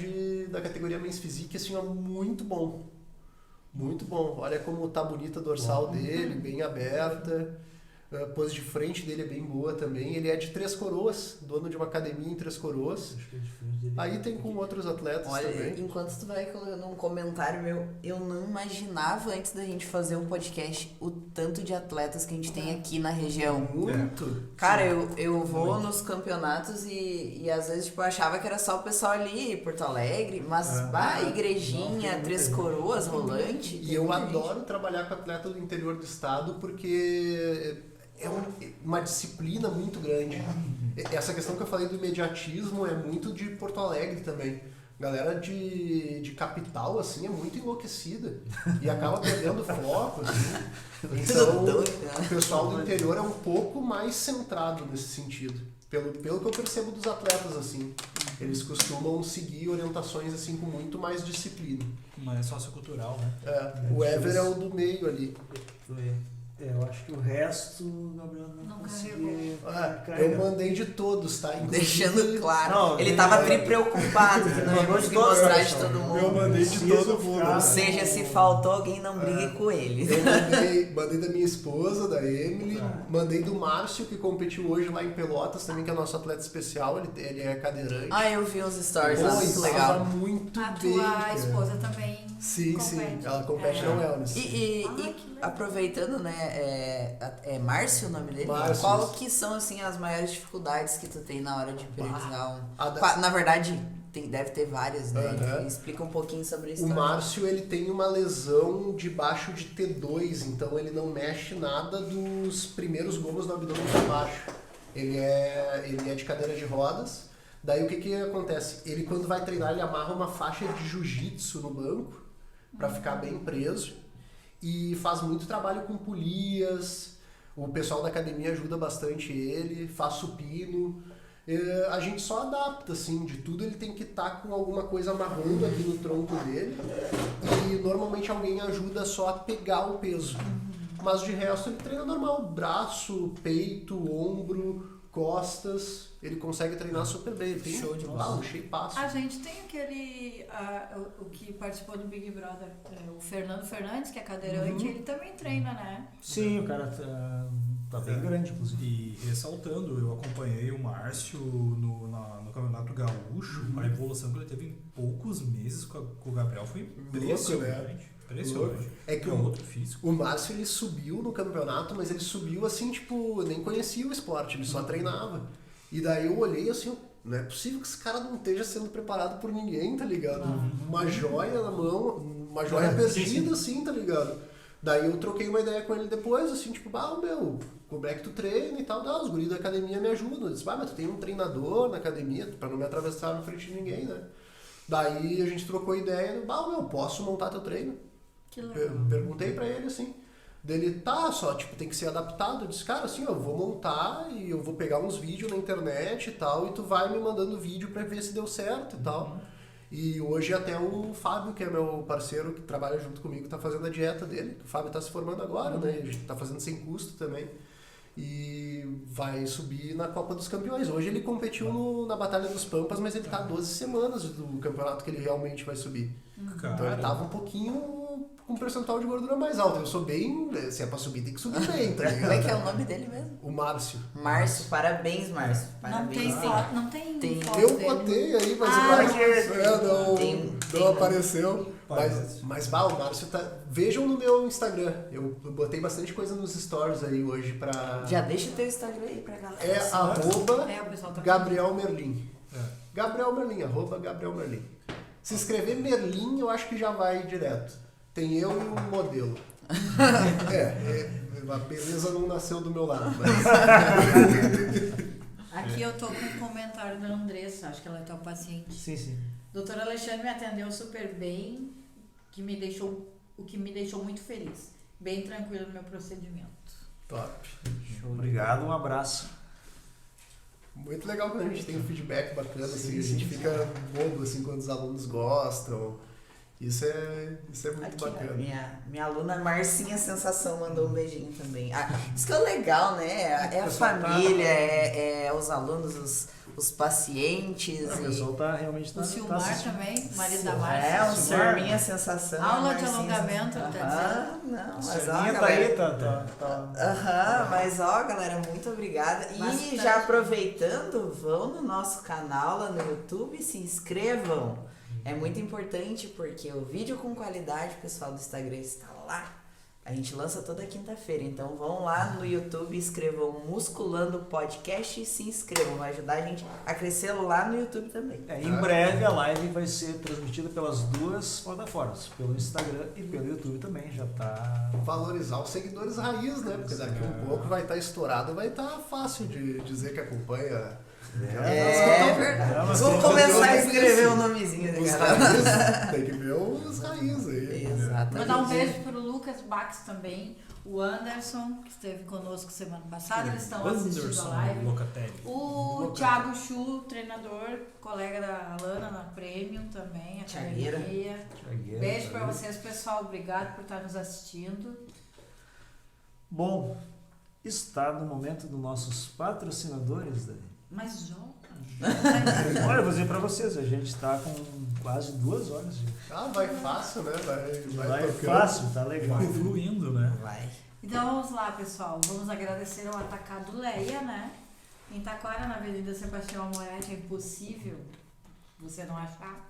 da categoria Men's Physique, assim, ó, muito bom. Muito bom. Olha como tá bonita a dorsal dele, bem aberta. A pose de frente dele é bem boa também. Ele é de Três Coroas, dono de uma academia em Três Coroas. Aí tem com outros atletas também. Enquanto tu vai colocando um comentário meu, eu não imaginava antes da gente fazer um podcast o tanto de atletas que a gente tem aqui na região. Muito. Cara, eu vou nos campeonatos e às vezes tipo, eu achava que era só o pessoal ali, Porto Alegre, mas Igrejinha, Três Coroas, Rolante. E eu adoro trabalhar com atleta do interior do estado porque é uma disciplina muito grande. Essa questão que eu falei do imediatismo é muito de Porto Alegre também. Galera de capital, assim, é muito enlouquecida e acaba perdendo foco, assim. Então, o pessoal do interior é um pouco mais centrado nesse sentido. Pelo que eu percebo dos atletas, assim. Eles costumam seguir orientações, assim, com muito mais disciplina. Mas é sociocultural, né? O Ever é o do meio ali. Eu acho que o resto, Gabriel, não consegui. Eu mandei de todos, tá? Inclusive, Deixando claro. Não, ele tava preocupado que não ia Mandou de conseguir todos, mostrar de pessoal. todo mundo. eu mandei de todo mundo. Ou seja, se faltou alguém, não brigue com ele. Eu mandei da minha esposa, da Emily, mandei do Márcio, que competiu hoje lá em Pelotas também, que é nosso atleta especial, ele é cadeirante. Ah, eu vi os stories, Pô, muito tava legal. muito A bem, tua cara. esposa também Sim, compete. sim, ela compete no wellness. E aproveitando, né, é Márcio o nome dele? Márcio. Qual que são, assim, as maiores dificuldades que tu tem na hora de priorizar A da- Na verdade, deve ter várias, né? Aham. Explica um pouquinho sobre isso. O Márcio, ele tem uma lesão debaixo de T2, então ele não mexe nada dos primeiros gomos do abdômen para baixo. Ele é de cadeira de rodas. Daí o que acontece? Ele, quando vai treinar, ele amarra uma faixa de jiu-jitsu no banco para ficar bem preso e faz muito trabalho com polias. O pessoal da academia ajuda bastante ele, faz supino. A gente só adapta, assim, de tudo ele tem que estar com alguma coisa amarrando aqui no tronco dele e normalmente alguém ajuda só a pegar o peso. Mas de resto ele treina normal, braço, peito, ombro, costas, ele consegue treinar super bem. Ele tem Show de bola. um shapeaço. A gente tem aquele, o que participou do Big Brother, o Fernando Fernandes, que é cadeirante, ele também treina, né? Sim, o cara tá bem grande, inclusive. E ressaltando, eu acompanhei o Márcio no Campeonato Gaúcho, a evolução que ele teve em poucos meses com o Gabriel foi impressionante. Impressionante. É que outro físico. o Márcio, ele subiu no campeonato, mas ele subiu assim, tipo, nem conhecia o esporte, ele só treinava. E daí eu olhei assim, não é possível que esse cara não esteja sendo preparado por ninguém, tá ligado? Uma joia na mão, uma joia perdida, assim, tá ligado? Daí eu troquei uma ideia com ele depois, assim, tipo, como é que tu treina e tal? Os guris da academia me ajudam. Eu disse, mas tu tem um treinador na academia, pra não me atravessar na frente de ninguém, né? Daí a gente trocou ideia, posso montar teu treino? Que legal. Perguntei pra ele, assim. Dele, só, tipo, tem que ser adaptado. Eu disse, cara, assim, eu vou montar e eu vou pegar uns vídeos na internet e tal, e tu vai me mandando vídeo pra ver se deu certo e tal. E hoje até o Fábio, que é meu parceiro, que trabalha junto comigo, tá fazendo a dieta dele. O Fábio tá se formando agora, né? A gente tá fazendo sem custo também. E vai subir na Copa dos Campeões. Hoje ele competiu na Batalha dos Pampas, mas ele tá 12 semanas do campeonato que ele realmente vai subir. Então ele tava um pouquinho com um percentual de gordura mais alto. Eu sou bem... Se é pra subir, tem que subir bem, tá ligado? Como é que é o nome dele mesmo? O Márcio. Márcio, parabéns, Márcio. Não Parabéns. tem foto, não tem Tem. foto Eu dele. botei aí, mas Ah, o Márcio tem não apareceu. Parece. Mas o Márcio tá... Vejam no meu Instagram. Eu botei bastante coisa nos stories aí hoje pra... Já deixa o teu Instagram aí pra galera. É @ O pessoal tá Gabriel Merlin. É. Gabriel Merlin, @ Gabriel Merlin. Se escrever Merlin, eu acho que já vai direto. Tem eu e um modelo. A beleza não nasceu do meu lado. Mas... Aqui eu tô com um comentário da Andressa, acho que ela é tua paciente. Sim. Doutor Alexandre me atendeu super bem, o que me deixou muito feliz. Bem tranquilo no meu procedimento. Top. Obrigado, um abraço. Muito legal quando a gente tem um feedback bacana, assim, Sim, a gente sim. fica bobo assim quando os alunos gostam. Isso é muito Aqui, bacana. minha aluna Marcinha Sensação mandou um beijinho também. Isso que é legal, né? É a família, é os alunos, os pacientes. O pessoal tá realmente... O Silmar assistindo. também, marido da É, Márcia. o Serminha Sensação. Aula a de Marcinha alongamento, Sensação. tá Aham, não, A mas Serninha ó, tá aí, galera. tá. Mas ó, galera, muito obrigada. E Bastante. já aproveitando, vão no nosso canal lá no YouTube e se inscrevam. É muito importante porque o vídeo com qualidade, o pessoal do Instagram está lá. A gente lança toda quinta-feira, então vão lá no YouTube, escrevam Musculando Podcast e se inscrevam. Vai ajudar a gente a crescer lá no YouTube também. Em breve a live vai ser transmitida pelas duas plataformas, pelo Instagram e pelo YouTube também, já tá... Valorizar os seguidores raiz, né? Porque daqui a um pouco vai estar estourado, vai estar fácil de dizer que acompanha Vou começar a escrever o nomezinho da Os galera. raiz, tem que ver os raiz aí. Exatamente. Mandar um beijo pro Lucas Bax também, o Anderson, que esteve conosco semana passada, eles estão assistindo a Anderson live. Locatelli. O Thiago Chu, treinador, colega da Alana na Premium também, Thiagueira. academia. Beijo pra vocês, pessoal. Obrigado por estar nos assistindo. Bom, está no momento dos nossos patrocinadores, Dani. Mas já. Olha, eu vou dizer pra vocês, a gente está com quase 2 horas. Vai fácil, né? Vai tocando. fácil, tá legal. Vai fluindo, né? Vai. Então vamos lá, pessoal. Vamos agradecer ao Atacado Leia, né? Em Taquara, na Avenida Sebastião Amoretti, é impossível você não achar.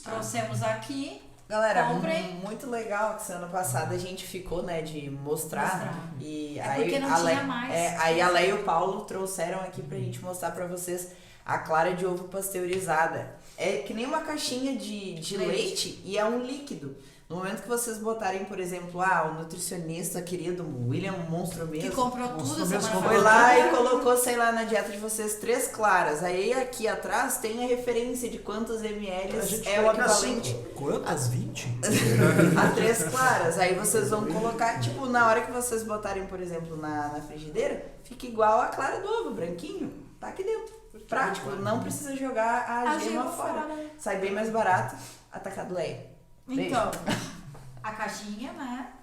Trouxemos aqui. Galera, Comprem. muito legal que ano passado a gente ficou, né, de mostrar. E É aí porque não a tinha Le- mais. aí a Leia e o Paulo trouxeram aqui pra gente mostrar pra vocês a clara de ovo pasteurizada. É que nem uma caixinha de leite e é um líquido. No momento que vocês botarem, por exemplo, o nutricionista querido, William Monstro Que mesmo, comprou Monstro tudo mesmo semana foi comprou lá passada. e colocou, sei lá, na dieta de vocês 3 claras. Aí aqui atrás tem a referência de quantos ml A gente é o coloca equivalente Quantas? 20? a 3 claras. Aí vocês vão colocar, tipo, na hora que vocês botarem, por exemplo, na frigideira, fica igual a clara do ovo, branquinho. Tá aqui dentro. Prático, não precisa jogar a gema fora. Sai bem mais barato. Atacado Leia. Beijo. Então, a caixinha, né?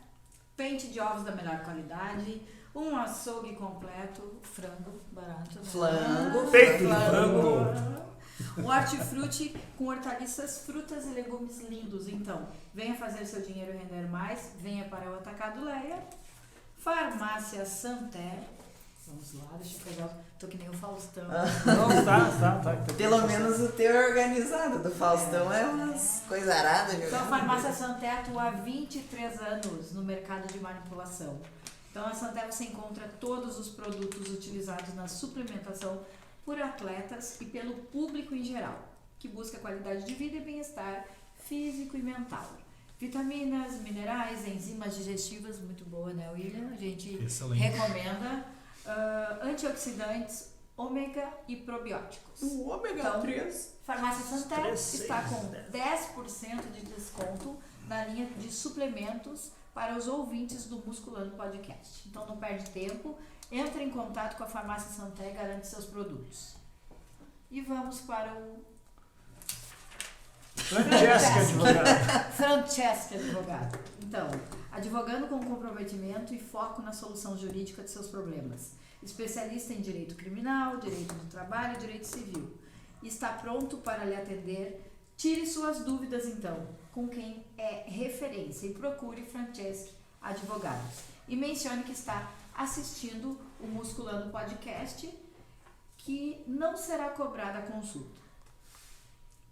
Pente de ovos da melhor qualidade, um açougue completo, frango barato. Né? Flango. Peito de Um hortifruti com hortaliças, frutas e legumes lindos. Então, venha fazer seu dinheiro render mais, venha para o Atacado Leia. Farmácia Santé. Vamos lá, deixa eu pegar. Tô que nem o Faustão. Não, tá. Pelo menos o teu é organizado. Do Faustão é umas coisaradas. Então, a Farmácia Santé atua há 23 anos no mercado de manipulação. Então, na Santé você encontra todos os produtos utilizados na suplementação por atletas e pelo público em geral, que busca qualidade de vida e bem-estar físico e mental. Vitaminas, minerais, enzimas digestivas, muito boa, né, William? A gente Excelente. recomenda. Antioxidantes, ômega e probióticos. O ômega Então, 3. Farmácia Santé 3, está 6, com 10% de desconto na linha de suplementos para os ouvintes do Musculando Podcast. Então não perde tempo, entre em contato com a Farmácia Santé e garante seus produtos. E vamos para o Francesca, advogada. Francesca Advogado. Então, advogando com comprometimento e foco na solução jurídica de seus problemas. Especialista em direito criminal, direito do trabalho e direito civil. Está pronto para lhe atender. Tire suas dúvidas, então, com quem é referência e procure Francesca Advogados. E mencione que está assistindo o Musculando Podcast, que não será cobrada a consulta.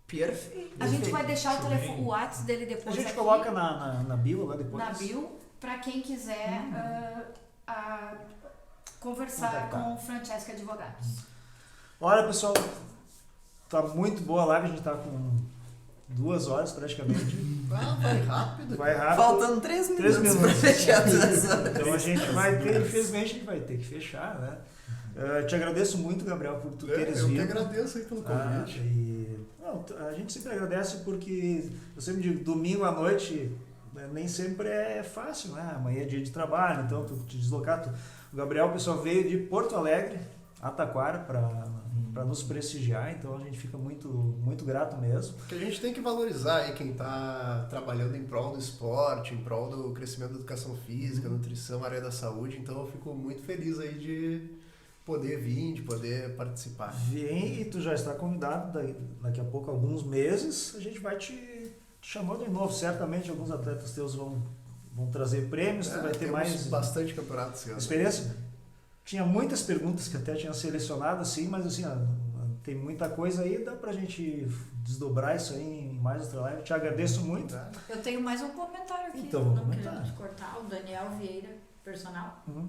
Perfeito. A gente vai deixar o Muito telefone, bem. o WhatsApp dele A depois gente aqui, coloca na bio lá depois. na bio, para quem quiser conversar Contactar. com Francesca Advogados. Olha, pessoal, tá muito boa a live, a gente tá com 2 horas praticamente. Vai rápido. Vai rápido. Faltando 3 3 minutos pra minutos. fechar a transação. Então a gente vai ter, infelizmente, a gente vai ter que fechar, né? Te agradeço muito, Gabriel, por tu teres Eu que vindo. agradeço aí pelo convite. A gente sempre agradece porque, eu sempre digo, domingo à noite, né, nem sempre é fácil, né? Amanhã é dia de trabalho, então tu te deslocar. O Gabriel, o pessoal veio de Porto Alegre, a Taquara, para nos prestigiar, então a gente fica muito, muito grato mesmo. Porque a gente tem que valorizar aí quem está trabalhando em prol do esporte, em prol do crescimento da educação física, nutrição, área da saúde. Então eu fico muito feliz aí de poder vir, de poder participar. Vem e tu já está convidado, daqui a pouco, alguns meses, a gente vai te chamando de novo. Certamente alguns atletas teus vão trazer prêmios, tu vai ter temos mais bastante campeonato esse ano. experiência. Tinha muitas perguntas que até tinha selecionado, assim, mas assim, tem muita coisa aí, dá pra gente desdobrar isso aí em mais outra live. Te agradeço muito. Eu tenho mais um comentário aqui, Então, não vamos querendo comentar. te cortar, o Daniel Vieira, personal. Uhum.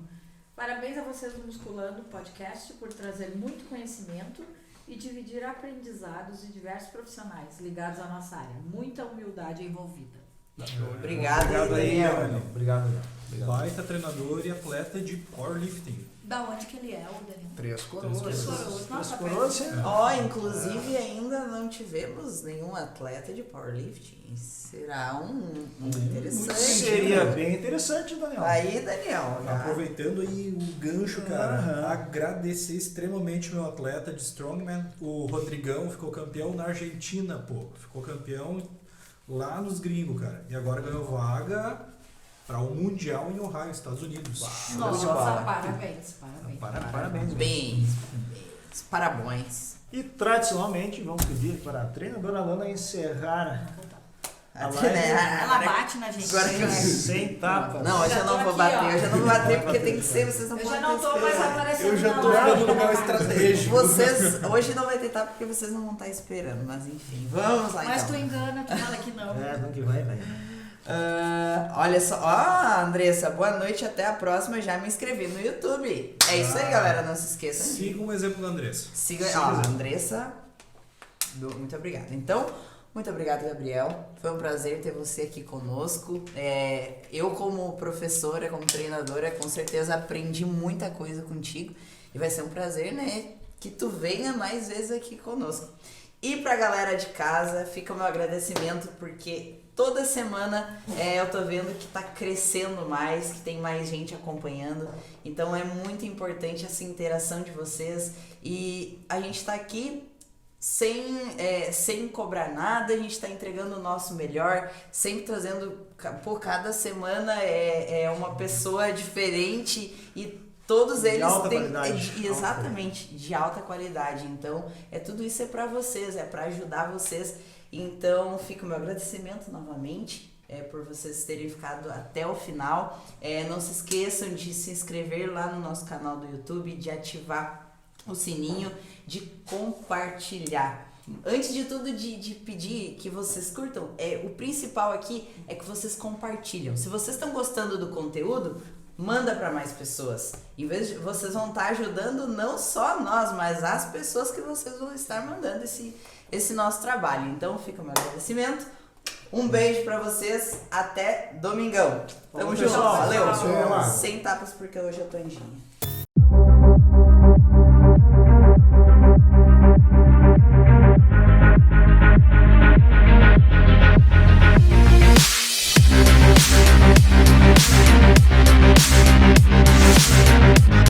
Parabéns a vocês do Musculando Podcast por trazer muito conhecimento e dividir aprendizados de diversos profissionais ligados à nossa área. Muita humildade envolvida. Obrigado aí, Daniel. Obrigado, Daniel. Obrigado. Baita treinador e atleta de powerlifting. Da onde que ele é, o Daniel? Três Coroas. Três Coroas. Nossa, Coroas, perto. Ó, inclusive ainda não tivemos nenhum atleta de powerlifting. Será um interessante. Seria bem interessante, Daniel. Aí, Daniel. já- Aproveitando aí o gancho, cara, agradecer extremamente meu atleta de Strongman, o Rodrigão, ficou campeão na Argentina, pô. Ficou campeão lá nos gringos, cara. E agora ganhou vaga para o Mundial em Ohio, Estados Unidos. Nossa, bola. parabéns. Parabéns. Bem, parabéns. E tradicionalmente vamos pedir para a treinadora Lana encerrar a live Ela bate na gente. Agora que eu- sem tapa. Não, hoje eu Já não tô vou aqui, bater, ó. hoje eu não vou bater porque tem que ser, vocês não Eu podem já não ter tô mais esperando. aparecendo Eu já na tô live. ficando no lugar estratégico. Vocês, hoje não vai ter tapa porque vocês não vão estar esperando, mas enfim, vamos lá Mas tu então. engana, tu fala que não. Não que vai. Olha só, Andressa, boa noite, até a próxima, já me inscrevi no YouTube. É isso aí, galera, não se esqueçam de Siga um exemplo da Andressa. Siga, Andressa, muito obrigada. Então, muito obrigada, Gabriel. Foi um prazer ter você aqui conosco. Eu, como professora, como treinadora, com certeza aprendi muita coisa contigo. E vai ser um prazer, né, que tu venha mais vezes aqui conosco. E pra galera de casa, fica o meu agradecimento, porque toda semana eu tô vendo que tá crescendo mais, que tem mais gente acompanhando. Então é muito importante essa interação de vocês. E a gente tá aqui sem cobrar nada, a gente está entregando o nosso melhor, sempre trazendo, cada semana é uma pessoa diferente e todos eles alta têm qualidade. Exatamente, de alta qualidade. Então, tudo isso é para vocês, é para ajudar vocês. Então, fica o meu agradecimento novamente por vocês terem ficado até o final. Não se esqueçam de se inscrever lá no nosso canal do YouTube, de ativar o sininho, de compartilhar. Antes de tudo, de pedir que vocês curtam, o principal aqui é que vocês compartilham. Se vocês estão gostando do conteúdo, manda para mais pessoas. Em vez de vocês vão estar ajudando não só nós, mas as pessoas que vocês vão estar mandando esse nosso trabalho. Então fica o meu agradecimento. Um beijo para vocês, até domingão. Tamo junto, pessoal. valeu. Tchau. Sem tapas porque hoje eu tô em Ginha.